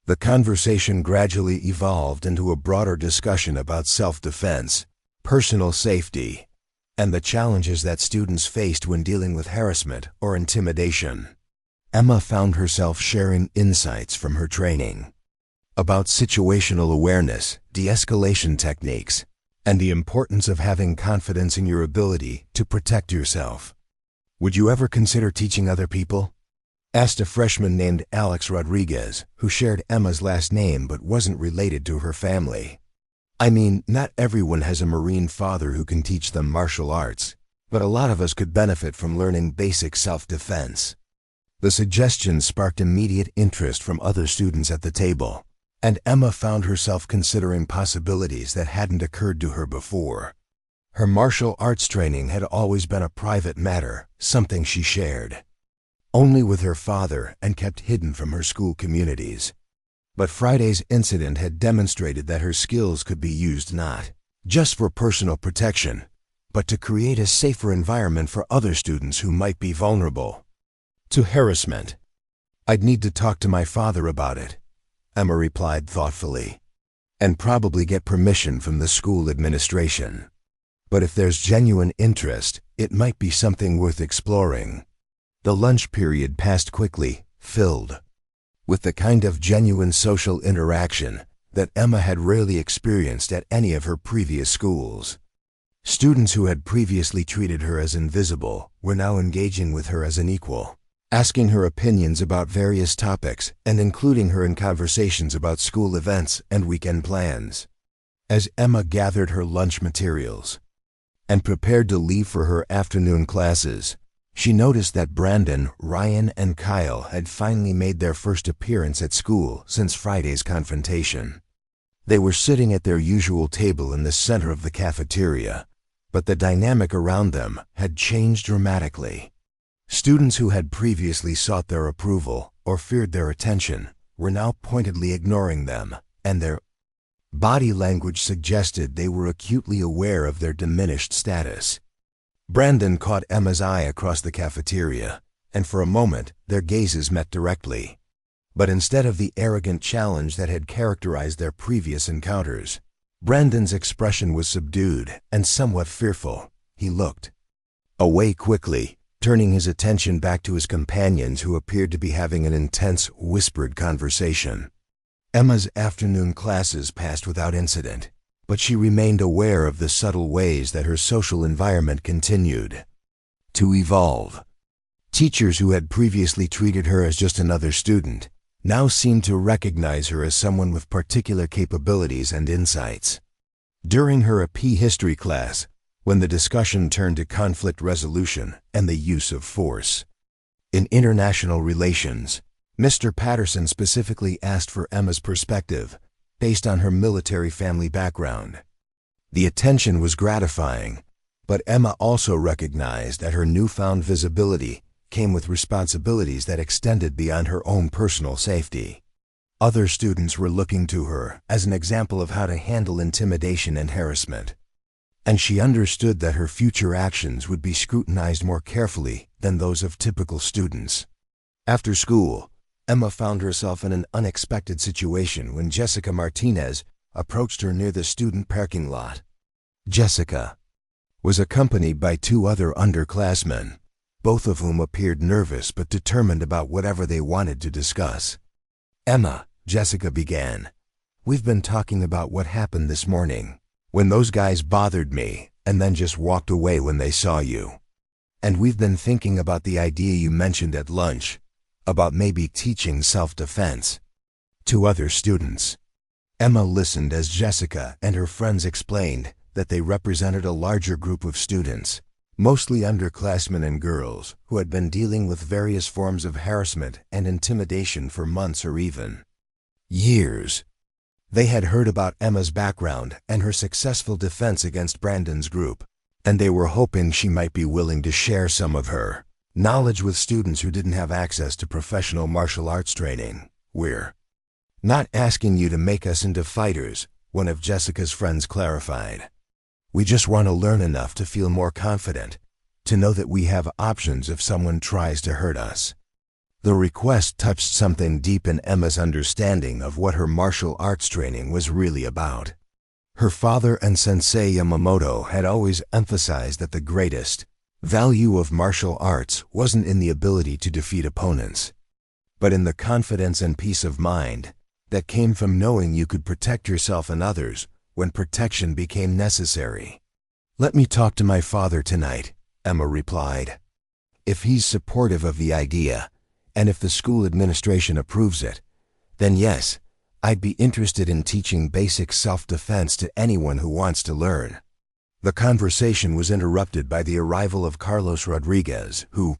The conversation gradually evolved into a broader discussion about self-defense, personal safety, and the challenges that students faced when dealing with harassment or intimidation. Emma found herself sharing insights from her training about situational awareness, de-escalation techniques, and the importance of having confidence in your ability to protect yourself. "Would you ever consider teaching other people?" asked a freshman named Alex Rodriguez, who shared Emma's last name but wasn't related to her family. "I mean, not everyone has a Marine father who can teach them martial arts, but a lot of us could benefit from learning basic self-defense." The suggestion sparked immediate interest from other students at the table, and Emma found herself considering possibilities that hadn't occurred to her before. Her martial arts training had always been a private matter, something she shared only with her father and kept hidden from her school communities. But Friday's incident had demonstrated that her skills could be used not just for personal protection, but to create a safer environment for other students who might be vulnerable to harassment. "I'd need to talk to my father about it," Emma replied thoughtfully, "and probably get permission from the school administration. But if there's genuine interest, it might be something worth exploring." The lunch period passed quickly, filled with the kind of genuine social interaction that Emma had rarely experienced at any of her previous schools. Students who had previously treated her as invisible were now engaging with her as an equal, asking her opinions about various topics and including her in conversations about school events and weekend plans. As Emma gathered her lunch materials and prepared to leave for her afternoon classes, she noticed that Brandon, Ryan, and Kyle had finally made their first appearance at school since Friday's confrontation. They were sitting at their usual table in the center of the cafeteria, but the dynamic around them had changed dramatically. Students who had previously sought their approval or feared their attention were now pointedly ignoring them, and their body language suggested they were acutely aware of their diminished status. Brandon caught Emma's eye across the cafeteria, and for a moment their gazes met directly. But instead of the arrogant challenge that had characterized their previous encounters, Brandon's expression was subdued and somewhat fearful. He looked away quickly, turning his attention back to his companions who appeared to be having an intense, whispered conversation. Emma's afternoon classes passed without incident, but she remained aware of the subtle ways that her social environment continued to evolve. Teachers who had previously treated her as just another student now seemed to recognize her as someone with particular capabilities and insights. During her AP history class, when the discussion turned to conflict resolution and the use of force in international relations, Mr. Patterson specifically asked for Emma's perspective, based on her military family background. The attention was gratifying, but Emma also recognized that her newfound visibility came with responsibilities that extended beyond her own personal safety. Other students were looking to her as an example of how to handle intimidation and harassment, and she understood that her future actions would be scrutinized more carefully than those of typical students. After school, Emma found herself in an unexpected situation when Jessica Martinez approached her near the student parking lot. Jessica was accompanied by two other underclassmen, both of whom appeared nervous but determined about whatever they wanted to discuss. "Emma," Jessica began, "we've been talking about what happened this morning, when those guys bothered me and then just walked away when they saw you. And we've been thinking about the idea you mentioned at lunch, about maybe teaching self-defense to other students." Emma listened as Jessica and her friends explained that they represented a larger group of students, mostly underclassmen and girls, who had been dealing with various forms of harassment and intimidation for months or even years. They had heard about Emma's background and her successful defense against Brandon's group, and they were hoping she might be willing to share some of her knowledge with students who didn't have access to professional martial arts training. "We're not asking you to make us into fighters," one of Jessica's friends clarified. "We just want to learn enough to feel more confident, to know that we have options if someone tries to hurt us." The request touched something deep in Emma's understanding of what her martial arts training was really about. Her father and Sensei Yamamoto had always emphasized that the greatest value of martial arts wasn't in the ability to defeat opponents, but in the confidence and peace of mind that came from knowing you could protect yourself and others when protection became necessary. "Let me talk to my father tonight," Emma replied. "If he's supportive of the idea, and if the school administration approves it, then yes, I'd be interested in teaching basic self-defense to anyone who wants to learn." The conversation was interrupted by the arrival of Carlos Rodriguez, who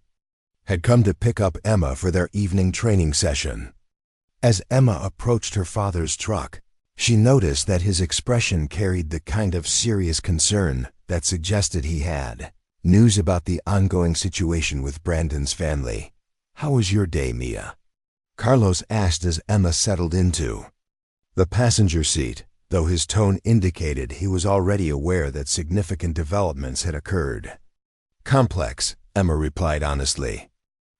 had come to pick up Emma for their evening training session. As Emma approached her father's truck, she noticed that his expression carried the kind of serious concern that suggested he had news about the ongoing situation with Brandon's family. "How was your day, Mia?" Carlos asked as Emma settled into the passenger seat, though his tone indicated he was already aware that significant developments had occurred. "Complex," Emma replied honestly.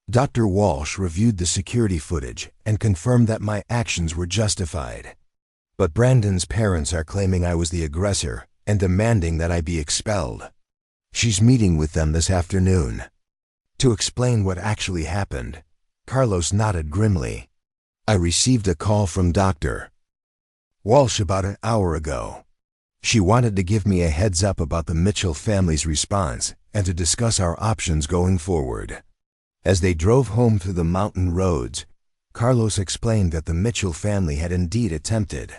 "Dr. Walsh reviewed the security footage and confirmed that my actions were justified. But Brandon's parents are claiming I was the aggressor and demanding that I be expelled. She's meeting with them this afternoon." To explain what actually happened, Carlos nodded grimly. "I received a call from Dr. Walsh about an hour ago. She wanted to give me a heads up about the Mitchell family's response and to discuss our options going forward." As they drove home through the mountain roads, Carlos explained that the Mitchell family had indeed attempted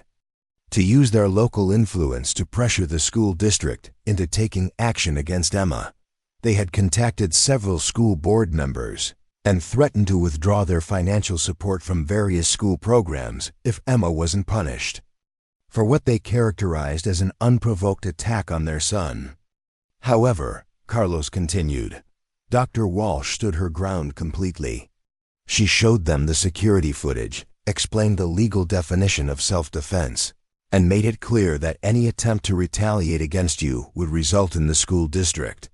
to use their local influence to pressure the school district into taking action against Emma. They had contacted several school board members and threatened to withdraw their financial support from various school programs if Emma wasn't punished for what they characterized as an unprovoked attack on their son. However, Carlos continued, Dr. Walsh stood her ground completely. She showed them the security footage, explained the legal definition of self-defense, and made it clear that any attempt to retaliate against you would result in the school district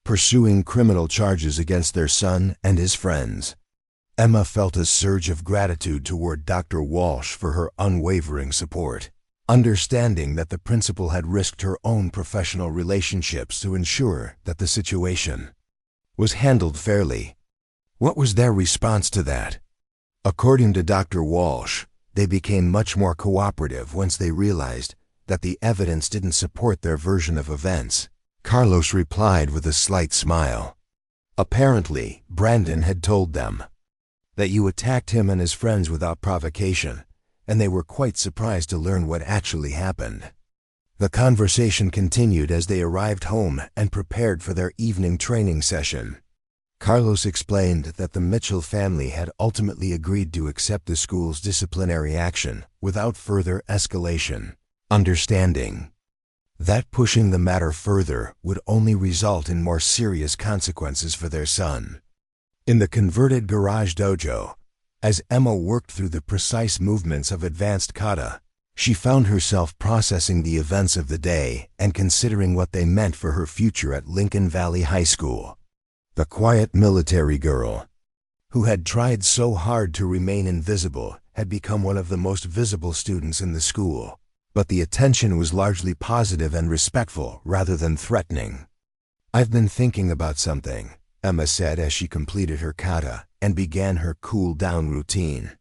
pursuing criminal charges against their son and his friends. Emma felt a surge of gratitude toward Dr. Walsh for her unwavering support, understanding that the principal had risked her own professional relationships to ensure that the situation was handled fairly. What was their response to that? According to Dr. Walsh, they became much more cooperative once they realized that the evidence didn't support their version of events. Carlos replied with a slight smile. Apparently, Brandon had told them that you attacked him and his friends without provocation, and they were quite surprised to learn what actually happened. The conversation continued as they arrived home and prepared for their evening training session. Carlos explained that the Mitchell family had ultimately agreed to accept the school's disciplinary action without further escalation, understanding that pushing the matter further would only result in more serious consequences for their son. In the converted garage dojo, as Emma worked through the precise movements of advanced kata, she found herself processing the events of the day and considering what they meant for her future at Lincoln Valley High School. The quiet military girl, who had tried so hard to remain invisible, had become one of the most visible students in the school, but the attention was largely positive and respectful rather than threatening. "I've been thinking about something," Emma said as she completed her kata and began her cool-down routine.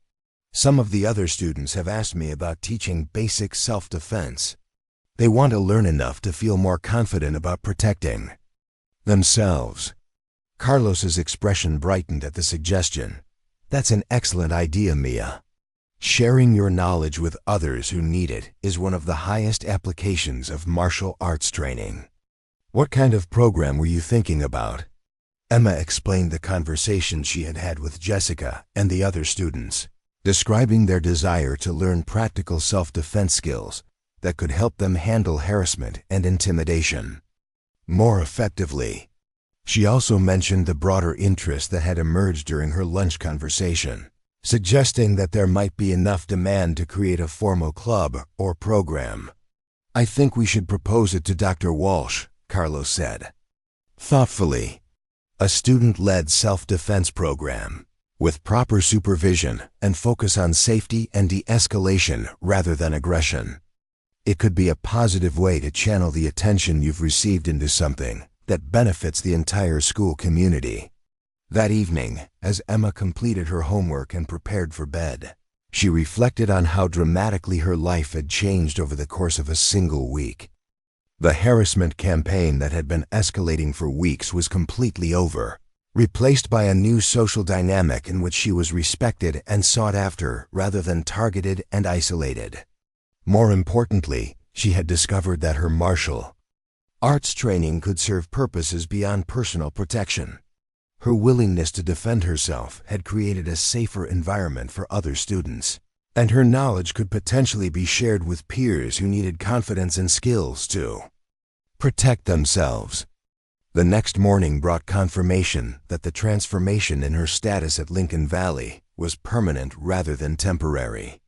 "Some of the other students have asked me about teaching basic self-defense. They want to learn enough to feel more confident about protecting themselves." Carlos's expression brightened at the suggestion. "That's an excellent idea, Mia. Sharing your knowledge with others who need it is one of the highest applications of martial arts training." "What kind of program were you thinking about?" Emma explained the conversation she had had with Jessica and the other students, describing their desire to learn practical self-defense skills that could help them handle harassment and intimidation more effectively. She also mentioned the broader interest that had emerged during her lunch conversation, suggesting that there might be enough demand to create a formal club or program. "I think we should propose it to Dr. Walsh," Carlos said thoughtfully. "A student-led self-defense program with proper supervision and focus on safety and de-escalation rather than aggression. It could be a positive way to channel the attention you've received into something that benefits the entire school community." That evening, as Emma completed her homework and prepared for bed, she reflected on how dramatically her life had changed over the course of a single week. The harassment campaign that had been escalating for weeks was completely over, replaced by a new social dynamic in which she was respected and sought after rather than targeted and isolated. More importantly, she had discovered that her martial arts training could serve purposes beyond personal protection. Her willingness to defend herself had created a safer environment for other students, and her knowledge could potentially be shared with peers who needed confidence and skills to protect themselves. The next morning brought confirmation that the transformation in her status at Lincoln Valley was permanent rather than temporary.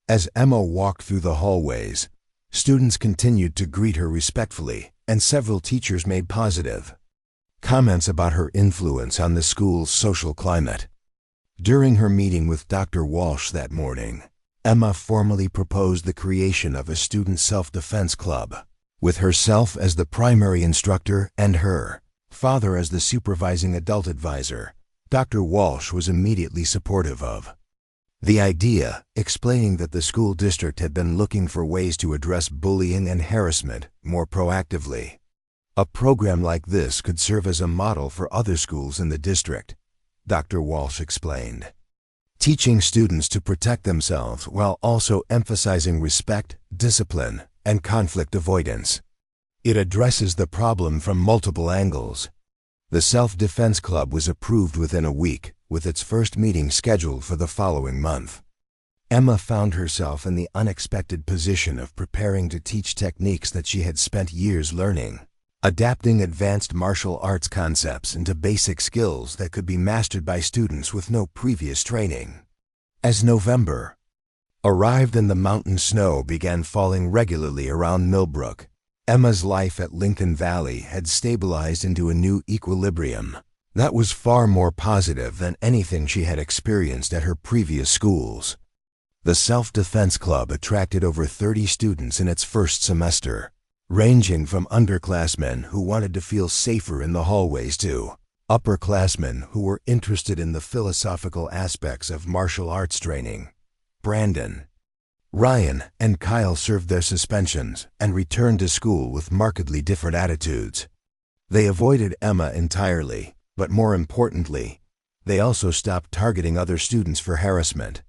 As Emma walked through the hallways, students continued to greet her respectfully, and several teachers made positive comments about her influence on the school's social climate. During her meeting with Dr. Walsh that morning, Emma formally proposed the creation of a student self-defense club, with herself as the primary instructor and her father as the supervising adult advisor. Dr. Walsh was immediately supportive of the idea, explaining that the school district had been looking for ways to address bullying and harassment more proactively. A program like this could serve as a model for other schools in the district, Dr. Walsh explained. Teaching students to protect themselves while also emphasizing respect, discipline, and conflict avoidance. It addresses the problem from multiple angles. The Self-Defense Club was approved within a week, with its first meeting scheduled for the following month. Emma found herself in the unexpected position of preparing to teach techniques that she had spent years learning, adapting advanced martial arts concepts into basic skills that could be mastered by students with no previous training. As November arrived and the mountain snow began falling regularly around Millbrook, Emma's life at Lincoln Valley had stabilized into a new equilibrium that was far more positive than anything she had experienced at her previous schools. The Self-Defense Club attracted over 30 students in its first semester, ranging from underclassmen who wanted to feel safer in the hallways to upperclassmen who were interested in the philosophical aspects of martial arts training. Brandon, Ryan, and Kyle served their suspensions and returned to school with markedly different attitudes. They avoided Emma entirely, but more importantly, they also stopped targeting other students for harassment.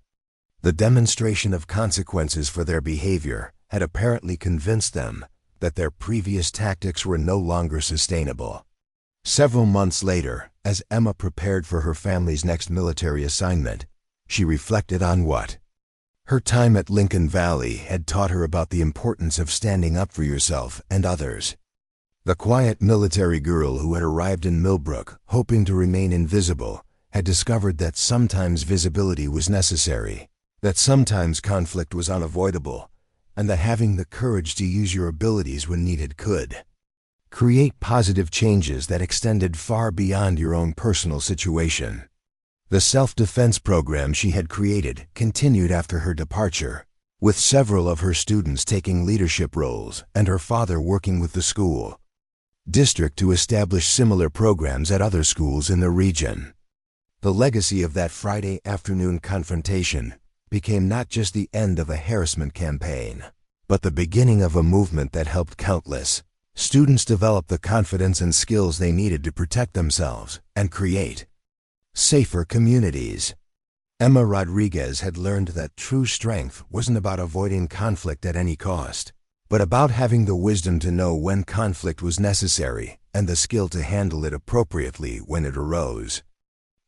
The demonstration of consequences for their behavior had apparently convinced them that their previous tactics were no longer sustainable. Several months later, as Emma prepared for her family's next military assignment, she reflected on what her time at Lincoln Valley had taught her about the importance of standing up for yourself and others. The quiet military girl who had arrived in Millbrook, hoping to remain invisible, had discovered that sometimes visibility was necessary, that sometimes conflict was unavoidable, and that having the courage to use your abilities when needed could create positive changes that extended far beyond your own personal situation. The self-defense program she had created continued after her departure, with several of her students taking leadership roles and her father working with the school district to establish similar programs at other schools in the region. The legacy of that Friday afternoon confrontation became not just the end of a harassment campaign, but the beginning of a movement that helped countless students develop the confidence and skills they needed to protect themselves and create safer communities. Emma Rodriguez had learned that true strength wasn't about avoiding conflict at any cost, but about having the wisdom to know when conflict was necessary and the skill to handle it appropriately when it arose.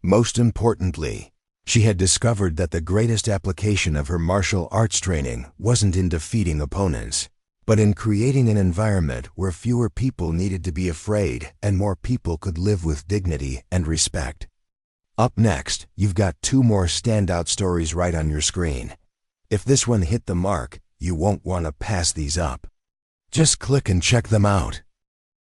Most importantly, she had discovered that the greatest application of her martial arts training wasn't in defeating opponents, but in creating an environment where fewer people needed to be afraid and more people could live with dignity and respect. Up next, you've got 2 more standout stories right on your screen. If this one hit the mark, you won't want to pass these up. Just click and check them out.